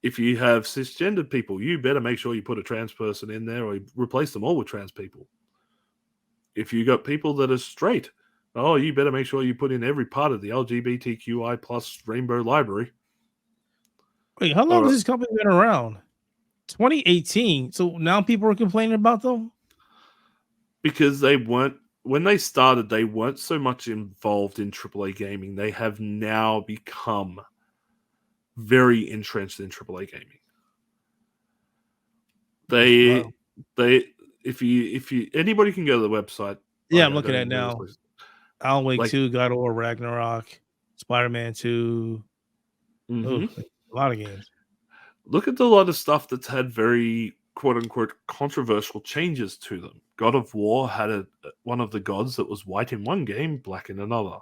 Speaker 2: If you have cisgendered people, you better make sure you put a trans person in there, or replace them all with trans people. If you got people that are straight, you better make sure you put in every part of the LGBTQI plus rainbow library.
Speaker 1: Wait, how long has this company been around? 2018. So now people are complaining about them?
Speaker 2: Because when they started, they weren't so much involved in AAA gaming. They have now become very entrenched in AAA gaming. if you anybody can go to the website.
Speaker 1: Yeah, I'm looking at it now. Alan Wake 2, God of War, Ragnarok, Spider-Man 2. A lot of games.
Speaker 2: Look at the lot of stuff that's had very quote-unquote controversial changes to them. God of War had one of the gods that was white in one game, black in another.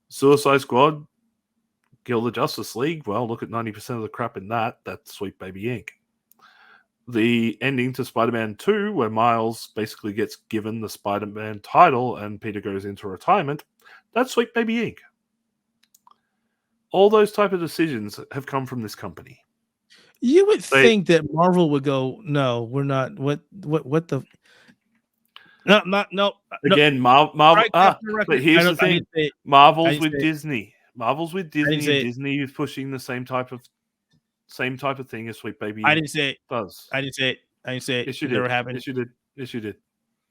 Speaker 2: Suicide Squad, Guild of Justice League, well, look at 90% of the crap in that. That's Sweet Baby Inc. The ending to Spider-Man 2, where Miles basically gets given the Spider-Man title and Peter goes into retirement, that's Sweet Baby Inc. All those type of decisions have come from this company.
Speaker 1: You would think that Marvel would go, no, we're not. What the? No.
Speaker 2: Again, Marvel. But here's the thing: Marvel's with Disney. Marvel's with Disney, and Disney is pushing the same type of thing as Sweet Baby.
Speaker 1: I didn't say it.
Speaker 2: Does.
Speaker 1: I didn't say it.
Speaker 2: Yes, you
Speaker 1: did. Never happened.
Speaker 2: Yes, you did. Yes, you did.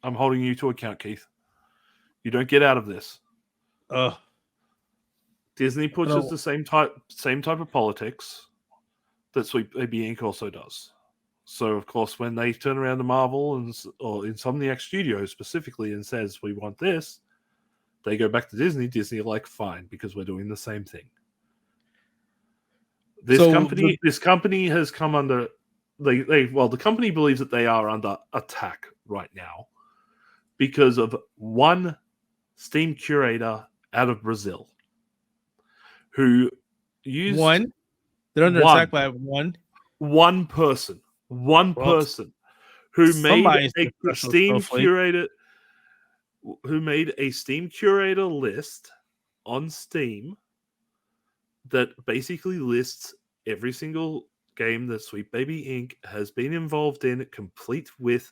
Speaker 2: I'm holding you to account, Keith. You don't get out of this. Disney pushes the same type of politics that Sweet Baby Inc. also does. So, of course, when they turn around to Marvel or Insomniac Studios specifically and says, we want this, they go back to Disney. Disney are like, fine, because we're doing the same thing. This company has come under... the company believes that they are under attack right now because of one Steam curator out of Brazil who used...
Speaker 1: One? They're under attack by one
Speaker 2: person. One person who made a Steam curator list on Steam that basically lists every single game that Sweet Baby Inc. has been involved in, complete with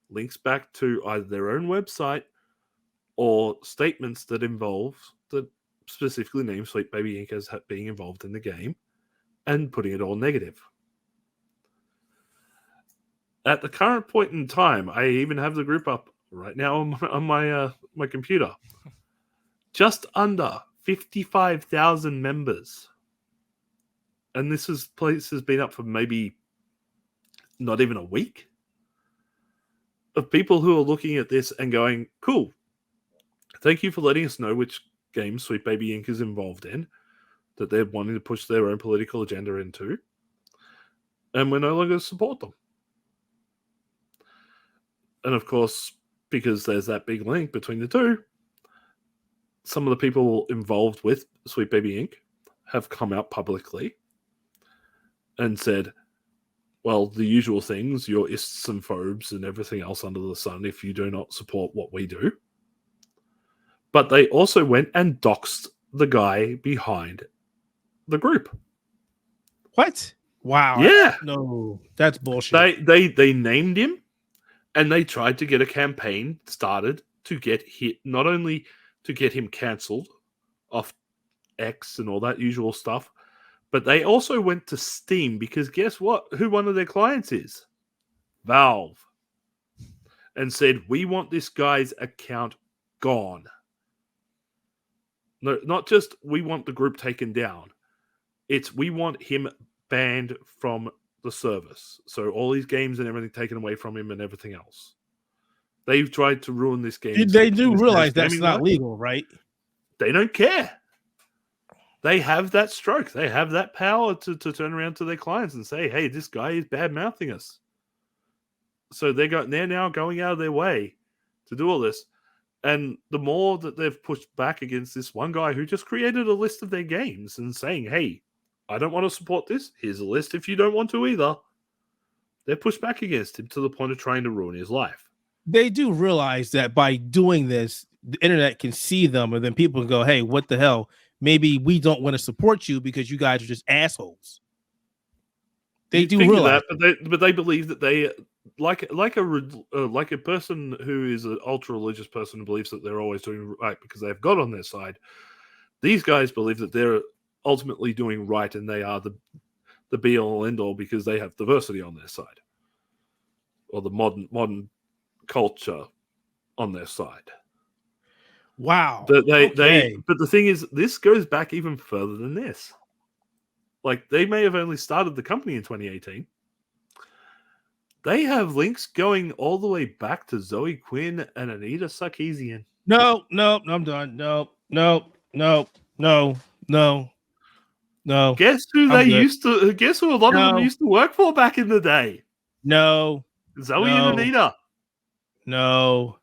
Speaker 2: links back to either their own website or statements that specifically name Sweet Baby Inc. as being involved in the game, and putting it all negative. At the current point in time, I even have the group up right now on my computer. Just under 55,000 members. And this place has been up for maybe not even a week. Of people who are looking at this and going, cool. Thank you for letting us know which game Sweet Baby Inc. is involved in, that they're wanting to push their own political agenda into. And we're no longer support them. And of course, because there's that big link between the two, some of the people involved with Sweet Baby Inc. have come out publicly and said, well, the usual things, you're ists and phobes and everything else under the sun if you do not support what we do. But they also went and doxed the guy behind the group.
Speaker 1: What? Wow.
Speaker 2: Yeah.
Speaker 1: No, that's bullshit.
Speaker 2: They named him. And they tried to get a campaign started to get not only to get him cancelled off X and all that usual stuff, but they also went to Steam because guess what? Who one of their clients is? Valve. And said, we want this guy's account gone. No, not just we want the group taken down. It's we want him banned from the service. So all these games and everything taken away from him and everything else. They've tried to ruin this game.
Speaker 1: They do realize that's not legal, right?
Speaker 2: They don't care. They have that stroke. They have that power to turn around to their clients and say, hey, this guy is bad-mouthing us. So they're now going out of their way to do all this. And the more that they've pushed back against this one guy who just created a list of their games and saying, hey, I don't want to support this. Here's a list if you don't want to either. They're pushed back against him to the point of trying to ruin his life.
Speaker 1: They do realize that by doing this, the internet can see them, and then people can go, hey, what the hell? Maybe we don't want to support you because you guys are just assholes. They do realize
Speaker 2: that, but they believe that they like a person who is an ultra religious person who believes that they're always doing right because they have God on their side. These guys believe that they're ultimately doing right and they are the be all end all because they have diversity on their side, or the modern culture on their side.
Speaker 1: Wow.
Speaker 2: But the thing is, this goes back even further than this. Like, they may have only started the company in 2018. They have links going all the way back to Zoe Quinn and Anita Sarkeesian.
Speaker 1: No, I'm done. No.
Speaker 2: Guess who
Speaker 1: I'm
Speaker 2: they
Speaker 1: good.
Speaker 2: used to? Guess who a lot of them used to work for back in the day?
Speaker 1: No.
Speaker 2: Zoe and Anita.
Speaker 1: No.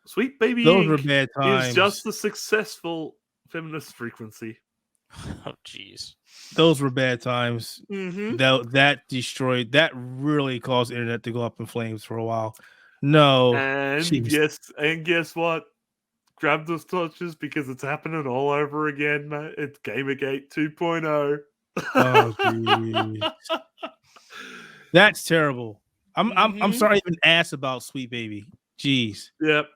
Speaker 2: Sweet Baby
Speaker 1: Those
Speaker 2: Inc.
Speaker 1: were bad times.
Speaker 2: Is just a successful feminist frequency.
Speaker 3: Oh, jeez.
Speaker 1: Those were bad times.
Speaker 2: Mm-hmm.
Speaker 1: That destroyed. That really caused the internet to go up in flames for a while. No.
Speaker 2: And guess what? Grab those touches because it's happening all over again, mate. It's Gamergate 2.0.
Speaker 1: Oh, jeez. That's terrible. I'm sorry I even asked about Sweet Baby. Jeez.
Speaker 2: Yep.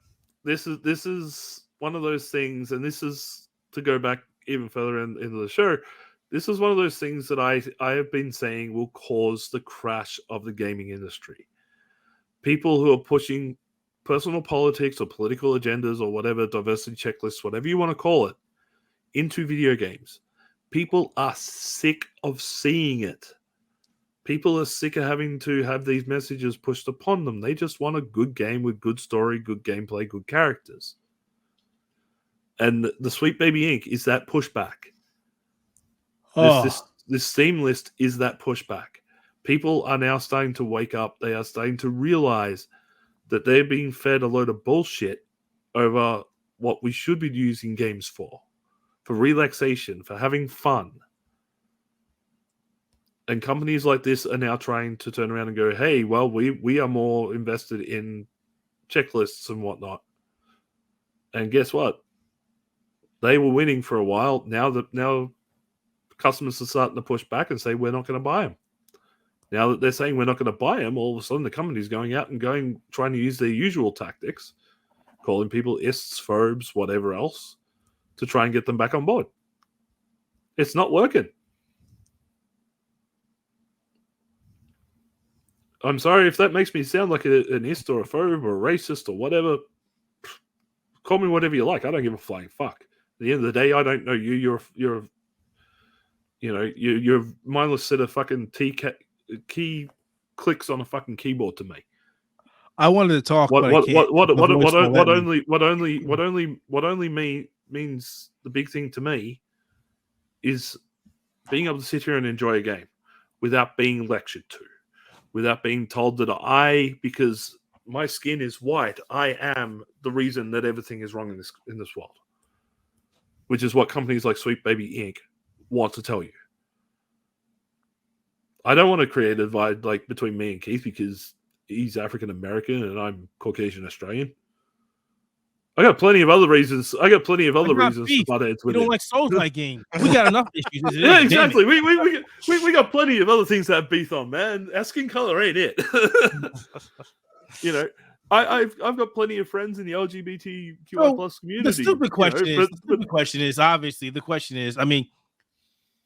Speaker 2: This is one of those things, and this is to go back even further into the show. This is one of those things that I have been saying will cause the crash of the gaming industry. People who are pushing personal politics or political agendas or whatever, diversity checklists, whatever you want to call it, into video games. People are sick of seeing it. People are sick of having to have these messages pushed upon them. They just want a good game with good story, good gameplay, good characters. And the Sweet Baby Inc. is that pushback. This Steam list is that pushback. People are now starting to wake up. They are starting to realize that they're being fed a load of bullshit over what we should be using games for relaxation, for having fun. And companies like this are now trying to turn around and go, hey, well, we are more invested in checklists and whatnot. And guess what? They were winning for a while. Now customers are starting to push back and say, we're not going to buy them. Now that they're saying we're not going to buy them, all of a sudden the company's going out and trying to use their usual tactics, calling people ists, phobes, whatever else, to try and get them back on board. It's not working. I'm sorry if that makes me sound like an ist or a phobe or a racist or whatever. Call me whatever you like. I don't give a flying fuck. At the end of the day, I don't know you. You're a mindless set of fucking key clicks on a fucking keyboard to me.
Speaker 1: I wanted to talk.
Speaker 2: What only means the big thing to me is being able to sit here and enjoy a game without being lectured to, without being told that because my skin is white, I am the reason that everything is wrong in this world. Which is what companies like Sweet Baby Inc. want to tell you. I don't want to create a divide like between me and Keith because he's African American and I'm Caucasian Australian. I got plenty of other reasons. To butt heads with.
Speaker 1: You don't like Souls-like game. We got enough issues.
Speaker 2: Yeah, exactly. We got plenty of other things to have beef on, man. Our skin color ain't it. You know, I've got plenty of friends in the LGBTQI plus community.
Speaker 1: The stupid question is, I mean,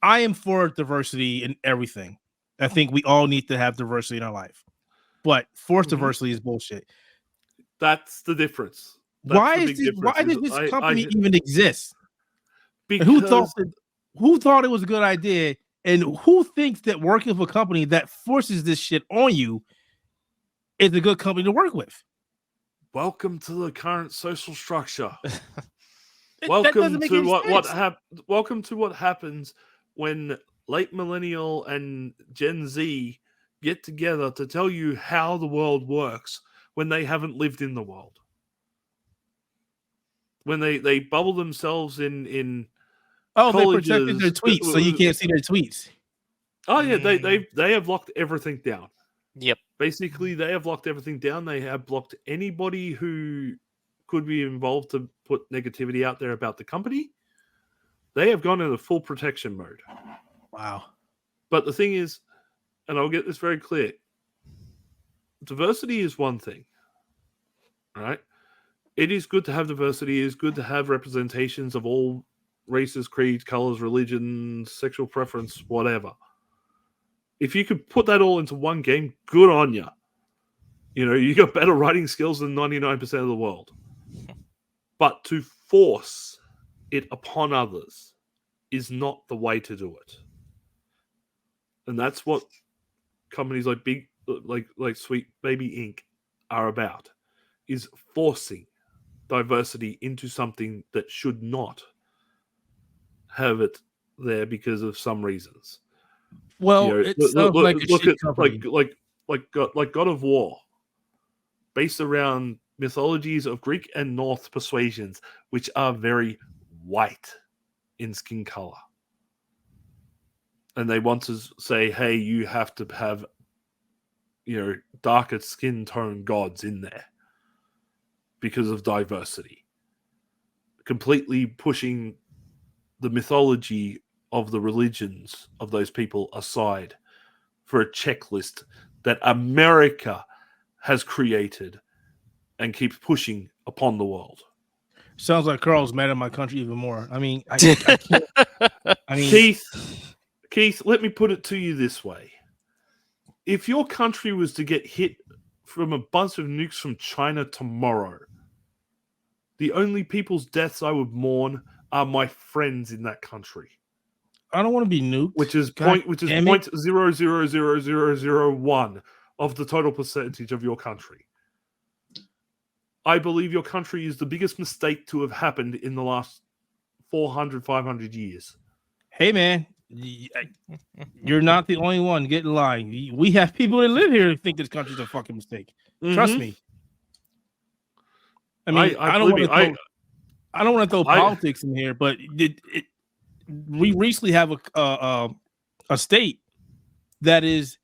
Speaker 1: I am for diversity in everything. I think we all need to have diversity in our life, but forced diversity is bullshit.
Speaker 2: That's the difference.
Speaker 1: Why does this company even exist? Because who thought it was a good idea, and who thinks that working for a company that forces this shit on you is a good company to work with?
Speaker 2: Welcome to the current social structure.
Speaker 1: Welcome
Speaker 2: to what happens when late millennial and Gen Z get together to tell you how the world works when they haven't lived in the world. When they bubble themselves in colleges,
Speaker 1: they protected their tweets so you can't see their tweets.
Speaker 2: Oh yeah, they have locked everything down.
Speaker 3: Yep.
Speaker 2: Basically, they have locked everything down. They have blocked anybody who could be involved to put negativity out there about the company. They have gone into full protection mode.
Speaker 1: Wow.
Speaker 2: But the thing is, and I'll get this very clear, diversity is one thing, right? It is good to have diversity. It is good to have representations of all races, creeds, colors, religions, sexual preference, whatever. If you could put that all into one game, good on you. You know, you got better writing skills than 99% of the world. But to force it upon others is not the way to do it. And that's what companies like Sweet Baby Inc. are about, is forcing diversity into something that should not have it there because of some reasons.
Speaker 1: Well, it sounds like a
Speaker 2: look
Speaker 1: shit
Speaker 2: at
Speaker 1: company.
Speaker 2: like God of War, based around mythologies of Greek and North persuasions, which are very white in skin color. And they want to say, hey, you have to have, darker skin tone gods in there because of diversity. Completely pushing the mythology of the religions of those people aside for a checklist that America has created and keeps pushing upon the world.
Speaker 1: Sounds like Carl's mad at my country even more. I mean, I can't. I mean,
Speaker 2: Keith, let me put it to you this way. If your country was to get hit from a bunch of nukes from China tomorrow, the only people's deaths I would mourn are my friends in that country.
Speaker 1: I don't want to be nuked.
Speaker 2: Which is 0.0000001 of the total percentage of your country. I believe your country is the biggest mistake to have happened in the last 400, 500 years.
Speaker 1: Hey, man, you're not the only one. Get in line. We have people that live here who think this country's a fucking mistake. Trust me. I mean, I don't want to throw politics in here, but we recently have a state that is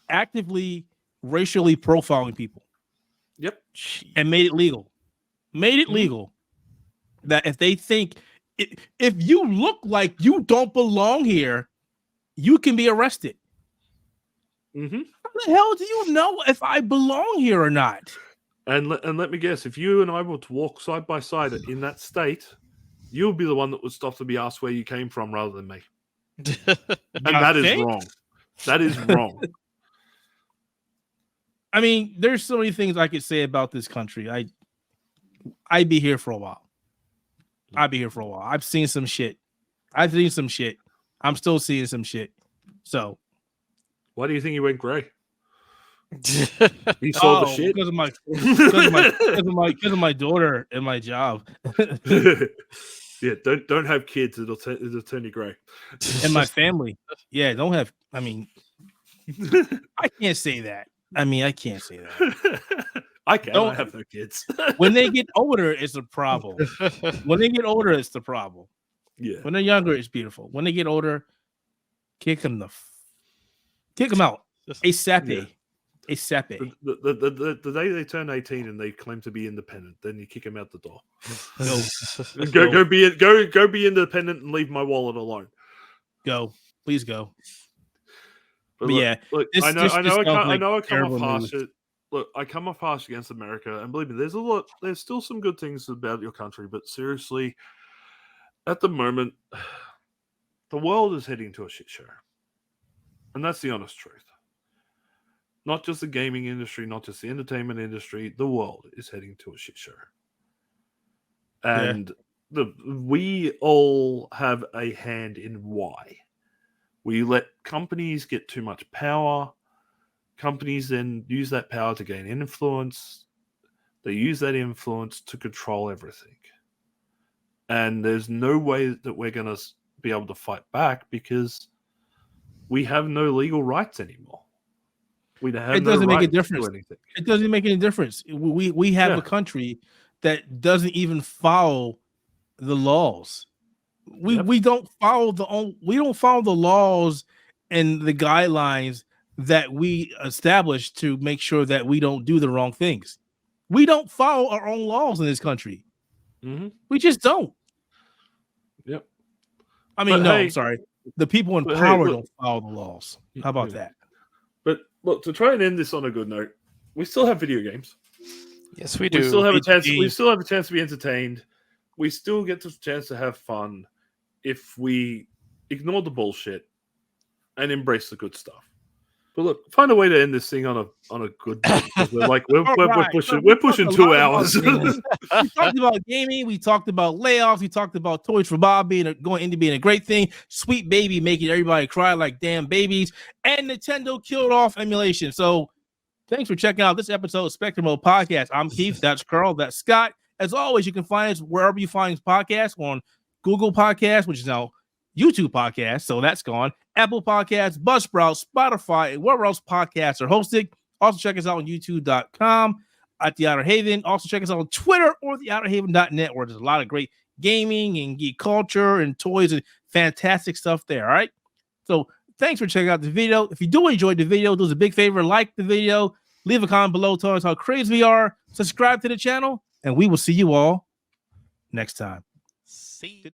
Speaker 1: actively racially profiling people.
Speaker 2: Yep.
Speaker 1: And made it legal. That if they think if you look like you don't belong here, you can be arrested.
Speaker 2: Mm-hmm.
Speaker 1: How the hell do you know if I belong here or not?
Speaker 2: And let me guess, if you and I were to walk side by side in that state, you'll be the one that would stop to be asked where you came from rather than me. And that is wrong. That is wrong.
Speaker 1: I mean, there's so many things I could say about this country. I'd be here for a while. I've seen some shit. I'm still seeing some shit. So,
Speaker 2: why do you think he went gray? He saw the shit
Speaker 1: because of my daughter and my job.
Speaker 2: Yeah, don't have kids. It'll turn you gray.
Speaker 1: And my family. Yeah, don't have. I mean, I can't say that. I can't say that.
Speaker 2: I have no kids.
Speaker 1: When they get older, it's a problem. When they get older, it's the problem.
Speaker 2: Yeah.
Speaker 1: When they're younger, it's beautiful. When they get older, kick them out. ASAP.
Speaker 2: Yeah.
Speaker 1: ASAP.
Speaker 2: The day they turn 18 and they claim to be independent, then you kick them out the door. Go be independent and leave my wallet alone.
Speaker 1: Go. Please go.
Speaker 2: But
Speaker 1: yeah,
Speaker 2: look, I know I come off harsh. Look, I come off harsh against America, and believe me, there's still some good things about your country, but seriously, at the moment, the world is heading to a shit show. And that's the honest truth. Not just the gaming industry, not just the entertainment industry, the world is heading to a shit show. And we all have a hand in why. We let companies get too much power. Companies then use that power to gain influence. They use that influence to control everything. And there's no way that we're going to be able to fight back because we have no legal rights anymore. It doesn't make a difference.
Speaker 1: It doesn't make any difference. We have a country that doesn't even follow the laws. We don't follow the laws and the guidelines that we established to make sure that we don't do the wrong things. We don't follow our own laws in this country.
Speaker 2: Mm-hmm.
Speaker 1: We just don't.
Speaker 2: Yep.
Speaker 1: I'm sorry. The people in power don't follow the laws. How about that?
Speaker 2: But look, to try and end this on a good note, we still have video games.
Speaker 3: Yes, we do.
Speaker 2: We still have a chance. We still have a chance to be entertained. We still get the chance to have fun if we ignore the bullshit and embrace the good stuff. But look, find a way to end this thing on a good note. We're pushing 2 hours.
Speaker 1: We talked about gaming. We talked about layoffs. We talked about Toys for Bob going into being a great thing. Sweet Baby making everybody cry like damn babies, and Nintendo killed off emulation. So, thanks for checking out this episode of Spectator Mode Podcast. I'm Keith. That's Carl. That's Scott. As always, you can find us wherever you find podcasts on Google Podcasts, which is now YouTube Podcast, so that's gone. Apple Podcasts, Buzzsprout, Spotify, and wherever else podcasts are hosted. Also, check us out on YouTube.com at the Outerhaven. Also, check us out on Twitter or the Outerhaven.net, where there's a lot of great gaming and geek culture and toys and fantastic stuff there. All right. So, thanks for checking out the video. If you do enjoy the video, do us a big favor, like the video, leave a comment below, tell us how crazy we are, subscribe to the channel, and we will see you all next time.
Speaker 3: See you.